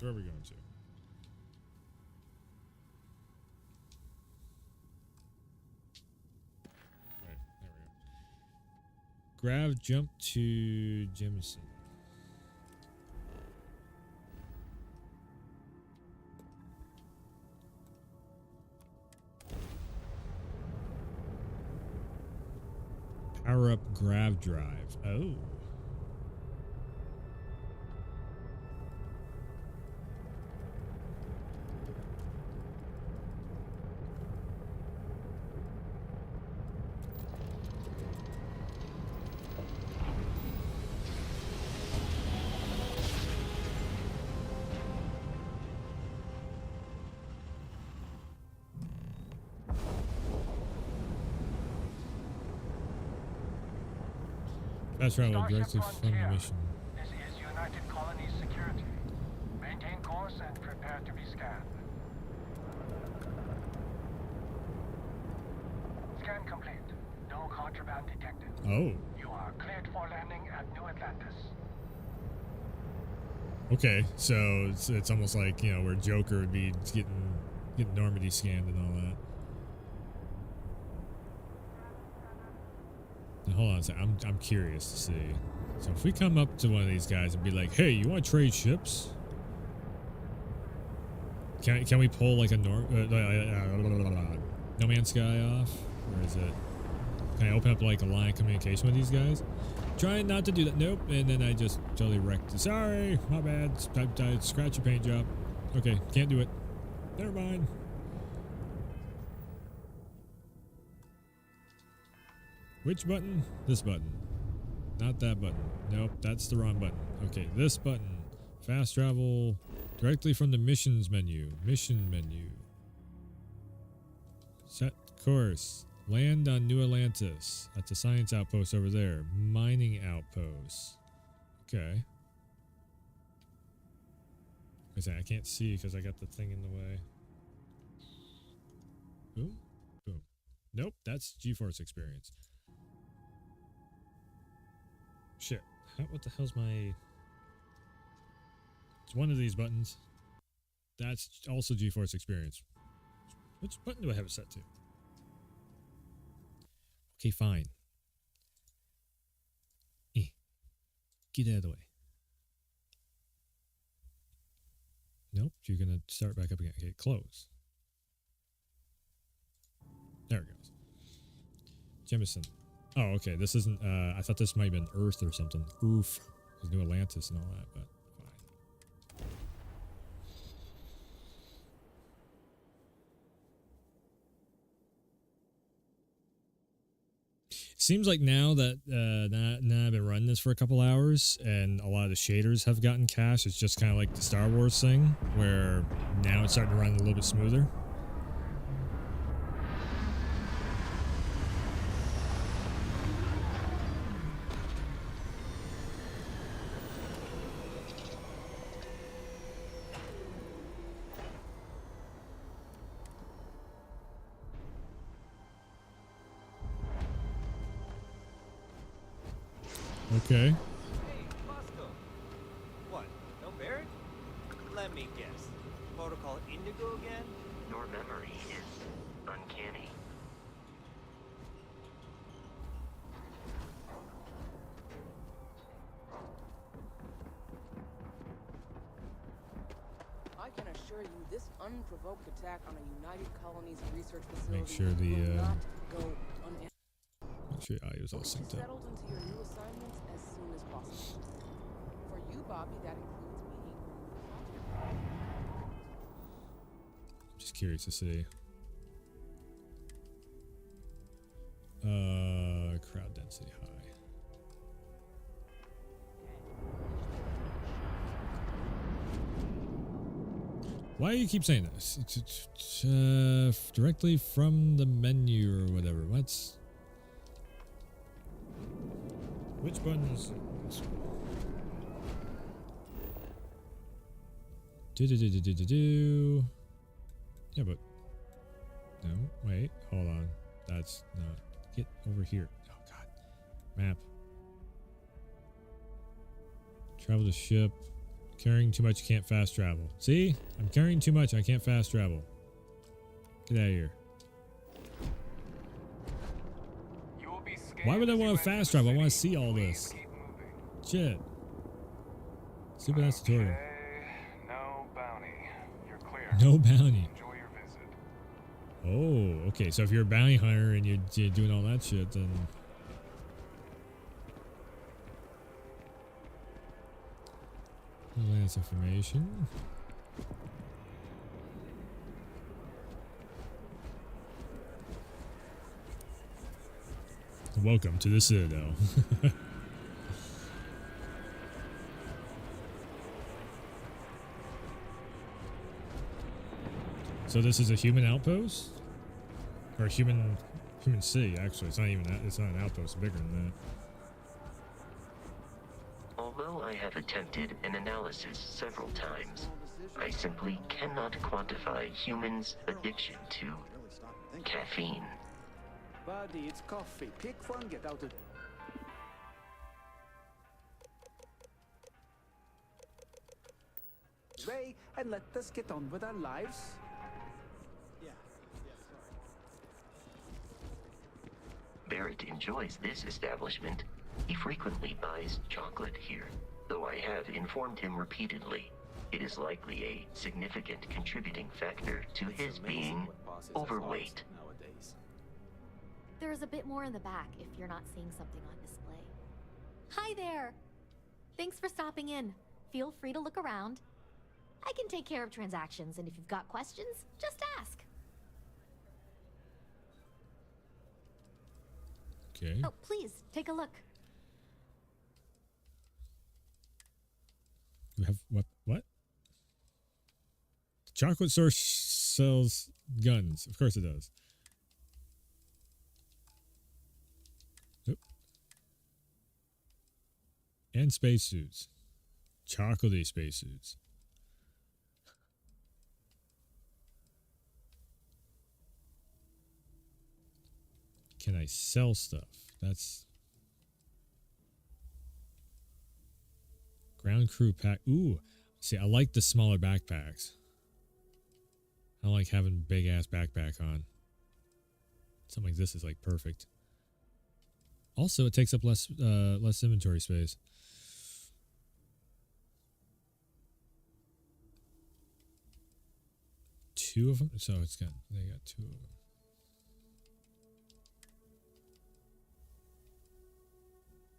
Where are we going to? Right, there we go. Grav jump to Jemison. Power up grav drive. Oh. That's right, we'll directly fund the mission. This is United Colonies Security. Maintain course and prepare to be scanned. Scan complete. No contraband detected. Oh. You are cleared for landing at New Atlantis. Okay, so it's almost like, where Joker would be getting Normandy scanned and all that. Now, hold on a second. I'm curious to see. So if we come up to one of these guys and be like, "Hey, you want to trade ships?" Can we pull like a No Man's Sky off, or is it? Can I open up like a line of communication with these guys? Trying not to do that. Nope. And then I just totally wrecked. Sorry, my bad. I scratch your paint job. Okay, can't do it. Never mind. Which button? This button. Not that button. Nope, that's the wrong button. Okay, this button. Fast travel directly from the missions menu. Mission menu. Set course. Land on New Atlantis. That's a science outpost over there. Mining outpost. Okay. I can't see because I got the thing in the way. Boom. Boom. Nope, that's GeForce experience. Shit. What the hell's my... It's one of these buttons. That's also GeForce experience. Which button do I have it set to? Okay, fine. Get out of the way. Nope, you're gonna start back up again. Okay, close. There it goes. Jemison. Oh, okay. This isn't. I thought this might have been Earth or something. Oof. There's New Atlantis and all that, but fine. Seems like now that now I've been running this for a couple hours and a lot of the shaders have gotten cached, it's just kind of like the Star Wars thing where now it's starting to run a little bit smoother. Okay. Hey, Bosco. What? No Barrett? Let me guess. Protocol Indigo again? Your memory is uncanny. I can assure you this unprovoked attack on a United Colonies research facility Make sure the will not go unanswered. make sure I was all synced up. Settled into your new assignments as soon as possible. For you, Bobby, that includes meeting. Just curious to see. Crowd density high. Why do you keep saying this? It's directly from the menu or whatever. What's... Which button is this one? Do. Yeah, but... No, wait, hold on. That's not... Get over here. Oh, God. Map. Travel to ship. Carrying too much, can't fast travel. See? I'm carrying too much, I can't fast travel. Get out of here. Why would I want to fast travel? I want to see all this. Shit. Stupid ass tutorial. No bounty. You're clear. No bounty. Enjoy your visit. Oh, okay. So if you're a bounty hunter and you're doing all that shit, then... Lance information. Welcome to the Citadel. So this is a human outpost? Or a human city, actually. It's not even that. It's not an outpost. It's bigger than that. Although I have attempted an analysis several times, I simply cannot quantify humans' addiction to caffeine. Buddy, it's coffee. Pick one, get out of... Way, and let us get on with our lives. Barrett enjoys this establishment. He frequently buys chocolate here, though I have informed him repeatedly it is likely a significant contributing factor to his being overweight. There's a bit more in the back if you're not seeing something on display. Hi there! Thanks for stopping in. Feel free to look around. I can take care of transactions, and if you've got questions, just ask. Okay. Oh, please, take a look. We have what? The chocolate store sells guns. Of course it does. Oop. And spacesuits. Chocolatey spacesuits. Can I sell stuff? That's... Ground crew pack. Ooh. See, I like the smaller backpacks. I don't like having big ass backpack on. Something like this is like perfect. Also, it takes up less inventory space. Two of them? So they got two of them.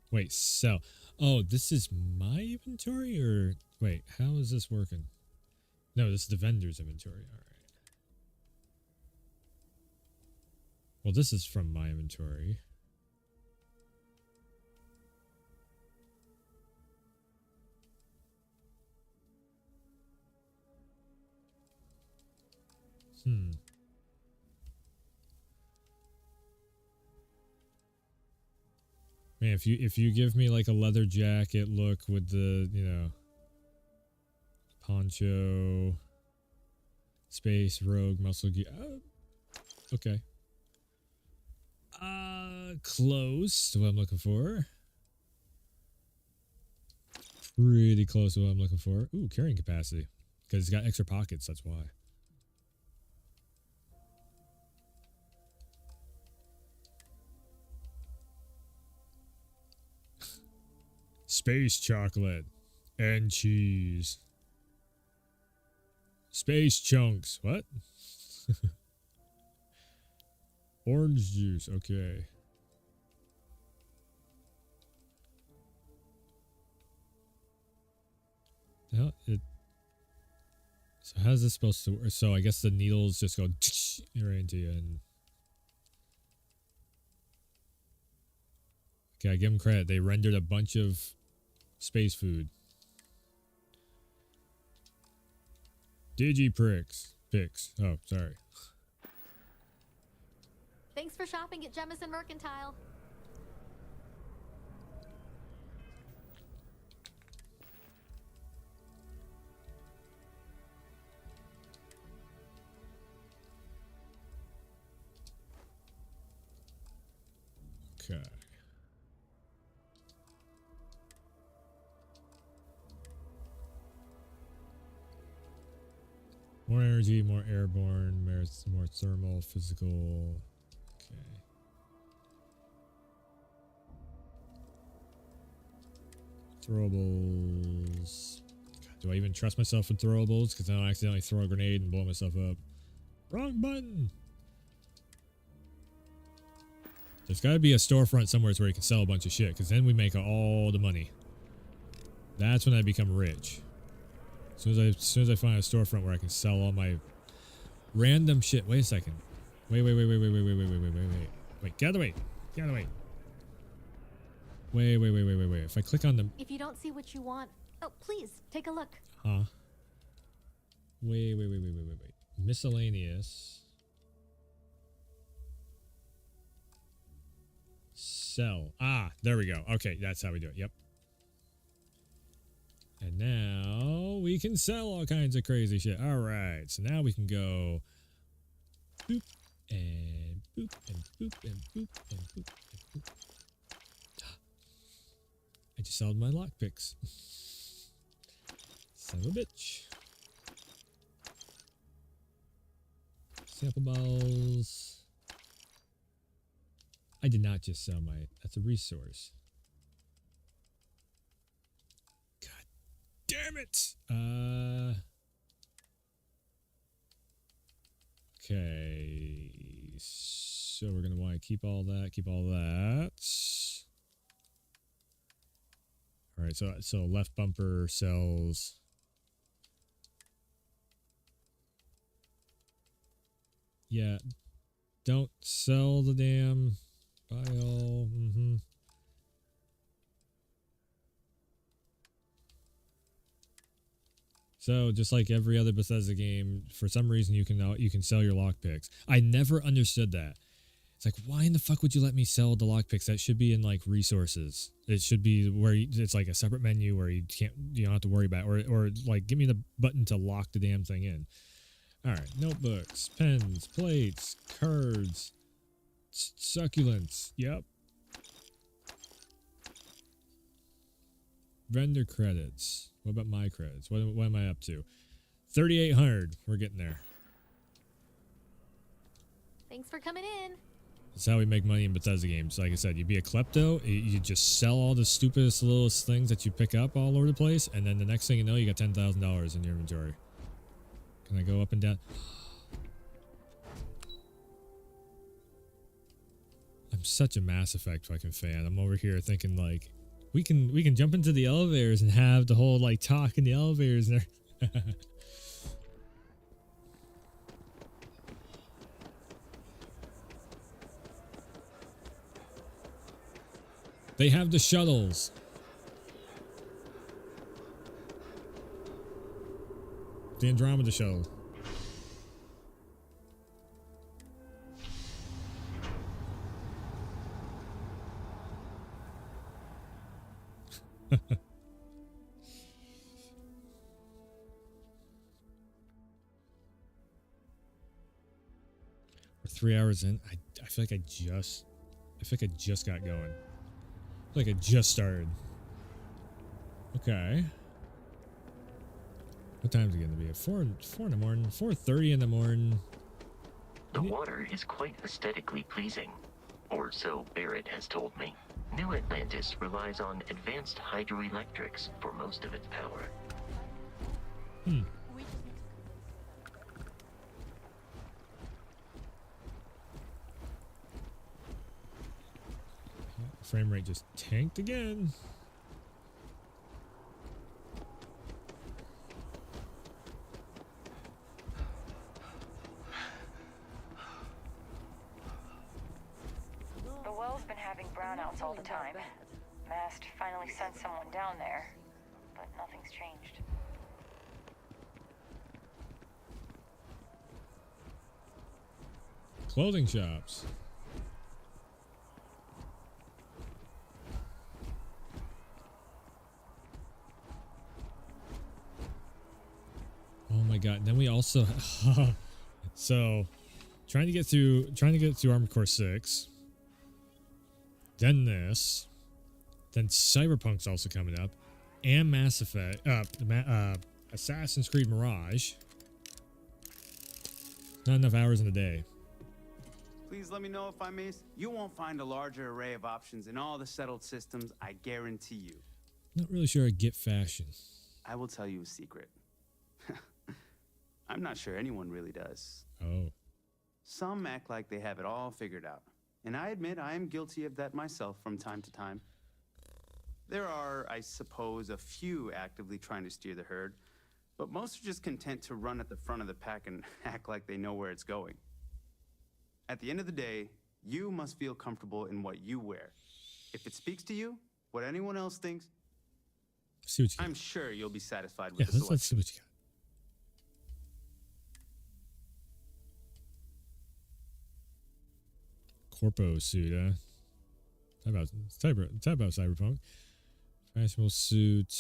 Wait, sell. Oh, this is my inventory, or wait, how is this working? No, this is the vendor's inventory. All right. Well, this is from my inventory. Man, if you give me like a leather jacket look with the, you know, poncho, space, rogue, muscle gear. Okay. Close to what I'm looking for. pretty close to what I'm looking for. Ooh, carrying capacity. Because it's got extra pockets, that's why. Space chocolate and cheese. Space chunks. What? Orange juice. Okay. No, so how's this supposed to work? So I guess the needles just go right into you. And okay, I give them credit. They rendered a bunch of space food. Digipricks. Picks. Oh, sorry. Thanks for shopping at Jemison Mercantile. Okay. More energy, more airborne, more thermal, physical. Okay. Throwables. God, do I even trust myself with throwables? Because then I'll accidentally throw a grenade and blow myself up. Wrong button! There's got to be a storefront somewhere where you can sell a bunch of shit, because then we make all the money. That's when I become rich. As soon as I find a storefront where I can sell all my random shit. Wait a second. Wait. Get out of the way. Get out of the way. Wait. If I click on them. If you don't see what you want, oh, please take a look. Huh? Wait. Miscellaneous. Sell. Ah, there we go. Okay, that's how we do it. Yep. And now we can sell all kinds of crazy shit. All right. So now we can go boop and boop and boop and boop and boop and boop. I just sold my lockpicks. Son of a bitch. Sample balls. I did not just sell my... That's a resource. God damn it! Okay. So we're going to want to keep all that. Alright, so left bumper sells... Yeah. Don't sell the damn... File. So just like every other Bethesda game, for some reason you can sell your lockpicks. I never understood that. It's like, why in the fuck would you let me sell the lockpicks? That should be in like resources. It should be where it's like a separate menu where you don't have to worry about it. Or like give me the button to lock the damn thing in. All right, notebooks, pens, plates, cards, succulents. Yep. Vendor credits. What about my credits? What am I up to? 3,800. We're getting there. Thanks for coming in. That's how we make money in Bethesda games. Like I said, you be a klepto, you just sell all the stupidest littlest things that you pick up all over the place, and then the next thing you know, you got $10,000 in your inventory. Can I go up and down? I'm such a Mass Effect fucking fan. I'm over here thinking like, we can jump into the elevators and have the whole like talk in the elevators and they have the shuttles. The Andromeda shuttle. We're 3 hours in. I feel like I just got going. I feel like I just started. Okay. What time is it going to be? At 4 in the morning? 4:30 in the morning. The water is quite aesthetically pleasing, or so Barrett has told me. New Atlantis relies on advanced hydroelectrics for most of its power. Frame rate just tanked again. The well's been having brownouts all the time. Mast finally sent someone down there, but nothing's changed. Clothing shops. Oh my god. And then we also so trying to get through Armored Core 6. Then this. Then Cyberpunk's also coming up. And Mass Effect Assassin's Creed Mirage. Not enough hours in the day. Please let me know if I miss. You won't find a larger array of options in all the settled systems, I guarantee you. Not really sure I get fashion. I will tell you a secret. I'm not sure anyone really does. Oh. Some act like they have it all figured out. And I admit I am guilty of that myself from time to time. There are, I suppose, a few actively trying to steer the herd, but most are just content to run at the front of the pack and act like they know where it's going. At the end of the day, you must feel comfortable in what you wear. If it speaks to you, what anyone else thinks, see what you got. I'm sure you'll be satisfied with Yeah, the let's see selection. what you got. Corpo suit, type about Cyberpunk. Fashionable suit.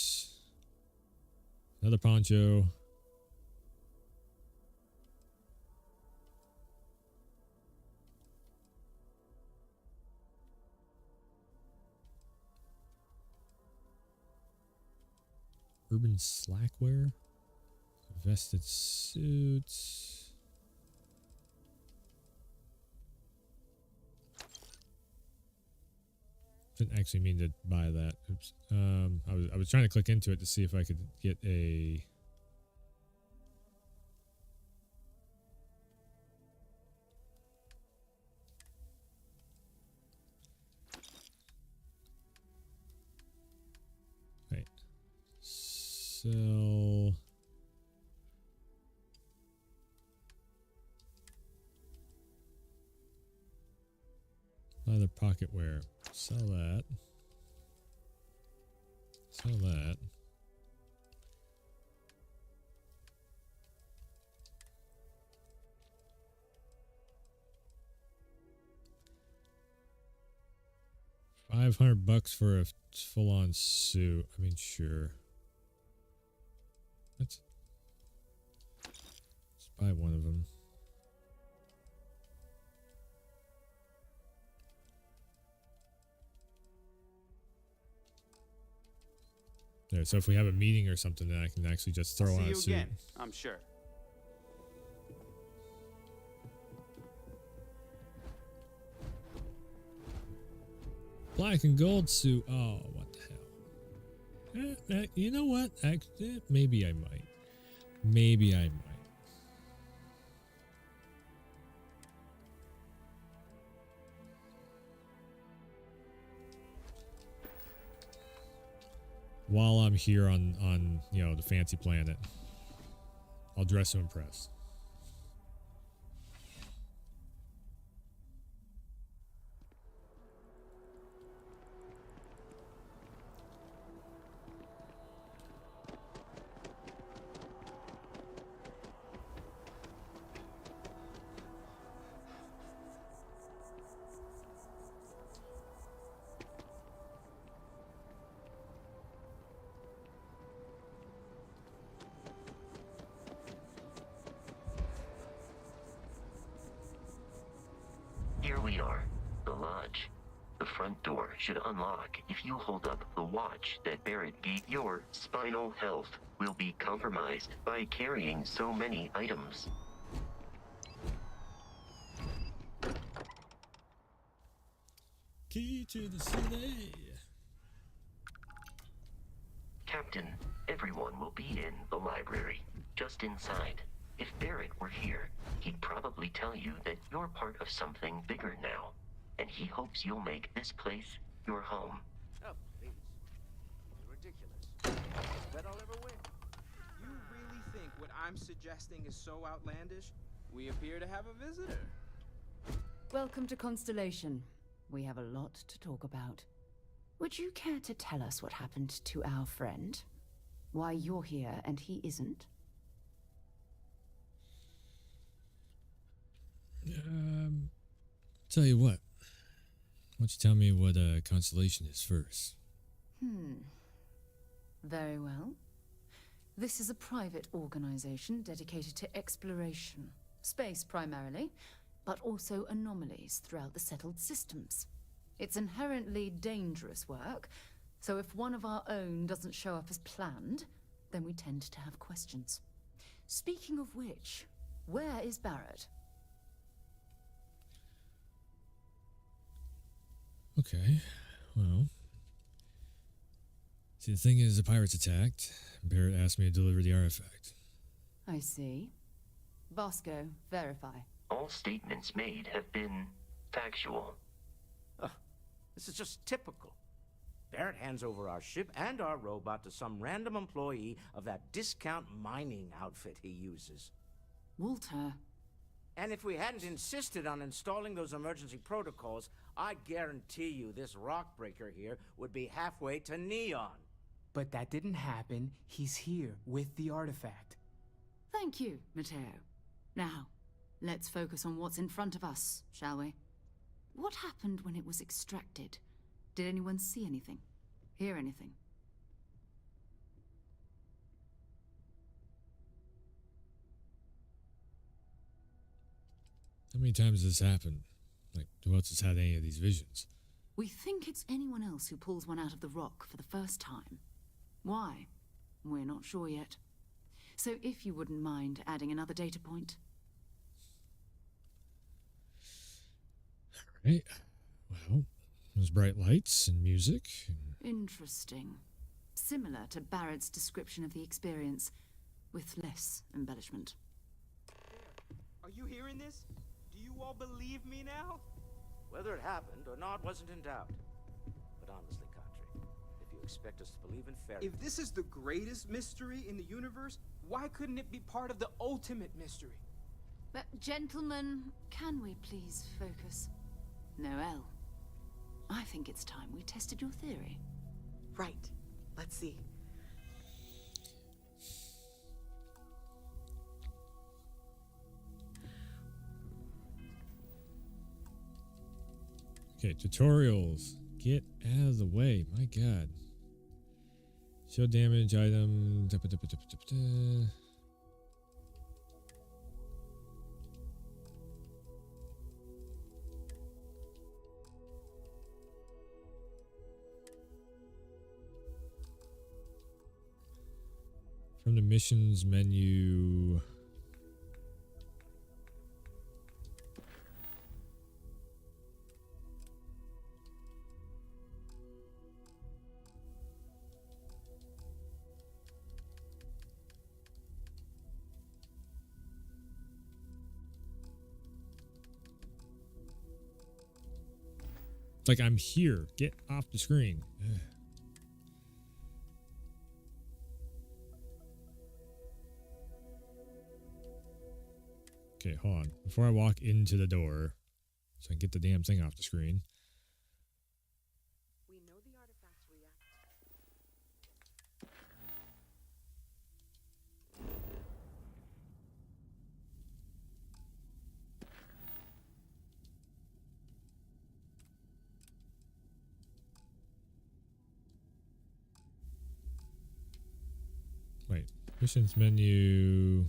Another poncho. Urban slackwear. Vested suits. Didn't actually mean to buy that. Oops. I was trying to click into it to see if I could get a. Wait. Sell. Leather pocket wear. Sell that. Sell that. $500 for a full-on suit. I mean, sure. Let's buy one of them. There, so if we have a meeting or something, then I can actually just throw on a suit. See you again, I'm sure. Black and gold suit. Oh, what the hell? You know what? Actually, maybe I might. Maybe I might. While I'm here on you know, the fancy planet, I'll dress to impress. front door should unlock if you hold up the watch that Barrett gave. Your spinal health will be compromised by carrying so many items. Key to the city. Captain, everyone will be in the library, just inside. If Barrett were here, he'd probably tell you that you're part of something bigger now, and he hopes you'll make this place your home. Oh, please. You're ridiculous. Bet I'll ever win. You really think what I'm suggesting is so outlandish? We appear to have a visitor. Welcome to Constellation. We have a lot to talk about. Would you care to tell us what happened to our friend? Why you're here and he isn't? Tell you what. Why don't you tell me what Constellation is first? Very well. This is a private organization dedicated to exploration. Space primarily, but also anomalies throughout the settled systems. It's inherently dangerous work, so if one of our own doesn't show up as planned, then we tend to have questions. Speaking of which, where is Barrett? Okay, well. See, the thing is, the pirates attacked. Barrett asked me to deliver the artifact. I see. Bosco, verify. All statements made have been factual. This is just typical. Barrett hands over our ship and our robot to some random employee of that discount mining outfit he uses. Walter. And if we hadn't insisted on installing those emergency protocols, I guarantee you this rock breaker here would be halfway to Neon. But that didn't happen. He's here with the artifact. Thank you, Matteo. Now, let's focus on what's in front of us, shall we? What happened when it was extracted? Did anyone see anything? Hear anything? How many times has this happened? Like, who else has had any of these visions? We think it's anyone else who pulls one out of the rock for the first time. Why? We're not sure yet. So if you wouldn't mind adding another data point. All right. Well, there's bright lights and music. Interesting. Similar to Barrett's description of the experience, with less embellishment. Are you hearing this? Do you all believe me now? Whether it happened or not wasn't in doubt. But honestly, Country, if you expect us to believe in fairy... If this is the greatest mystery in the universe, why couldn't it be part of the ultimate mystery? But gentlemen, can we please focus? Noel, I think it's time we tested your theory. Right. Let's see. Okay, tutorials. Get out of the way. My God. Show damage item. From the missions menu. It's like I'm here. Get off the screen. Ugh. Okay, hold on. Before I walk into the door, so I can get the damn thing off the screen. We know the artifacts react. Wait, missions menu.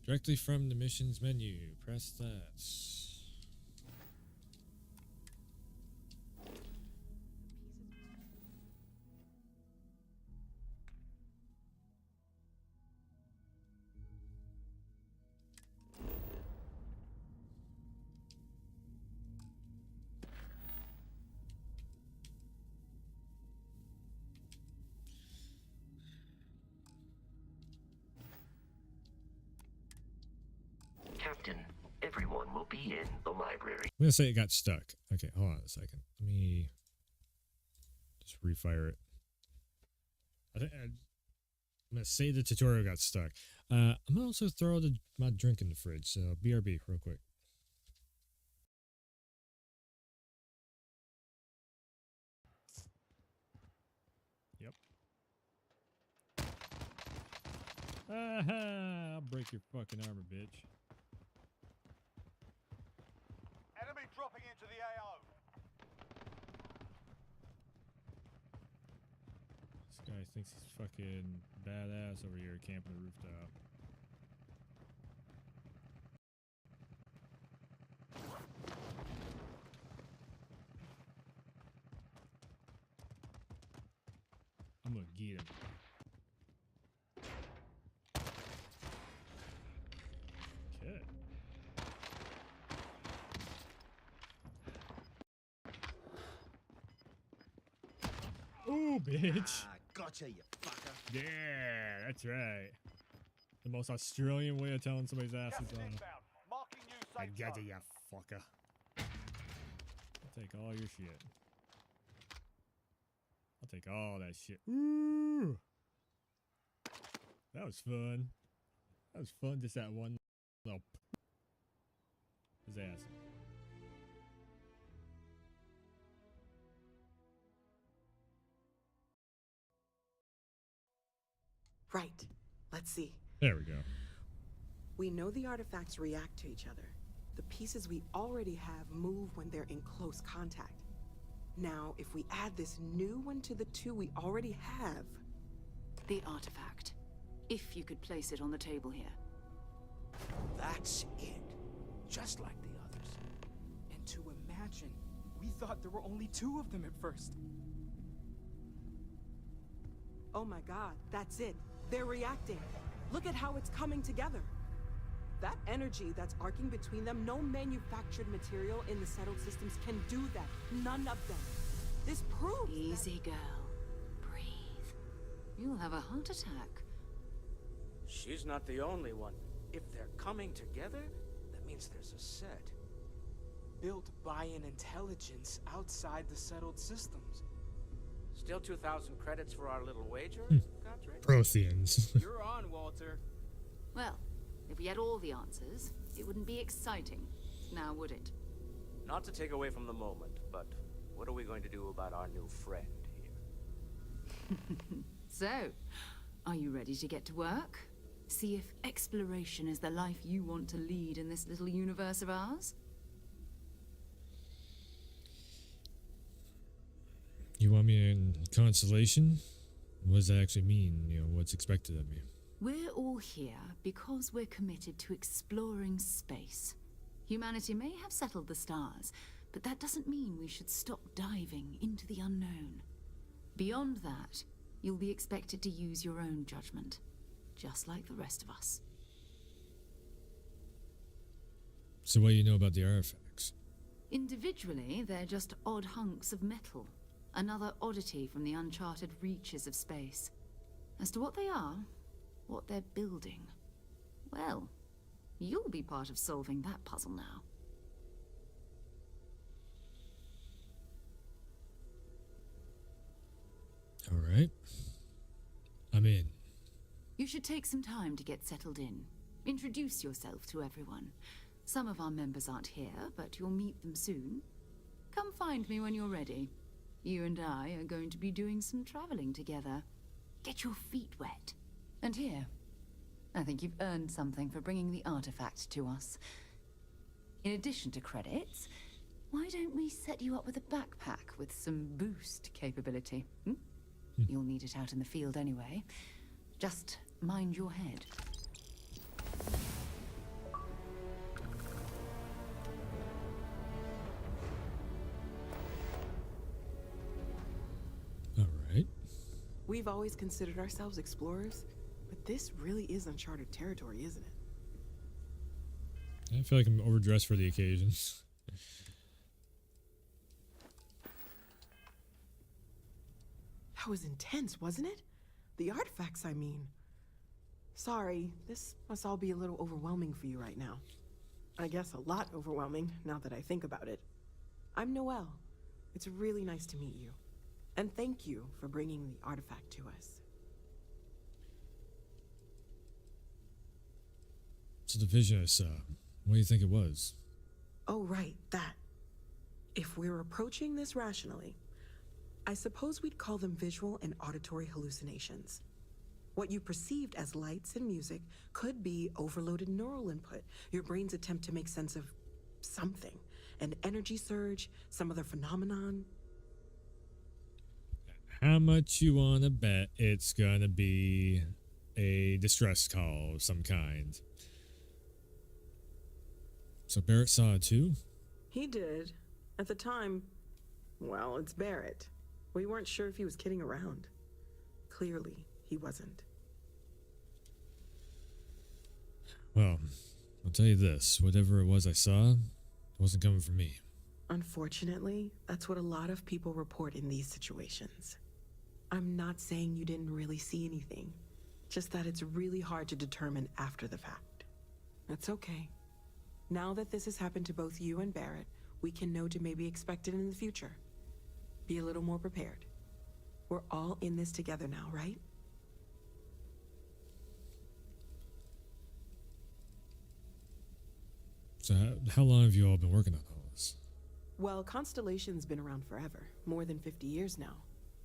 Directly from the missions menu. Press that. Captain. Everyone will be in the library. I'm gonna say it got stuck. Okay, hold on a second. Let me just refire it. I'm gonna say the tutorial got stuck. I'm gonna also throw my drink in the fridge. So BRB, real quick. Yep. Aha! I'll break your fucking armor, bitch. Enemy dropping into the AO. This guy thinks he's fucking badass over here camping the rooftop. I'm gonna get him. Okay. Ooh, bitch. Gotcha, you fucker. Yeah, that's right. The most Australian way of telling somebody's ass is on. I gotcha, you fucker. I'll take all your shit. I'll take all that shit. Ooh. That was fun. That was fun. Just that one little his ass. Right. Let's see. There we go. We know the artifacts react to each other. The pieces we already have move when they're in close contact. Now, if we add this new one to the two we already have... The artifact. If you could place it on the table here. That's it. Just like the others. And to imagine, we thought there were only 2 of them at first. Oh my god, that's it. They're reacting. Look at how it's coming together. That energy that's arcing between them, no manufactured material in the settled systems can do that. None of them. This proves Easy, girl. Breathe. You'll have a heart attack. She's not the only one. If they're coming together, that means there's a set. Built by an intelligence outside the settled systems. Still 2,000 credits for our little wager, Godric? Protheans. You're on, Walter. Well, if we had all the answers, it wouldn't be exciting. Now, would it? Not to take away from the moment, but what are we going to do about our new friend here? So, are you ready to get to work? See if exploration is the life you want to lead in this little universe of ours? You want me in constellation? What does that actually mean? You know, what's expected of me? We're all here because we're committed to exploring space. Humanity may have settled the stars, but that doesn't mean we should stop diving into the unknown. Beyond that, you'll be expected to use your own judgment, just like the rest of us. So what do you know about the artifacts? Individually, they're just odd hunks of metal. Another oddity from the uncharted reaches of space. As to what they are, what they're building, well, you'll be part of solving that puzzle now. All right. I'm in. You should take some time to get settled in. Introduce yourself to everyone. Some of our members aren't here, but you'll meet them soon. Come find me when you're ready. You and I are going to be doing some traveling together. Get your feet wet. And here, I think you've earned something for bringing the artifact to us. In addition to credits, why don't we set you up with a backpack with some boost capability? You'll need it out in the field anyway. Just mind your head. We've always considered ourselves explorers, but this really is uncharted territory, isn't it? I feel like I'm overdressed for the occasion. That was intense, wasn't it? The artifacts, I mean. Sorry, this must all be a little overwhelming for you right now. I guess a lot overwhelming, now that I think about it. I'm Noelle. It's really nice to meet you. And thank you for bringing the artifact to us. So the vision I saw, what do you think it was? Oh, right, that. If we're approaching this rationally, I suppose we'd call them visual and auditory hallucinations. What you perceived as lights and music could be overloaded neural input, your brain's attempt to make sense of something. An energy surge, some other phenomenon. How much you want to bet it's gonna be a distress call of some kind? So Barrett saw it too? He did. At the time, well, it's Barrett. We weren't sure if he was kidding around. Clearly, he wasn't. Well, I'll tell you this. Whatever it was I saw, it wasn't coming from me. Unfortunately, that's what a lot of people report in these situations. I'm not saying you didn't really see anything, just that it's really hard to determine after the fact. That's okay. Now that this has happened to both you and Barrett, we can know to maybe expect it in the future. Be a little more prepared. We're all in this together now, right? So how long have you all been working on all this? Well, Constellation's been around forever, more than 50 years now.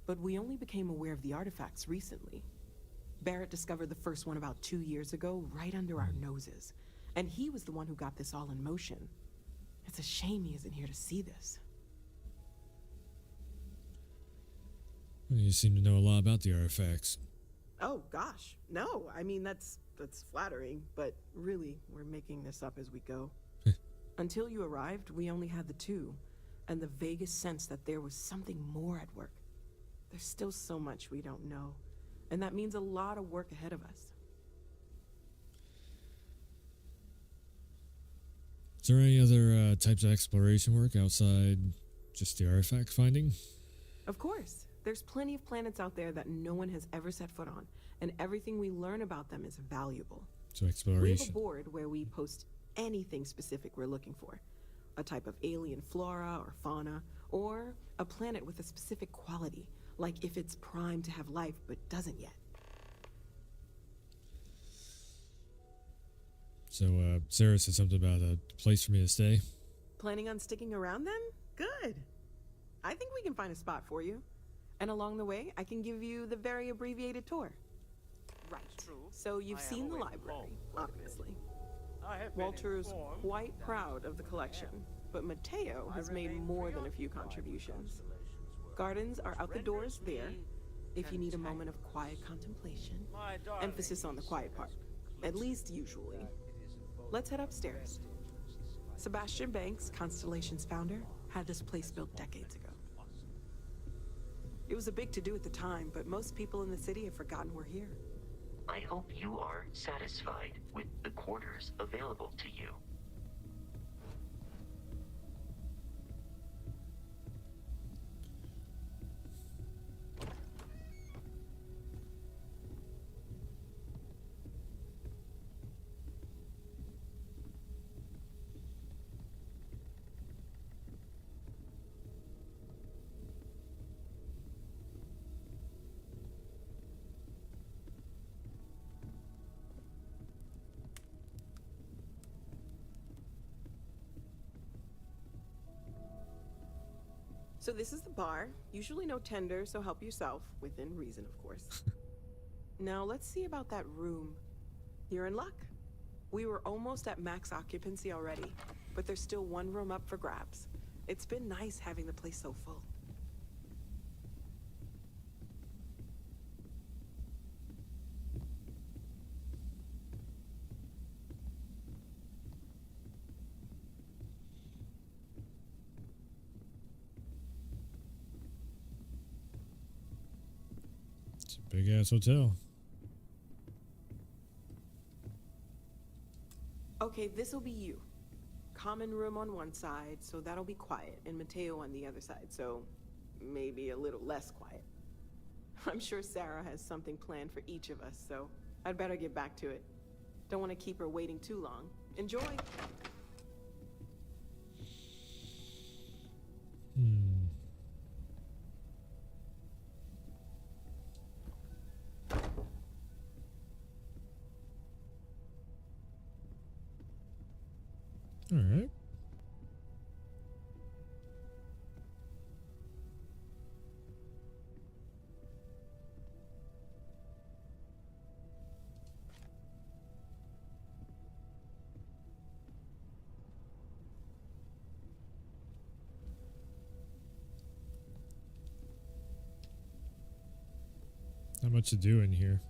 But we only became aware of the artifacts recently. Barrett discovered the first one about 2 years ago, right under our noses. And he was the one who got this all in motion. It's a shame he isn't here to see this. You seem to know a lot about the artifacts. Oh, gosh. No, I mean, that's flattering. But really, we're making this up as we go. Until you arrived, we only had the two. And the vaguest sense that there was something more at work. There's still so much we don't know. And that means a lot of work ahead of us. Is there any other types of exploration work outside just the artifact finding? Of course. There's plenty of planets out there that no one has ever set foot on, and everything we learn about them is valuable. So We exploration. have a board where we post anything specific we're looking for. A type of alien flora or fauna, or a planet with a specific quality, like if it's primed to have life but doesn't yet. So Sarah said something about a place for me to stay. Planning on sticking around then? Good. I think we can find a spot for you. And along the way, I can give you the very abbreviated tour. Right. So you've seen the library, obviously. Walter's quite proud of the collection, but Mateo has made more than a few contributions. Gardens are out the doors there, if you need a moment of quiet contemplation. Emphasis on the quiet part, at least usually. Let's head upstairs. Sebastian Banks, Constellation's founder, had this place built decades ago. It was a big to-do at the time, but most people in the city have forgotten we're here. I hope you are satisfied with the quarters available to you. So this is the bar. Usually no tender, so help yourself. Within reason, of course. Now let's see about that room. You're in luck. We were almost at max occupancy already, but there's still one room up for grabs. It's been nice having the place so full. It's a big ass hotel. Okay, this'll be you. Common room on one side, so that'll be quiet, and Mateo on the other side, so maybe a little less quiet. I'm sure Sarah has something planned for each of us, so I'd better get back to it. Don't want to keep her waiting too long. Enjoy! All right. Not much to do in here.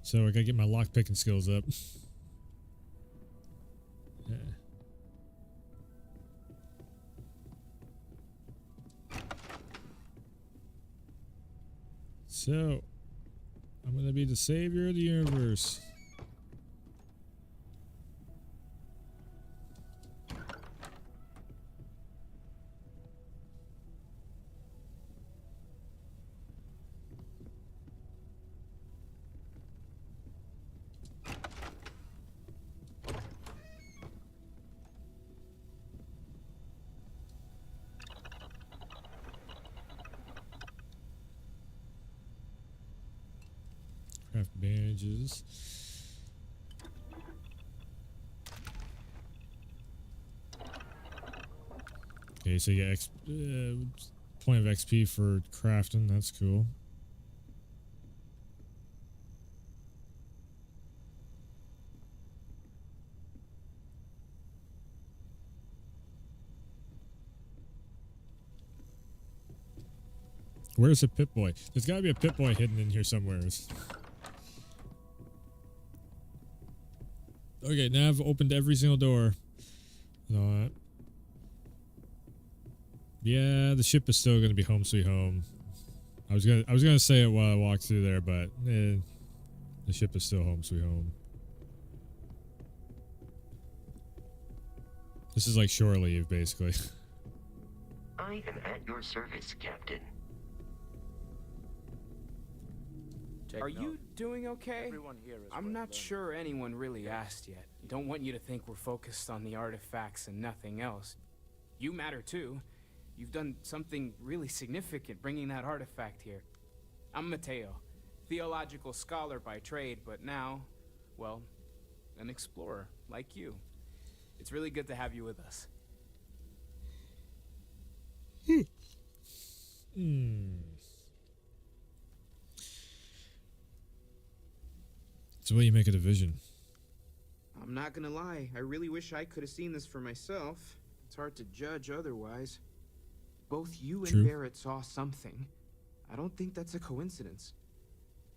So I gotta get my lockpicking skills up. Yeah. So, I'm gonna be the savior of the universe. Craft bandages. Okay, so you get point of XP for crafting. That's cool. Where's the Pip-Boy? There's gotta be a Pip-Boy hidden in here somewhere. Okay, now I've opened every single door. And all that. Yeah, the ship is still gonna be home sweet home. I was gonna say it while I walked through there, but the ship is still home sweet home. This is like shore leave, basically. I am at your service, Captain. Are you doing okay? Everyone here is I'm worth not learning. sure anyone really asked yet. Don't want you to think we're focused on the artifacts and nothing else. You matter too. You've done something really significant bringing that artifact here. I'm Mateo, theological scholar by trade, but now, well, an explorer like you. It's really good to have you with us. So what do you make of the vision? I'm not gonna lie, I really wish I could have seen this for myself. It's hard to judge otherwise. Both you and True. Barrett saw something. I don't think that's a coincidence.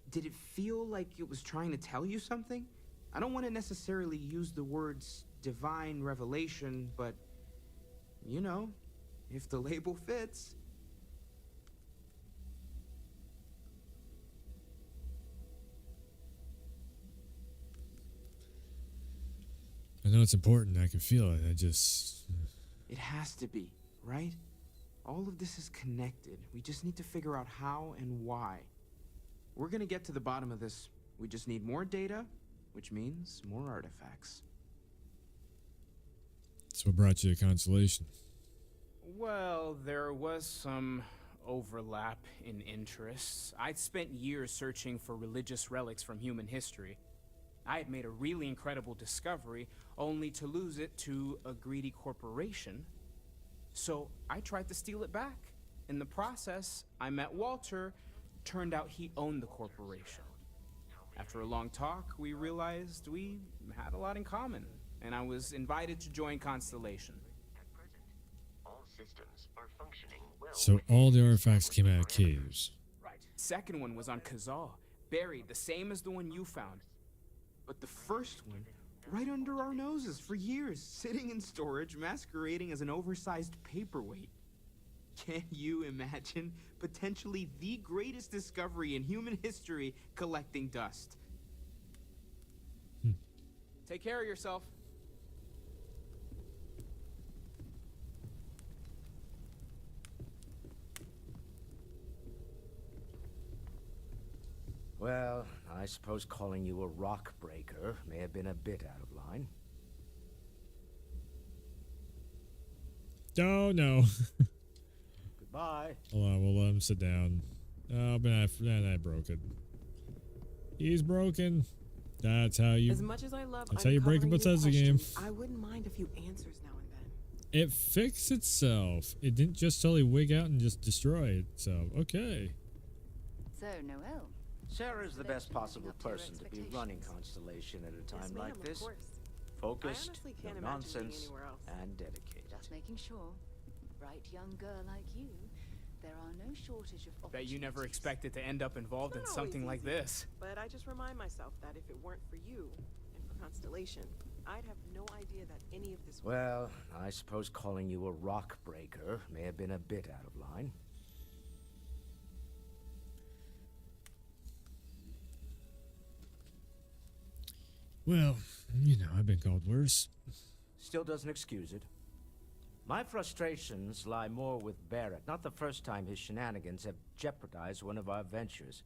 Did it feel like it was trying to tell you something? I don't want to necessarily use the words divine revelation, but, you know, if the label fits. I know it's important. I can feel it. I just... It has to be, right? All of this is connected. We just need to figure out how and why. We're gonna get to the bottom of this. We just need more data, which means more artifacts. That's what brought you to Constellation. Well, there was some overlap in interests. I'd spent years searching for religious relics from human history. I had made a really incredible discovery, only to lose it to a greedy corporation. So I tried to steal it back. In the process, I met Walter. Turned out he owned the corporation. After a long talk, we realized we had a lot in common, and I was invited to join Constellation. All systems are functioning well. So all the artifacts came out of caves. Right. Second one was on Kazal, buried the same as the one you found. But the first one, right under our noses for years, sitting in storage, masquerading as an oversized paperweight. Can you imagine potentially the greatest discovery in human history collecting dust? Take care of yourself. Well, I suppose calling you a rock breaker may have been a bit out of line. Oh, no. Goodbye. Hold on, we'll let him sit down. Oh, but I broke it. He's broken. That's how you. As much as I love that's how you break a Bethesda game. I wouldn't mind a few answers now and then. It fixed itself. It didn't just totally wig out and just destroy it. So, okay. So, Noel. Sarah's the best possible person to be running Constellation at a time like this. Focused, no nonsense, and dedicated. Just making sure. Bright young girl like you, there are no shortage of opportunities. Bet you never expected to end up involved in something like this. But I just remind myself that if it weren't for you and for Constellation, I'd have no idea that any of this. Well, I suppose calling you a rock breaker may have been a bit out of line. Well, you know, I've been called worse. Still doesn't excuse it. My frustrations lie more with Barrett. Not the first time his shenanigans have jeopardized one of our ventures.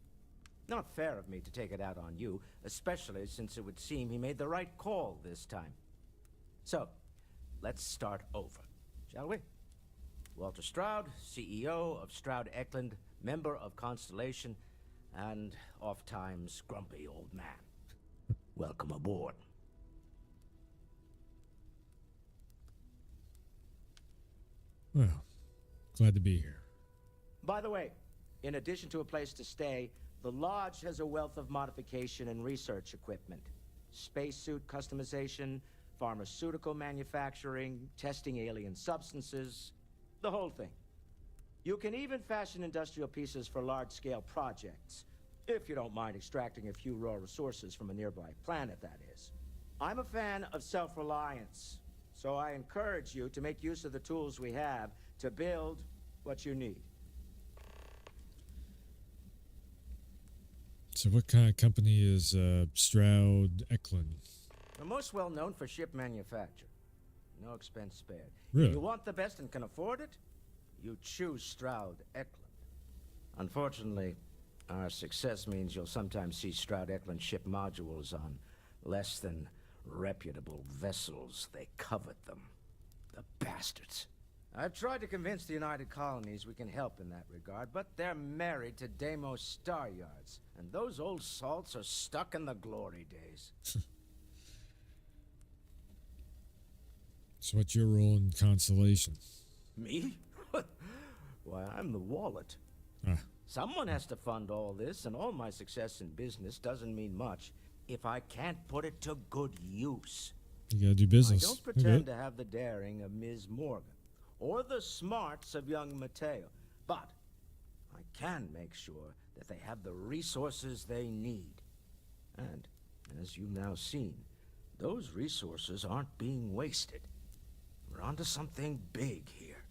Not fair of me to take it out on you, especially since it would seem he made the right call this time. So, let's start over, shall we? Walter Stroud, CEO of Stroud Eklund, member of Constellation, and oft-times grumpy old man. Welcome aboard. Well, glad to be here. By the way, in addition to a place to stay, the Lodge has a wealth of modification and research equipment. Spacesuit customization, pharmaceutical manufacturing, testing alien substances, the whole thing. You can even fashion industrial pieces for large-scale projects, if you don't mind extracting a few raw resources from a nearby planet, that is. I'm a fan of self-reliance, so I encourage you to make use of the tools we have to build what you need. So what kind of company is Stroud Eklund? We're most well known for ship manufacture. No expense spared. Really? If you want the best and can afford it, you choose Stroud Eklund. Unfortunately, our success means you'll sometimes see Stroud Eklund ship modules on less than reputable vessels. They covet them. The bastards. I've tried to convince the United Colonies we can help in that regard, but they're married to Deimos Star Yards, and those old salts are stuck in the glory days. So what's your role in Constellation? Me? Why, I'm the wallet. Ah. Someone has to fund all this, and all my success in business doesn't mean much if I can't put it to good use. You gotta do business. I don't pretend to have the daring of Ms. Morgan, or the smarts of young Mateo, but I can make sure that they have the resources they need. And, as you've now seen, those resources aren't being wasted. We're onto something big here.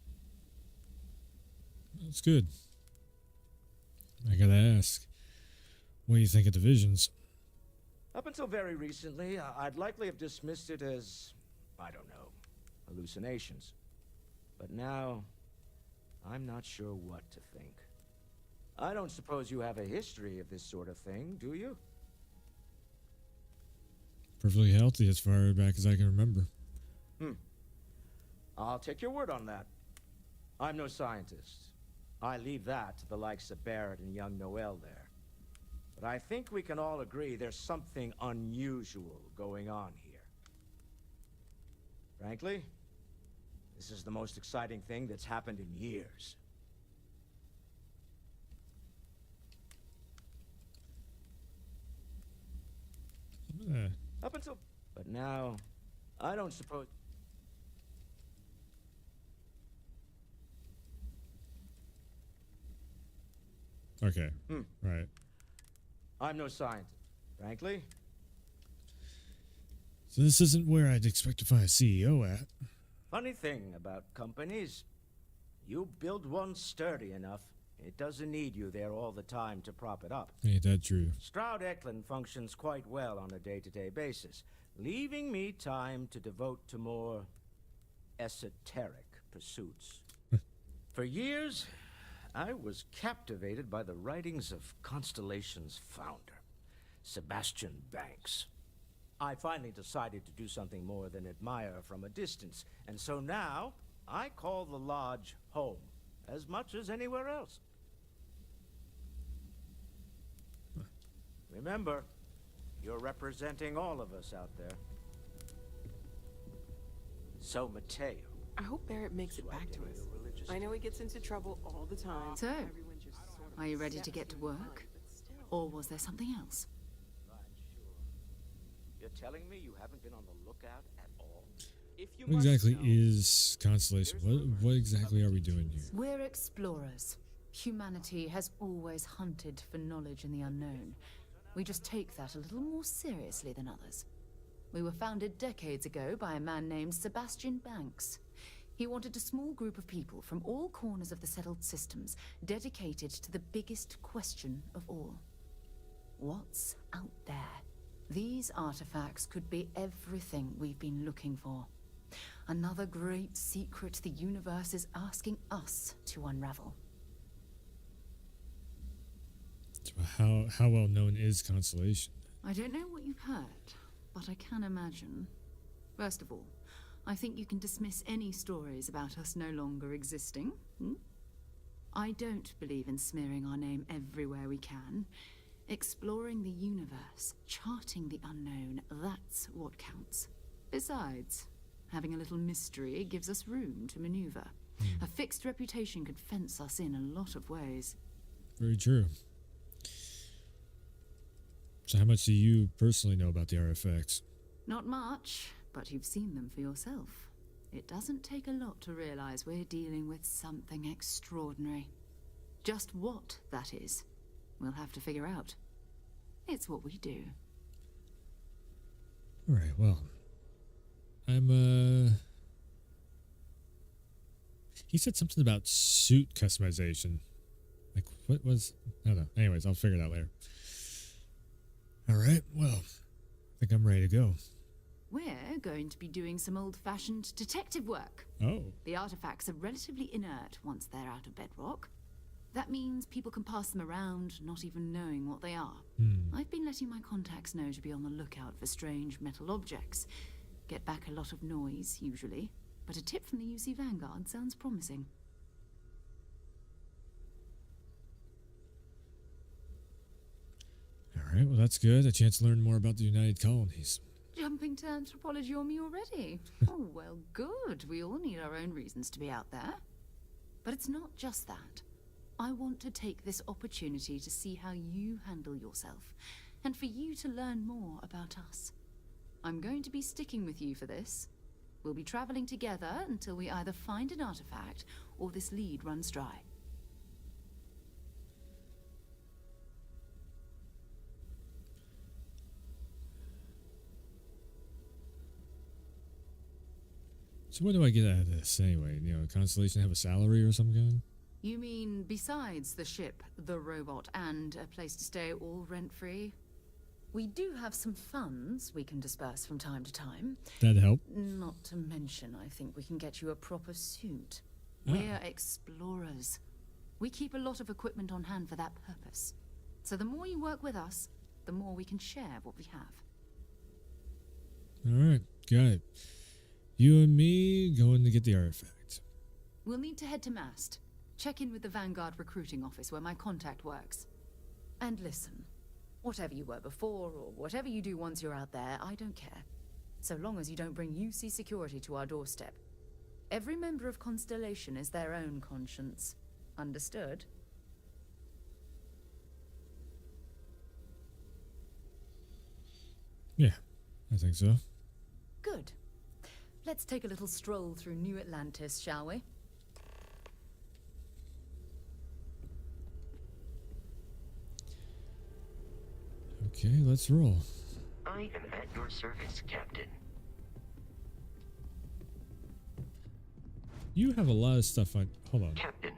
That's good. I gotta ask, what do you think of divisions? Up until very recently, I'd likely have dismissed it as, I don't know, hallucinations. But now, I'm not sure what to think. I don't suppose you have a history of this sort of thing, do you? Perfectly healthy as far back as I can remember. I'll take your word on that. I'm no scientist. I leave that to the likes of Barrett and young Noel there. But I think we can all agree there's something unusual going on here. Frankly, this is the most exciting thing that's happened in years. Up until... But now, I don't suppose... Okay. Right. I'm no scientist, frankly. So this isn't where I'd expect to find a CEO at. Funny thing about companies, you build one sturdy enough, it doesn't need you there all the time to prop it up. Ain't that true? Stroud Eklund functions quite well on a day-to-day basis, leaving me time to devote to more esoteric pursuits. For years, I was captivated by the writings of Constellation's founder. Sebastian Banks. I finally decided to do something more than admire from a distance, and so now I call the lodge home, as much as anywhere else. Remember, you're representing all of us out there. So, Mateo. I hope Barrett makes it back to us. I know he gets into trouble all the time. So, are you ready to get to work? Or was there something else? You're telling me you haven't been on the lookout at all? What exactly is Constellation? What exactly are we doing here? We're explorers. Humanity has always hunted for knowledge in the unknown. We just take that a little more seriously than others. We were founded decades ago by a man named Sebastian Banks. He wanted a small group of people from all corners of the settled systems dedicated to the biggest question of all. What's out there? These artifacts could be everything we've been looking for. Another great secret the universe is asking us to unravel. How well known is Constellation? I don't know what you've heard, but I can imagine. First of all, I think you can dismiss any stories about us no longer existing. I don't believe in smearing our name everywhere we can. Exploring the universe, charting the unknown, that's what counts. Besides, having a little mystery gives us room to maneuver. A fixed reputation could fence us in a lot of ways. Very true. So how much do you personally know about the artifacts? Not much, but you've seen them for yourself. It doesn't take a lot to realize we're dealing with something extraordinary. Just what that is, we'll have to figure out. It's what we do. Alright, well. He said something about suit customization. Like, what was... I don't know. Anyways, I'll figure it out later. Alright, well. I think I'm ready to go. We're going to be doing some old-fashioned detective work. Oh. The artifacts are relatively inert once they're out of bedrock. That means people can pass them around, not even knowing what they are. I've been letting my contacts know to be on the lookout for strange metal objects. Get back a lot of noise, usually. But a tip from the UC Vanguard sounds promising. Alright, well that's good. A chance to learn more about the United Colonies. Jumping to anthropology on me already? Oh, well, good. We all need our own reasons to be out there. But it's not just that. I want to take this opportunity to see how you handle yourself, and for you to learn more about us. I'm going to be sticking with you for this. We'll be traveling together until we either find an artifact or this lead runs dry. So what do I get out of this anyway? You know, Constellation have a salary or some kind? You mean besides the ship, the robot, and a place to stay all rent-free? We do have some funds we can disperse from time to time. That'd help. Not to mention, I think we can get you a proper suit. We're explorers. We keep a lot of equipment on hand for that purpose. So the more you work with us, the more we can share what we have. Alright, got it. You and me going to get the artifact. We'll need to head to Mast. Check in with the Vanguard recruiting office where my contact works. And listen, whatever you were before or whatever you do once you're out there, I don't care. So long as you don't bring UC security to our doorstep. Every member of Constellation is their own conscience. Understood? Yeah, I think so. Good. Let's take a little stroll through New Atlantis, shall we? Okay, let's roll. I am at your service, Captain. You have a lot of stuff on... Hold on. Captain,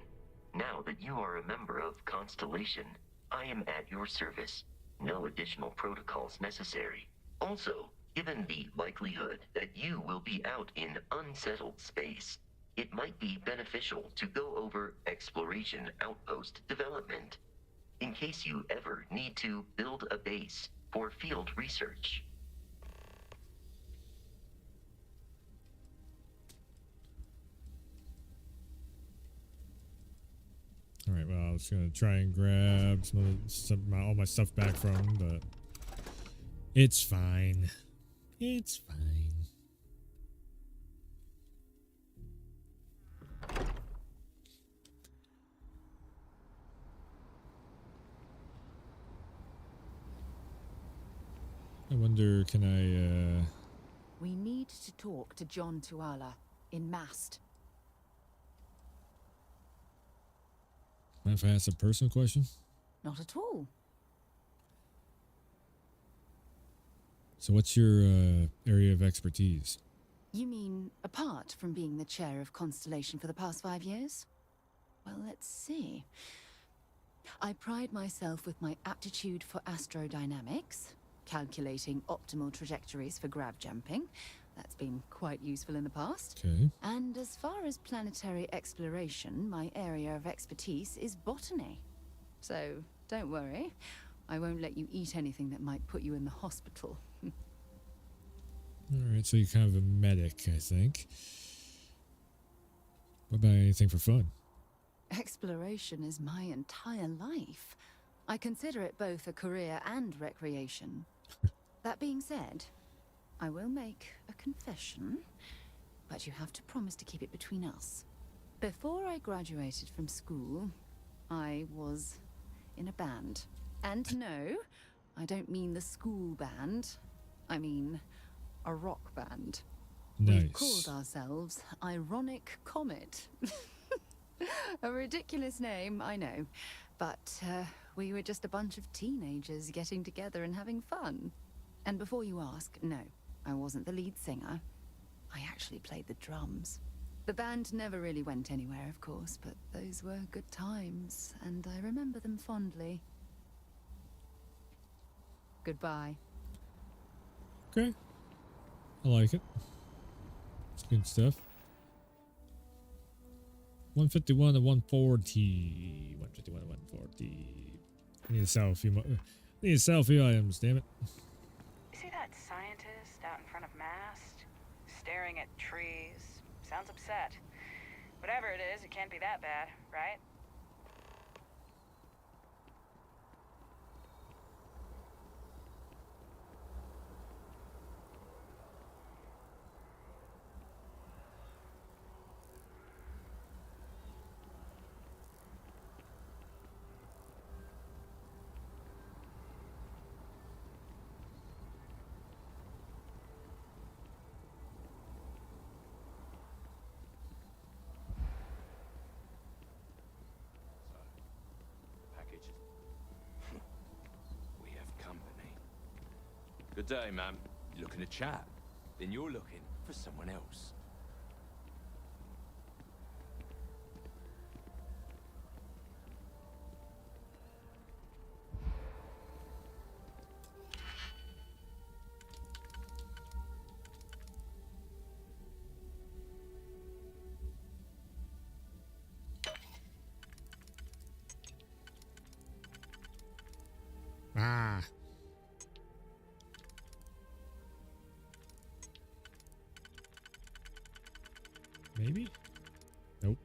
now that you are a member of Constellation, I am at your service. No additional protocols necessary. Also, given the likelihood that you will be out in unsettled space, it might be beneficial to go over exploration outpost development. In case you ever need to build a base, for field research. All right, well, I was gonna try and grab all my stuff back from, but it's fine. It's fine. I wonder, can I, We need to talk to John Tuala in Mast. mind if I ask a personal question? Not at all. So what's your area of expertise? You mean apart from being the chair of Constellation for the past 5 years? Well, let's see. I pride myself with my aptitude for astrodynamics, calculating optimal trajectories for grav jumping. That's been quite useful in the past. Okay. And as far as planetary exploration, my area of expertise is botany. So don't worry, I won't let you eat anything that might put you in the hospital. All right, so you're kind of a medic, I think. What about anything for fun? Exploration is my entire life. I consider it both a career and recreation. That being said, I will make a confession, but you have to promise to keep it between us. Before I graduated from school, I was in a band. And no, I don't mean the school band. I mean a rock band. Nice. We've called ourselves Ironic Comet. A ridiculous name, I know. But we were just a bunch of teenagers getting together and having fun. And before you ask, no, I wasn't the lead singer. I actually played the drums. The band never really went anywhere, of course, but those were good times, and I remember them fondly. Goodbye. Okay. I like it. It's good stuff. 151 to 140. 151 to 140. I need to sell a few more. I need to sell a few items, damn it. You see that scientist out in front of Mast? Staring at trees. Sounds upset. Whatever it is, it can't be that bad, right? Package. We have company. Good day, ma'am. You looking to chat? Then you're looking for someone else. Ah. Maybe? Nope.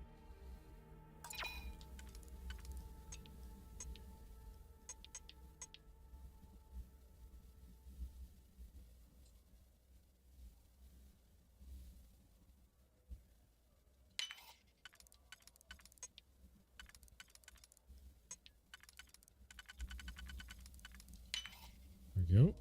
There we go.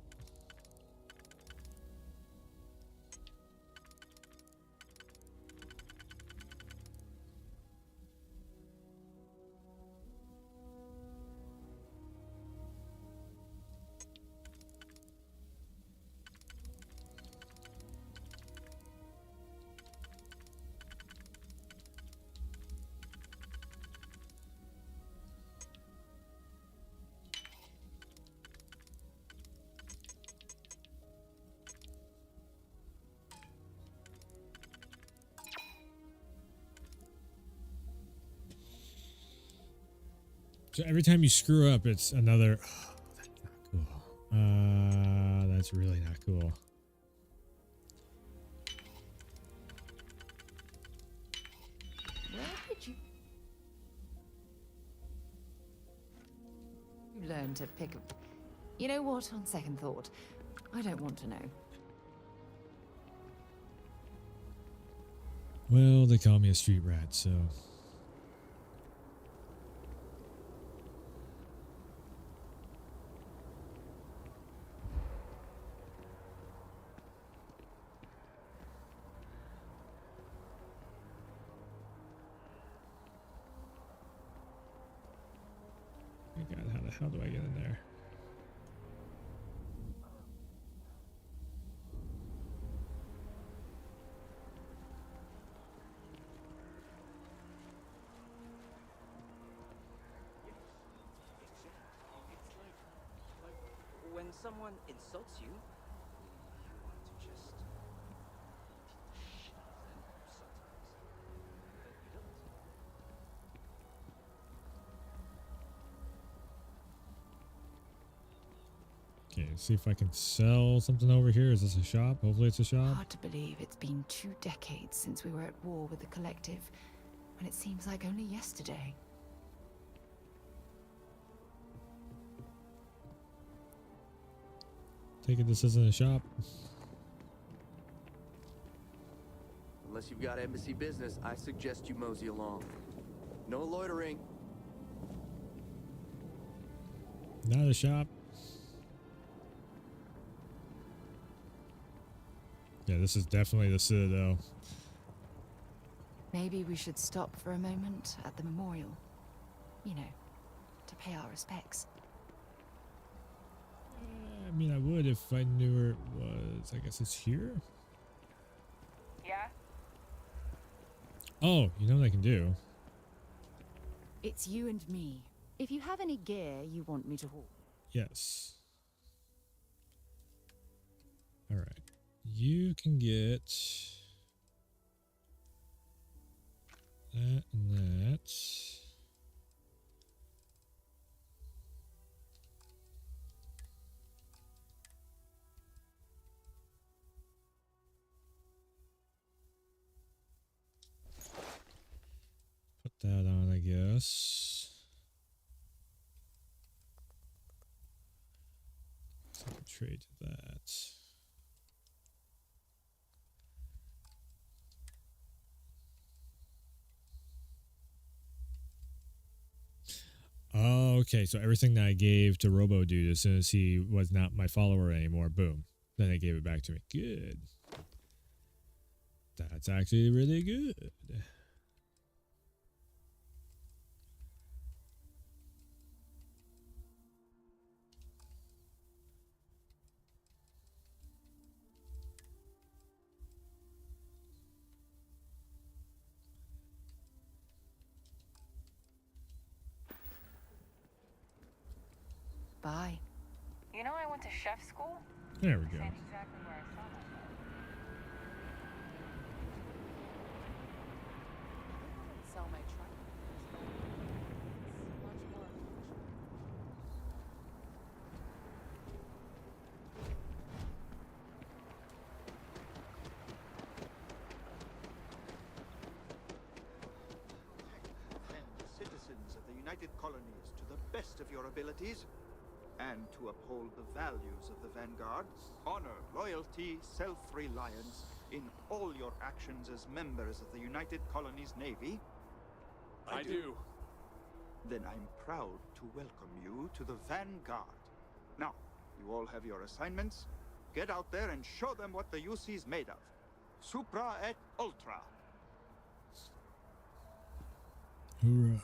So every time you screw up, it's another. Oh, that's not cool. That's really not cool. Where did you learn to pick up? You know what? On second thought, I don't want to know. Well, they call me a street rat, so. Oh God, how the hell do I get in there? When someone insults you, you want to just beat the shit out of them sometimes. But you don't. Okay, see if I can sell something over here. Is this a shop? Hopefully it's a shop. Hard to believe it's been 2 decades since we were at war with the Collective, and it seems like only yesterday. Take it this isn't a shop. Unless you've got embassy business, I suggest you mosey along. No loitering. Not a shop. Yeah, this is definitely the Citadel. Maybe we should stop for a moment at the memorial. You know, to pay our respects. I mean, I would if I knew where it was. I guess it's here. Yeah? Oh, you know what I can do? It's you and me. If you have any gear you want me to haul. Yes. All right. You can get that and that. Put that on, I guess. So I can trade that. Oh, okay. So everything that I gave to Robo Dude as soon as he was not my follower anymore, boom. Then they gave it back to me. Good. That's actually really good. Bye. You know I went to chef school? There we go. Same exactly where I saw myself. Sell my truck. Much more. And the citizens of the United Colonies to the best of your abilities, and to uphold the values of the Vanguard, honor, loyalty, self-reliance in all your actions as members of the United Colonies Navy. I do. Then I'm proud to welcome you to the Vanguard. Now, you all have your assignments. Get out there and show them what the UC's made of. Supra et Ultra. Hoorah.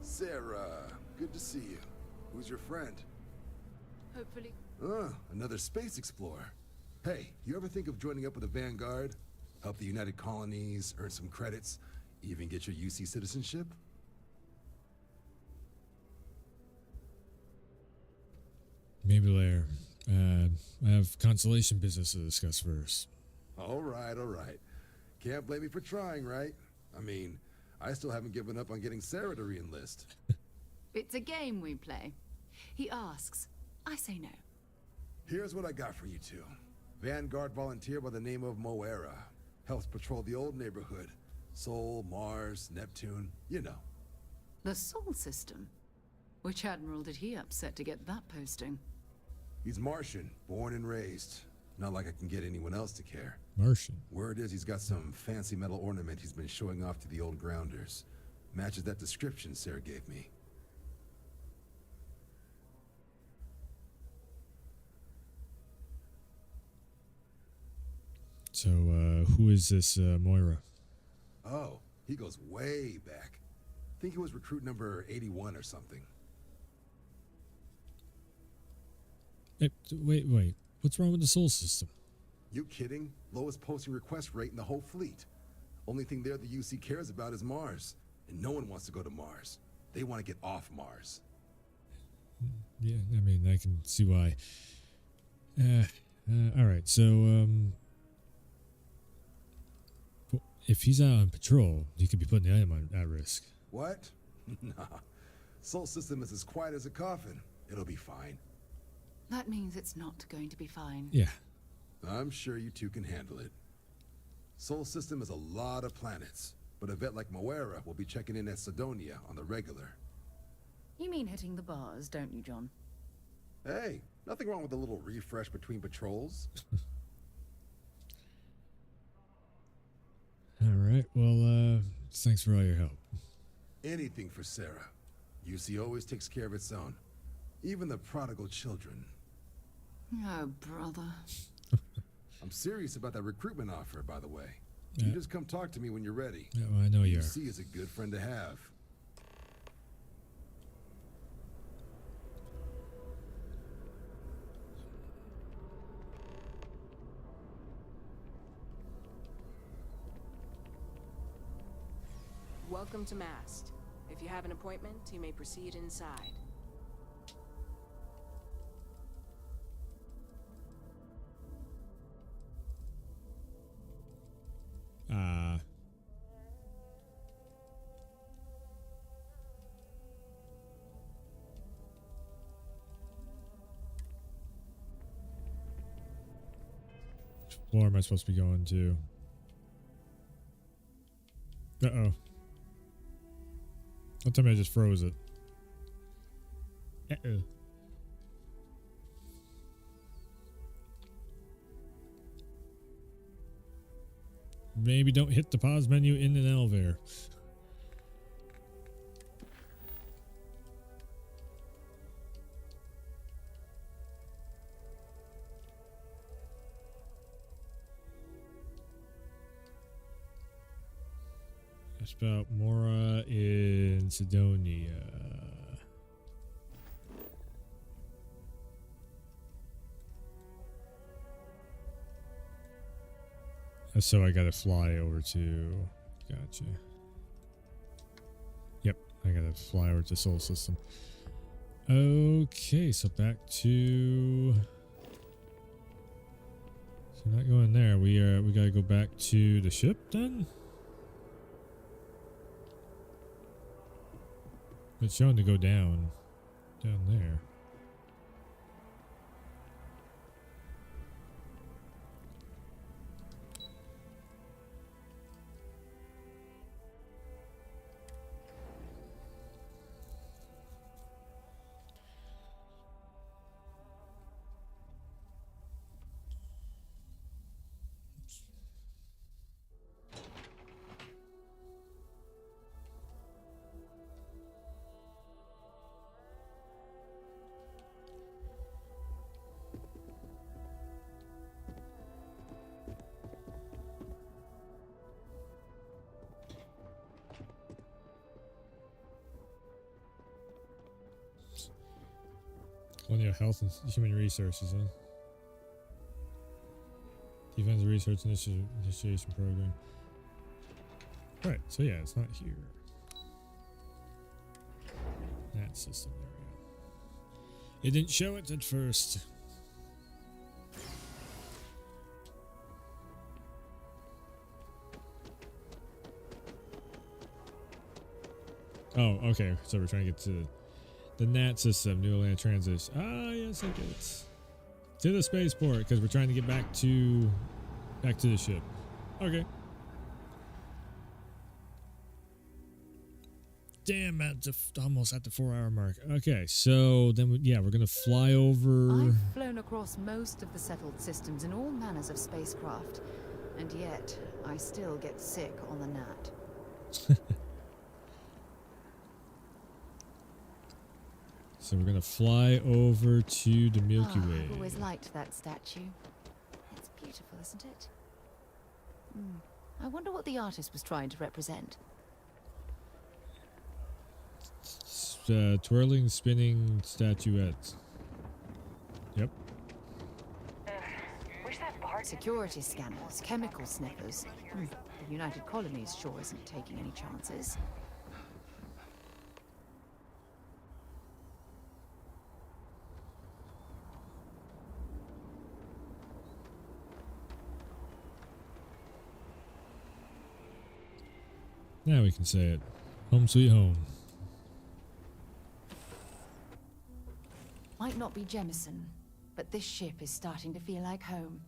Sarah, good to see you. Who's your friend? Hopefully. Another space explorer. Hey, you ever think of joining up with the Vanguard? Help the United Colonies, earn some credits, even get your UC citizenship? Maybe later. I have consolation business to discuss first. All right, all right. Can't blame me for trying, right? I mean, I still haven't given up on getting Sarah to re-enlist. It's a game we play. He asks, I say no. Here's what I got for you two. Vanguard volunteer by the name of Moera. Helps patrol the old neighborhood. Sol, Mars, Neptune, you know. The Sol system? Which admiral did he upset to get that posting? He's Martian, born and raised. Not like I can get anyone else to care. Martian. Word is he's got some fancy metal ornament he's been showing off to the old grounders. Matches that description Sarah gave me. So, who is this Moira? Oh, he goes way back. Think he was recruit number 81 or something. Wait. What's wrong with the Sol system? You kidding? Lowest posting request rate in the whole fleet. Only thing there the UC cares about is Mars. And no one wants to go to Mars. They want to get off Mars. Yeah, I mean, I can see why. All right, so, if he's out on patrol, he could be putting the item at risk. What? Nah. Sol system is as quiet as a coffin. It'll be fine. That means it's not going to be fine. Yeah. I'm sure you two can handle it. Sol system is a lot of planets, but a vet like Moera will be checking in at Sidonia on the regular. You mean hitting the bars, don't you, John? Hey, nothing wrong with a little refresh between patrols. All right, well, thanks for all your help. Anything for Sarah. UC always takes care of its own. Even the prodigal children. Oh, brother. I'm serious about that recruitment offer, by the way. Yeah. You just come talk to me when you're ready. Yeah, well, I know you are. UC is a good friend to have. Welcome to Mast. If you have an appointment, you may proceed inside. Which floor am I supposed to be going to? Uh-oh. Don't tell me I just froze it. Uh-oh. Maybe don't hit the pause menu in an elevator. That's about Mora in Sidonia. So I gotta fly over to... Gotcha. Yep, I gotta fly over to Sol System. Okay, so back to... So not going there. We gotta go back to the ship then? It's showing to go down there. Colonial Health and Human Resources, huh? Defense Research Initiation Program. Right, so yeah, it's not here. That system, there we go. It didn't show it at first. Oh, okay. So we're trying to get to the NAT system, New Atlantic Transit. Ah, yes, I get it. To the spaceport because we're trying to get back to the ship. Okay. Damn, almost at the 4-hour mark. Okay, so then we're gonna fly over. I've flown across most of the settled systems in all manners of spacecraft, and yet I still get sick on the NAT. So we're gonna fly over to the Milky Way. I've always liked that statue. It's beautiful, isn't it? I wonder what the artist was trying to represent. Twirling, spinning statuettes. Yep. Security scanners, chemical sniffers. The United Colonies sure isn't taking any chances. Now we can say it. Home sweet home. Might not be Jemison, but this ship is starting to feel like home.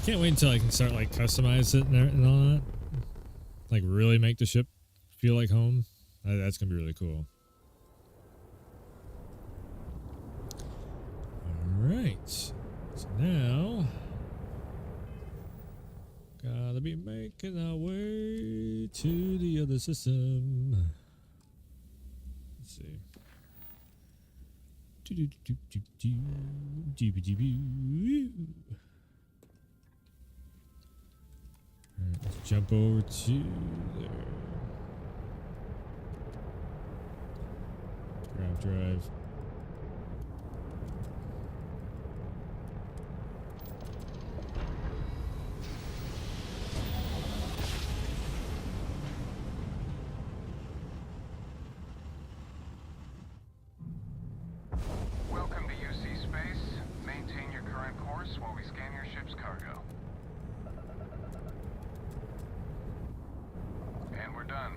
Can't wait until I can start like customize it and all that. Like really make the ship feel like home. That's gonna be really cool. Alright. So now gotta be making our way to the other system. Let's see. Alright, let's jump over to there. Drive. Welcome to UC Space. Maintain your current course while we scan your ship's cargo. And we're done.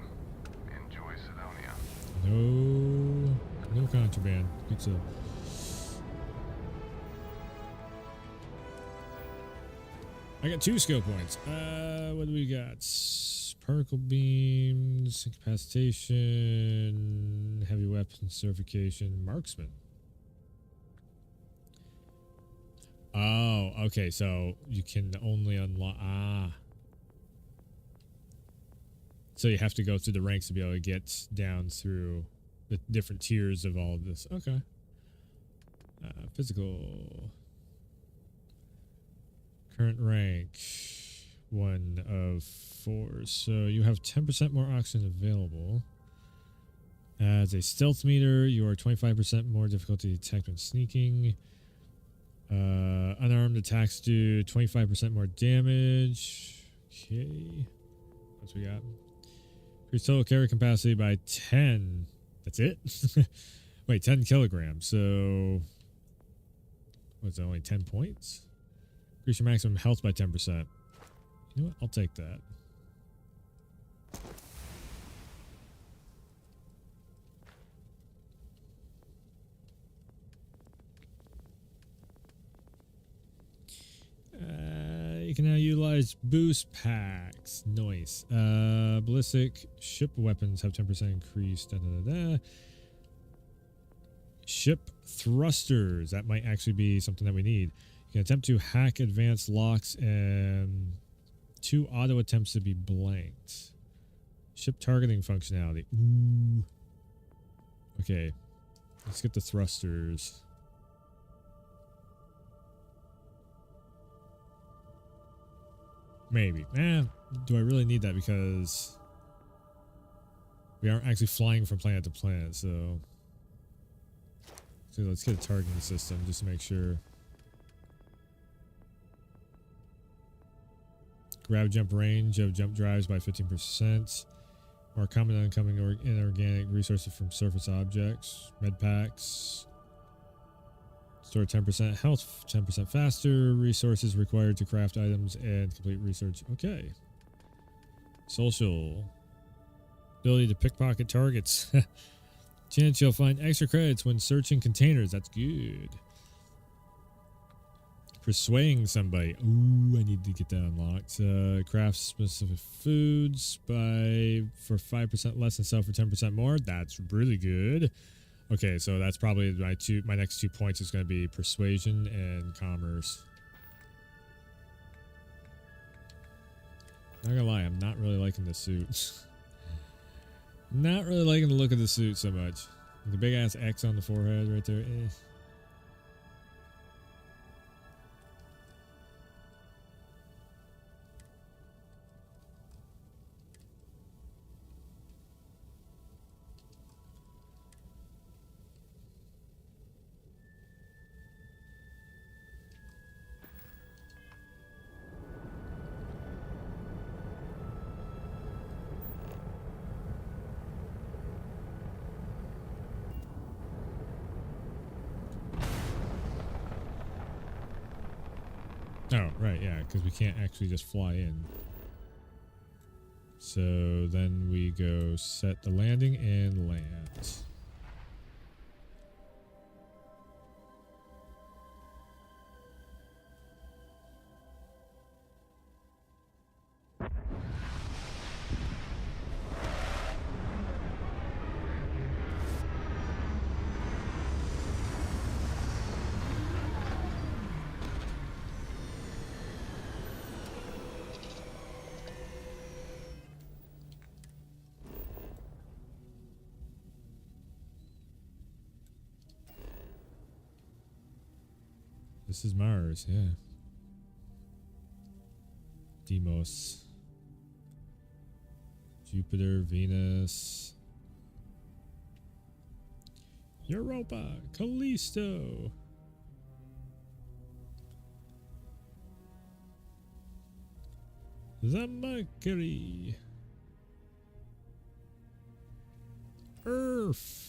Enjoy Sidonia. No contraband. Good stuff. I got 2 skill points. What do we got? Particle beams, incapacitation, heavy weapons certification, marksman. Oh, okay. So you can only unlock. So you have to go through the ranks to be able to get down through the different tiers of all of this. Okay. Physical. Current rank. 1 of 4. So you have 10% more oxygen available. As a stealth meter, you are 25% more difficulty to detect when sneaking. Unarmed attacks do 25% more damage. Okay. What's we got? Increase total carry capacity by 10. That's it? Wait, 10 kilograms. So, what's that, only 10 points? Increase your maximum health by 10%. You know what? I'll take that. You can now utilize boost packs. Nice. Ballistic ship weapons have 10% increase. Ship thrusters. That might actually be something that we need. You can attempt to hack advanced locks and 2 auto attempts to be blanked. Ship targeting functionality. Ooh. Okay. Let's get the thrusters. Maybe. Do I really need that? Because We aren't actually flying from planet to planet, so let's get a targeting system just to make sure. Grab jump range of jump drives by 15%. More common oncoming inorganic resources from surface objects. Med packs. Store 10% health, 10% faster. Resources required to craft items and complete research. Okay. Social. Ability to pickpocket targets. Chance you'll find extra credits when searching containers. That's good. Persuading somebody. Ooh, I need to get that unlocked. Craft specific foods for 5% less and sell for 10% more. That's really good. Okay, so that's probably my next 2 points is going to be persuasion and commerce. Not gonna lie, I'm not really liking the suit. Not really liking the look of the suit so much. The big ass X on the forehead right there. Eh. Oh, right, yeah, because we can't actually just fly in. So then we go set the landing and land. This is Mars, yeah. Deimos. Jupiter, Venus. Europa, Callisto. The Mercury. Earth.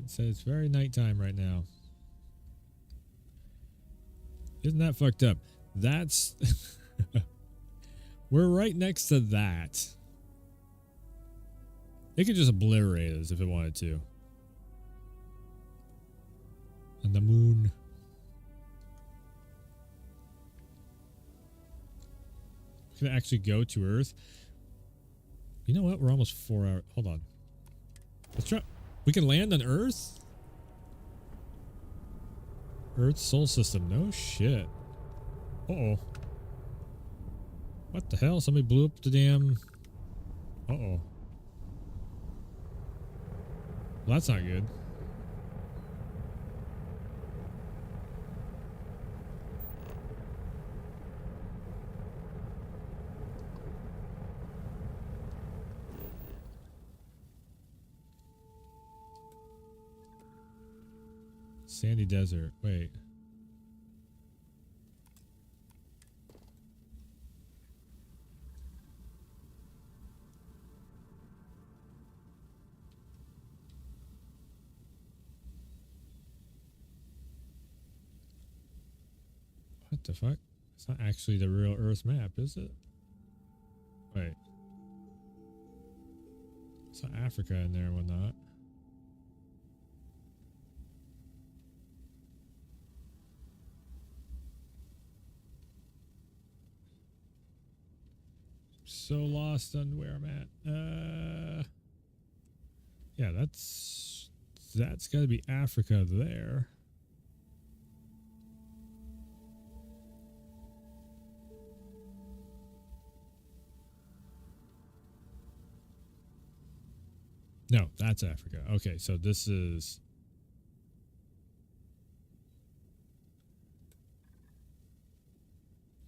It's very nighttime right now. Isn't that fucked up? That's... We're right next to that. It could just obliterate us if it wanted to. And the moon. Could it actually go to Earth? You know what? We're almost 4 hours. Hold on. Let's try... We can land on Earth? Earth Sol System. No shit. Uh-oh. What the hell? Somebody blew up the damn... Uh-oh. Well, that's not good. Sandy desert. Wait. What the fuck? It's not actually the real Earth map, is it? Wait. It's not Africa in there and whatnot. So lost on where I'm at. Yeah, that's got to be Africa there. No, that's Africa. Okay, so this is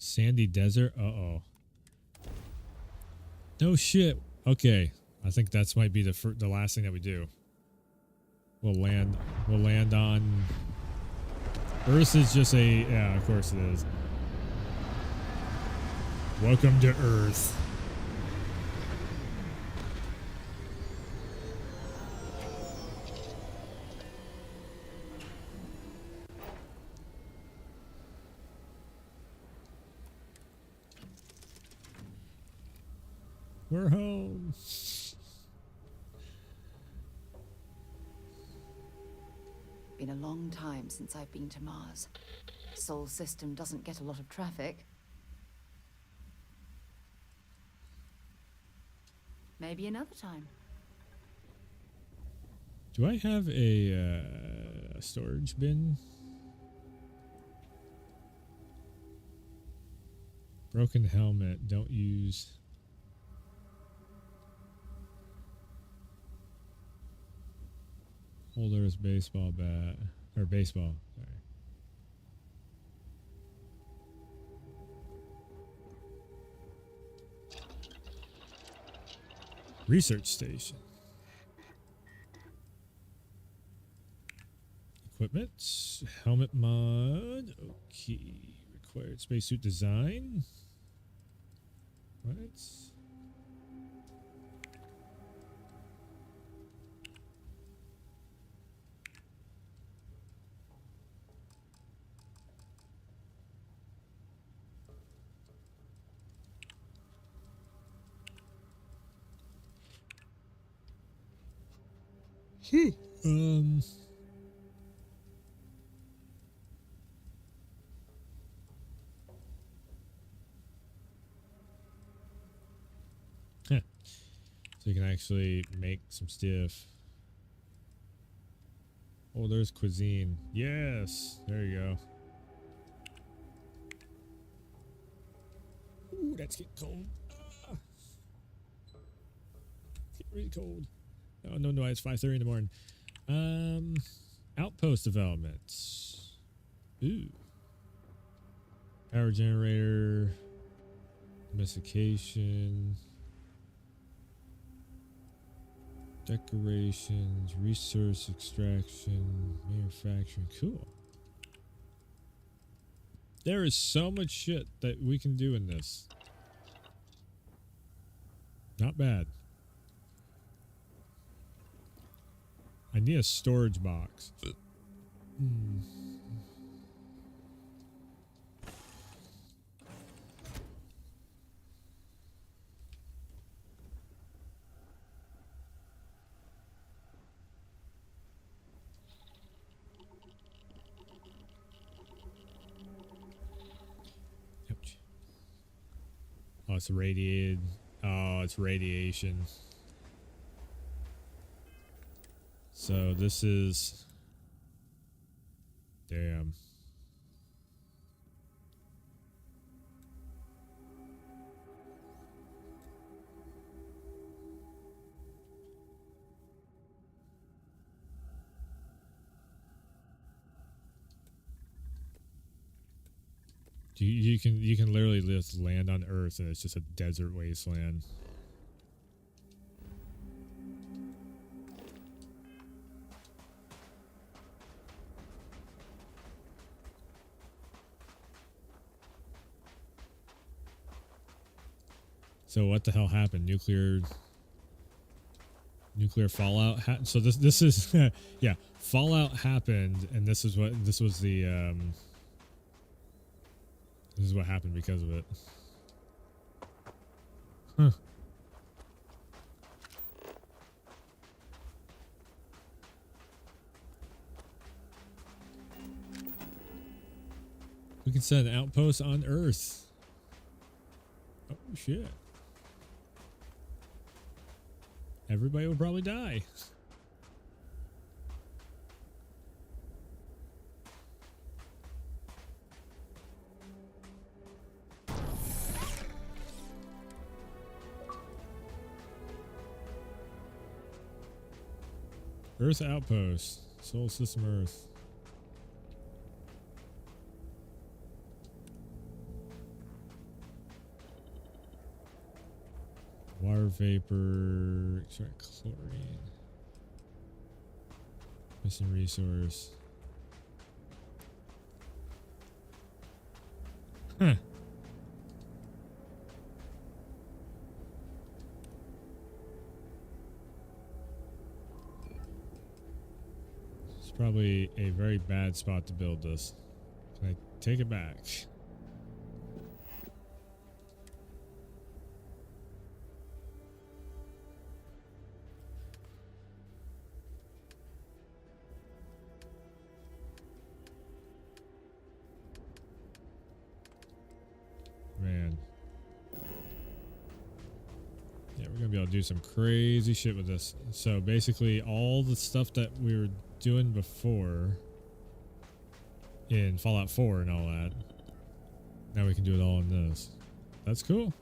Sandy desert. Uh-oh. No shit. Okay. I think that's might be the last thing that we do. We'll land on Earth is just yeah, of course it is. Welcome to Earth. We're home. Been a long time since I've been to Mars. Sol system doesn't get a lot of traffic. Maybe another time. Do I have a storage bin? Broken helmet. Don't use. Holder's baseball bat. Or baseball. Sorry. Research station. Equipment. Helmet mod. Okay. Required spacesuit design. What? Huh. So you can actually make some stuff. Oh, there's cuisine. Yes. There you go. Ooh, that's getting cold. Ah. It's getting really cold. Oh, no, it's 5:30 in the morning. Outpost development. Ooh. Power generator. Domestication. Decorations. Resource extraction. Manufacturing. Cool. There is so much shit that we can do in this. Not bad. I need a storage box. Ouch. Oh, it's radiated. Oh, it's radiation. So this is... Damn. You can literally just land on Earth and it's just a desert wasteland. So what the hell happened? Nuclear fallout. So this is yeah, fallout happened, and this is what this was the this is what happened because of it. Huh. We can set an outpost on Earth. Oh shit. Everybody will probably die. Earth outpost. Solar system Earth. Water vapor. Extract chlorine. Missing resource. Huh. It's probably a very bad spot to build this. Can I take it back? Man. Yeah, we're gonna be able to do some crazy shit with this. So basically all the stuff that we were doing before in Fallout 4 and all that, now we can do it all in this. That's cool.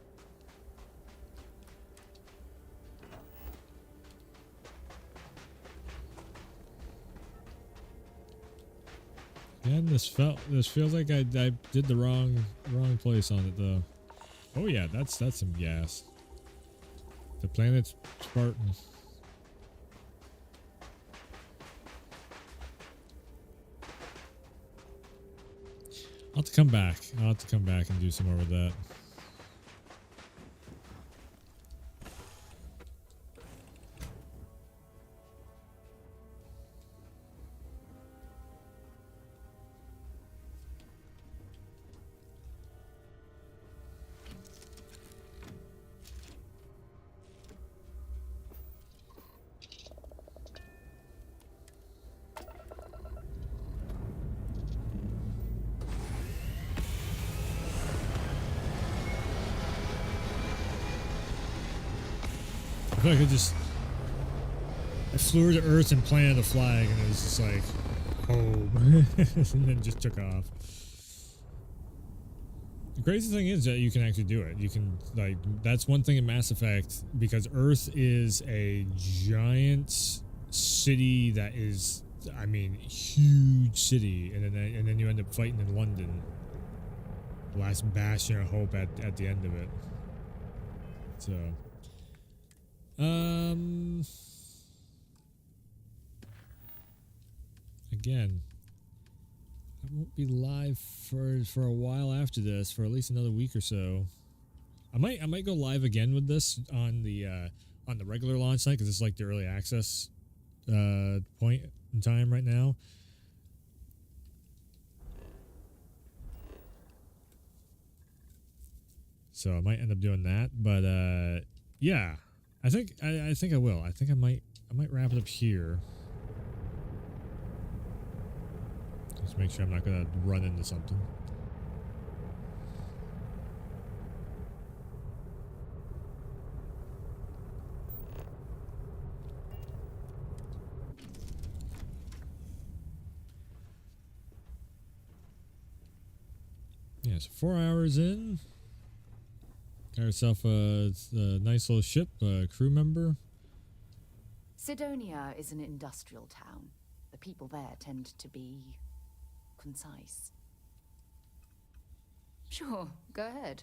Again, this feels like I did the wrong place on it though. Oh yeah, that's some gas. The planet's Spartan. I'll have to come back. I'll have to come back and do some more with that. I feel like I flew to Earth and planted a flag, and it was just like, home, and then just took off. The crazy thing is that you can actually do it. You can, like, that's one thing in Mass Effect, because Earth is a giant city that is, I mean, huge city, and then you end up fighting in London. The last bastion of hope at the end of it. So. Again, I won't be live for a while after this, for at least another week or so. I might go live again with this on the regular launch night, because it's like the early access point in time right now. So I might end up doing that, but yeah. I think I will. I think I might wrap it up here. Just make sure I'm not gonna run into something. Yeah, so 4 hours in. Got herself a nice little ship, a crew member. Sidonia is an industrial town. The people there tend to be concise. Sure, go ahead.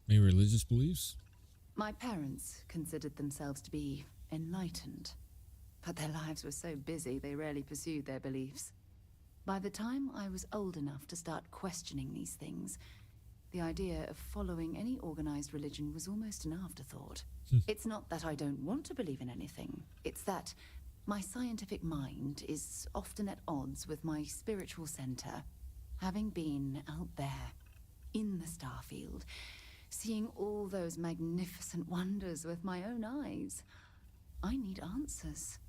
Any religious beliefs? My parents considered themselves to be enlightened, but their lives were so busy they rarely pursued their beliefs. By the time I was old enough to start questioning these things, the idea of following any organized religion was almost an afterthought. It's not that I don't want to believe in anything. It's that my scientific mind is often at odds with my spiritual center. Having been out there, in the Starfield, seeing all those magnificent wonders with my own eyes, I need answers,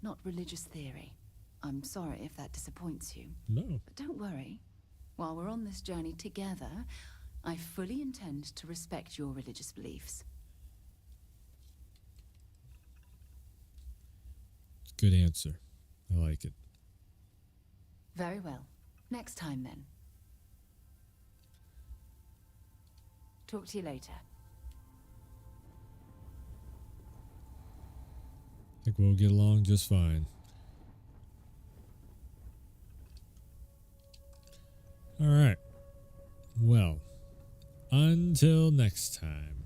not religious theory. I'm sorry if that disappoints you. No. But don't worry. While we're on this journey together, I fully intend to respect your religious beliefs. Good answer. I like it. Very well. Next time, then. Talk to you later. I think we'll get along just fine. All right. Well, until next time,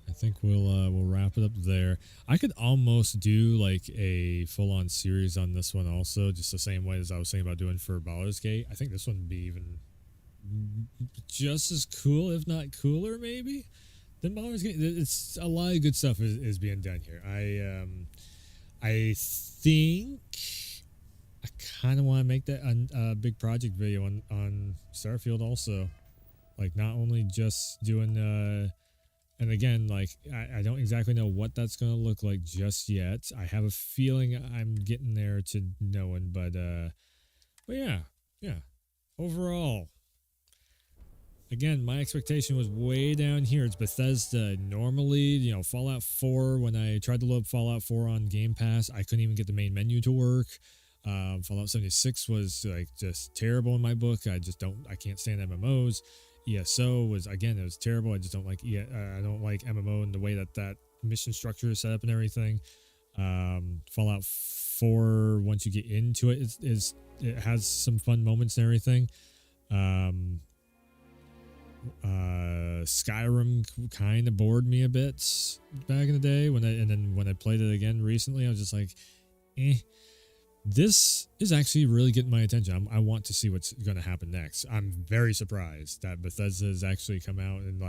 I think we'll wrap it up there. I could almost do like a full-on series on this one also, just the same way as I was saying about doing for Baldur's Gate. I think this one would be even just as cool, if not cooler, maybe, than Baldur's Gate. It's a lot of good stuff is being done here. I think I kind of want to make that a big project video on Starfield also, like not only just doing and again, like I don't exactly know what that's gonna look like just yet. I have a feeling I'm getting there to knowing, but yeah. Overall, again, my expectation was way down here. It's Bethesda. Normally, Fallout 4, when I tried to load Fallout 4 on Game Pass, I couldn't even get the main menu to work. Fallout 76 was like just terrible in my book. I can't stand MMOs. ESO was, again, it was terrible. I just don't like I don't like MMO in the way that mission structure is set up and everything. Fallout 4, once you get into it, it has some fun moments and everything. Skyrim kind of bored me a bit back in the day when I played it again recently, I was just like, This is actually really getting my attention. I want to see what's going to happen next. I'm very surprised that Bethesda has actually come out and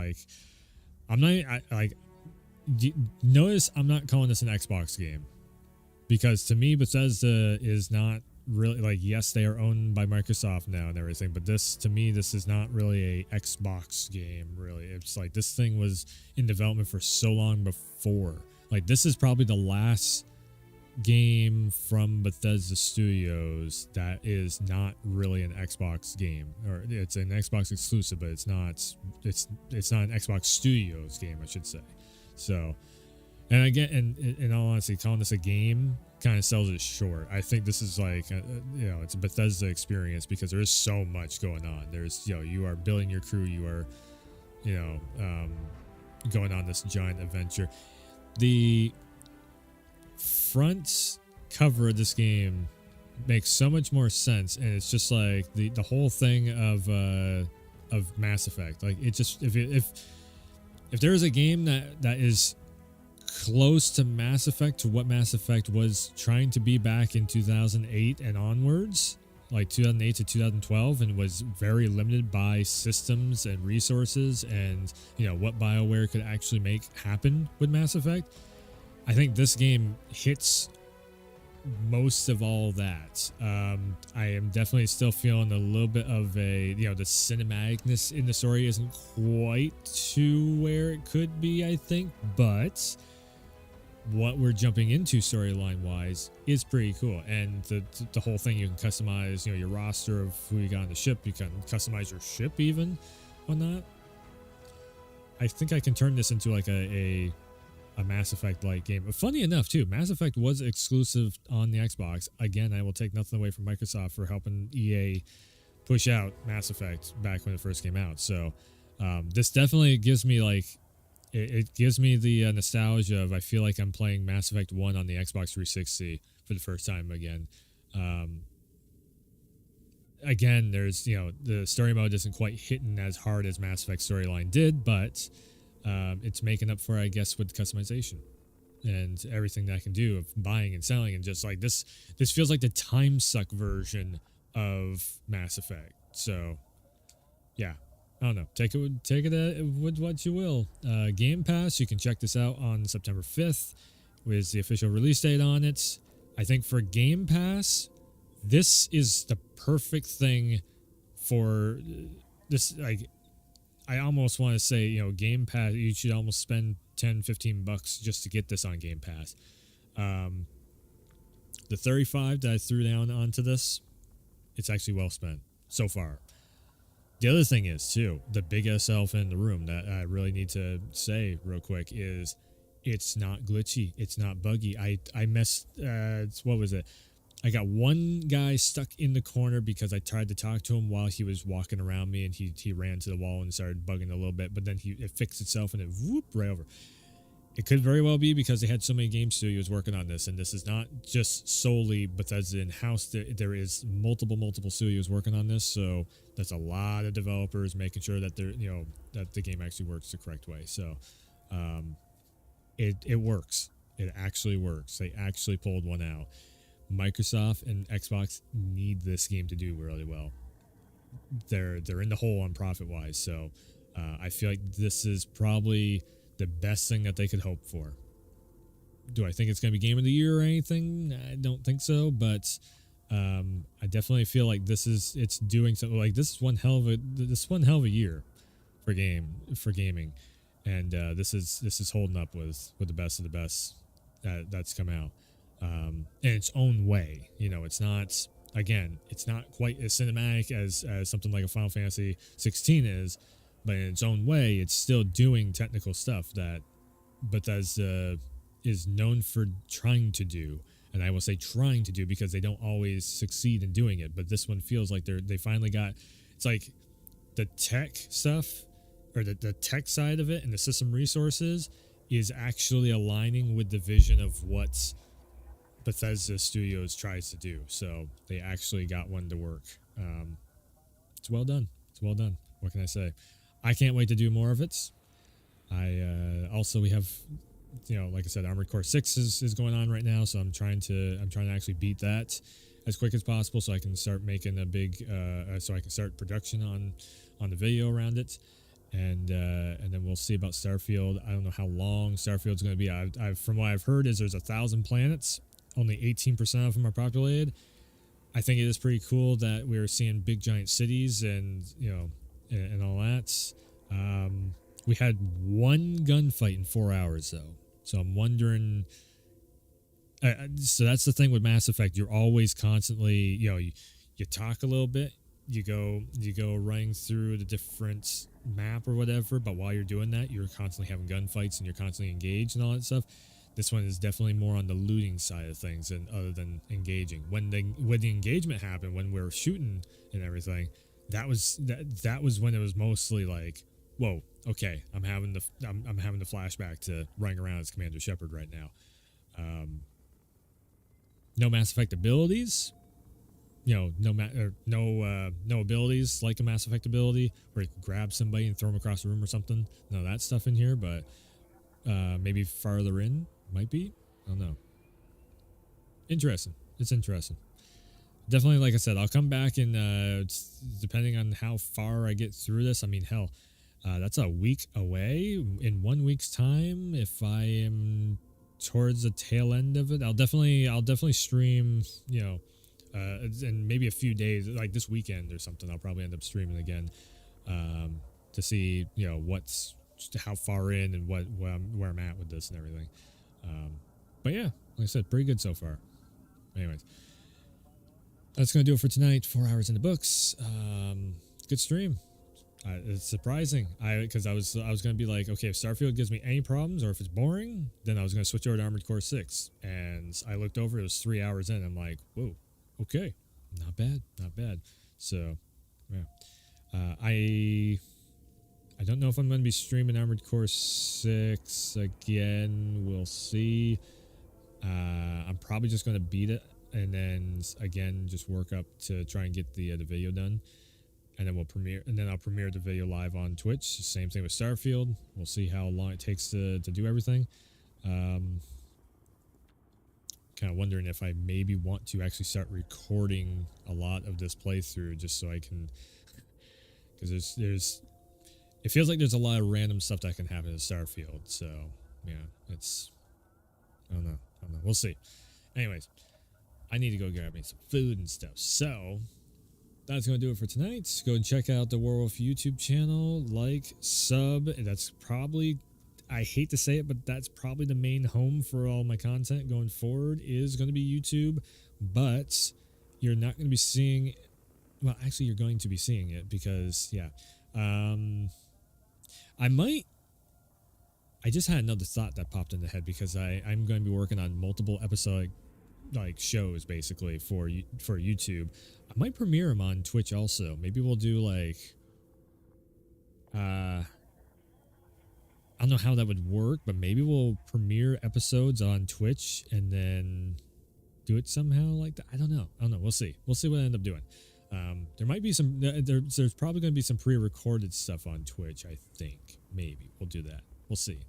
notice I'm not calling this an Xbox game, because to me Bethesda is not really yes, they are owned by Microsoft now and everything, but this is not really a Xbox game, really. It's like this thing was in development for so long before. Like, this is probably the last game from Bethesda Studios that is not really an Xbox game, or it's an Xbox exclusive, but it's not an Xbox Studios game, I should say. So, and again, in all honesty, calling this a game kind of sells it short. I think this is it's a Bethesda experience because there is so much going on. There's you are building your crew, you are going on this giant adventure. The front cover of this game makes so much more sense, and it's just like the whole thing of Mass Effect. Like, it just, if there is a game that is close to Mass Effect, to what Mass Effect was trying to be back in 2008 and onwards, like 2008 to 2012, and was very limited by systems and resources and what BioWare could actually make happen with Mass Effect, I think this game hits most of all that. I am definitely still feeling a little bit of the cinematicness in the story isn't quite to where it could be, I think, but what we're jumping into storyline wise is pretty cool. And the whole thing, you can customize your roster of who you got on the ship. You can customize your ship even on that. I think I can turn this into like a Mass Effect like game. But funny enough too, Mass Effect was exclusive on the Xbox. Again, I will take nothing away from Microsoft for helping EA push out Mass Effect back when it first came out. So this definitely gives me it gives me the nostalgia of, I feel like I'm playing Mass Effect 1 on the Xbox 360 for the first time again. Again, there's the story mode isn't quite hitting as hard as Mass Effect storyline did, but it's making up for, I guess, with customization and everything that I can do of buying and selling, and just like this feels like the time suck version of Mass Effect. So yeah, I don't know. Take it with what you will. Game Pass, you can check this out on September 5th with the official release date on it. I think for Game Pass, this is the perfect thing for this. Like, I almost want to say, Game Pass, you should almost spend $10-15 just to get this on Game Pass. The $35 that I threw down onto this, it's actually well spent so far. The other thing is, too, the biggest elephant in the room that I really need to say real quick is it's not glitchy. It's not buggy. I messed, what was it? I got one guy stuck in the corner because I tried to talk to him while he was walking around me, and he ran to the wall and started bugging a little bit, but then it fixed itself and it whooped right over. It could very well be because they had so many game studios working on this, and this is not just solely Bethesda in-house. There is multiple studios working on this, so that's a lot of developers making sure that that the game actually works the correct way. So it works. It actually works. They actually pulled one out. Microsoft and Xbox need this game to do really well. They're in the hole on profit-wise, so I feel like this is probably the best thing that they could hope for. Do I think it's going to be Game of the Year or anything? I don't think so, but I definitely feel like it's doing something. Like this is one hell of a year for gaming, and this is holding up with the best of the best that's come out in its own way. It's not, again, it's not quite as cinematic as something like a Final Fantasy 16 is. But in its own way, it's still doing technical stuff that Bethesda is known for trying to do. And I will say trying to do because they don't always succeed in doing it. But this one feels like they finally got... It's like the tech stuff, or the tech side of it and the system resources is actually aligning with the vision of what Bethesda Studios tries to do. So they actually got one to work. It's well done. It's well done. What can I say? I can't wait to do more of it. We have, like I said, Armored Core 6 is going on right now, so I'm trying to actually beat that as quick as possible, so I can start making so I can start production on the video around it, and then we'll see about Starfield. I don't know how long Starfield's going to be. From what I've heard, is there's 1,000 planets, only 18% of them are populated. I think it is pretty cool that we're seeing big giant cities and and all that. We had one gunfight in 4 hours, though. So I'm wondering... so that's the thing with Mass Effect. You're always constantly... you talk a little bit. You go running through the different map or whatever, but while you're doing that, you're constantly having gunfights and you're constantly engaged and all that stuff. This one is definitely more on the looting side of things other than engaging. When the engagement happened, when we were shooting and everything... That was when it was mostly like, whoa, okay, I'm having the flashback to running around as Commander Shepard right now. No Mass Effect abilities, no abilities like a Mass Effect ability where you can grab somebody and throw them across the room or something. None of that stuff in here, but maybe farther in might be. I don't know. Interesting. It's interesting. Definitely, like I said, I'll come back and depending on how far I get through this. I mean, hell, that's a week away. In 1 week's time, if I am towards the tail end of it, I'll definitely stream. And maybe a few days, like this weekend or something. I'll probably end up streaming again to see how far in and where I'm at with this and everything. But yeah, like I said, pretty good so far. Anyways. That's going to do it for tonight. 4 hours in the books. Good stream. It's surprising. Because I was going to be like, okay, if Starfield gives me any problems or if it's boring, then I was going to switch over to Armored Core 6. And I looked over, it was 3 hours in. I'm like, whoa, okay. Not bad. So, yeah. I don't know if I'm going to be streaming Armored Core 6 again. We'll see. I'm probably just going to beat it. And then again, just work up to try and get the video done, and then I'll premiere the video live on Twitch. Same thing with Starfield. We'll see how long it takes to do everything. Kind of wondering if I maybe want to actually start recording a lot of this playthrough, just so I can, because it feels like there's a lot of random stuff that can happen in Starfield. So yeah, I don't know. We'll see. Anyways. I need to go grab me some food and stuff. So, that's going to do it for tonight. Go and check out the Werewolf YouTube channel. Like, sub. That's probably, I hate to say it, but that's probably the main home for all my content going forward is going to be YouTube. But you're not going to be seeing, well, actually, you're going to be seeing it because, yeah. I just had another thought that popped in the head because I'm going to be working on multiple episodic shows basically for YouTube. I might premiere them on Twitch also. Maybe we'll do like I don't know how that would work, but maybe we'll premiere episodes on Twitch and then do it somehow like that. I don't know. We'll see what I end up doing. There might be some, there's probably going to be some pre-recorded stuff on Twitch, I think. Maybe we'll do that. We'll see.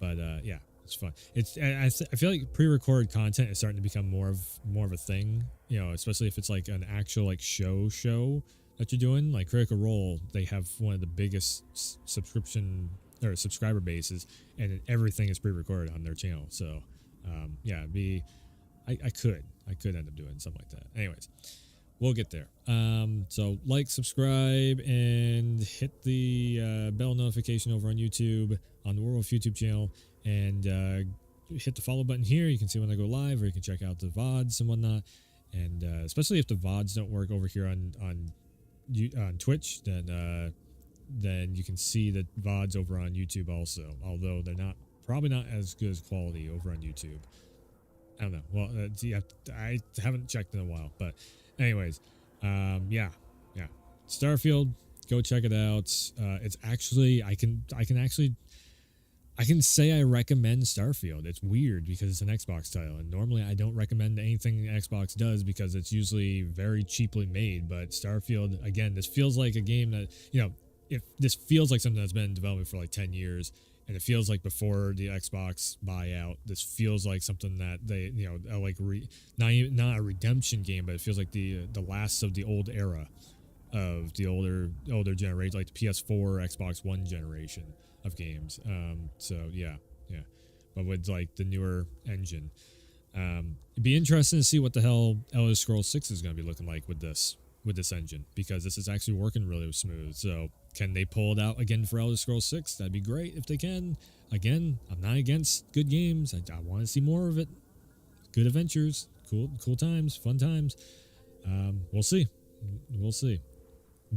But yeah, it's fun. I feel like pre-recorded content is starting to become more of a thing, you know, especially if it's like an actual like show that you're doing. Like Critical Role, they have one of the biggest subscription or subscriber bases, and everything is pre-recorded on their channel. So yeah, I could end up doing something like that. Anyways, we'll get there. So like, subscribe, and hit the bell notification over on YouTube, on the Werewolf YouTube channel, and hit the follow button here. You can see when I go live, or you can check out the VODs and whatnot. And especially if the VODs don't work over here on Twitch, then you can see the VODs over on YouTube also. Although they're probably not as good as quality over on YouTube. I don't know. Well, I haven't checked in a while, but anyways, yeah. Starfield, go check it out. It's actually, I can say I recommend Starfield. It's weird because it's an Xbox title, and normally I don't recommend anything Xbox does because it's usually very cheaply made. But Starfield, again, this feels like a game that, you know, if this feels like something that's been in development for like 10 years. And it feels like before the Xbox buyout, this feels like something that they, you know, like not a redemption game, but it feels like the last of the old era of the older generation, like the PS4, Xbox One generation of games. So yeah, but with like the newer engine. It'd be interesting to see what the hell Elder Scrolls 6 is going to be looking like with this engine, because this is actually working really smooth. So can they pull it out again for Elder Scrolls 6? That'd be great if they can. Again, I'm not against good games. I want to see more of it. Good adventures, cool times, fun times. We'll see.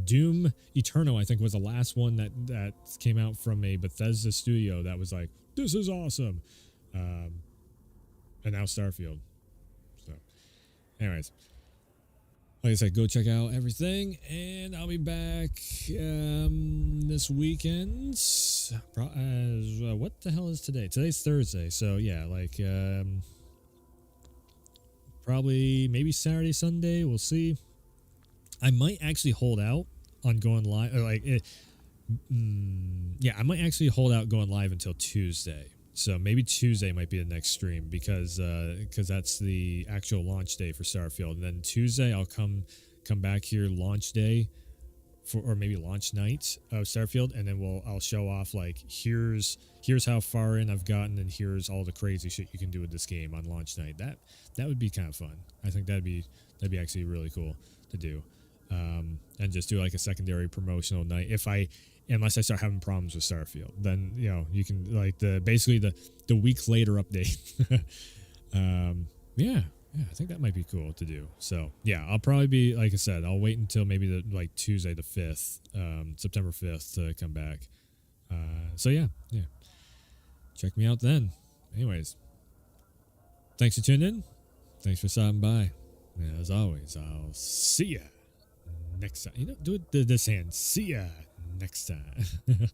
Doom Eternal, I think, was the last one that came out from a Bethesda studio that was like, this is awesome. And now Starfield. So, anyways. Like I said, go check out everything, and I'll be back this weekend. What the hell is today? Today's Thursday, so yeah, like probably maybe Saturday, Sunday. We'll see. I might actually hold out on going live. I might actually hold out going live until Tuesday. So maybe Tuesday might be the next stream because that's the actual launch day for Starfield. And then Tuesday I'll come back here launch day or maybe launch night of Starfield, and then I'll show off like here's how far in I've gotten, and here's all the crazy shit you can do with this game on launch night. That would be kind of fun. I think that'd be actually really cool to do. And just do like a secondary promotional night unless I start having problems with Starfield, then, you know, you can like basically the week later update. Yeah, I think that might be cool to do. So yeah, I'll probably be, like I said, I'll wait until maybe Tuesday the 5th, September 5th to come back. So yeah, check me out then. Anyways, thanks for tuning in. Thanks for stopping by. And as always, I'll see ya next time. You know, do it this hand. See ya next time.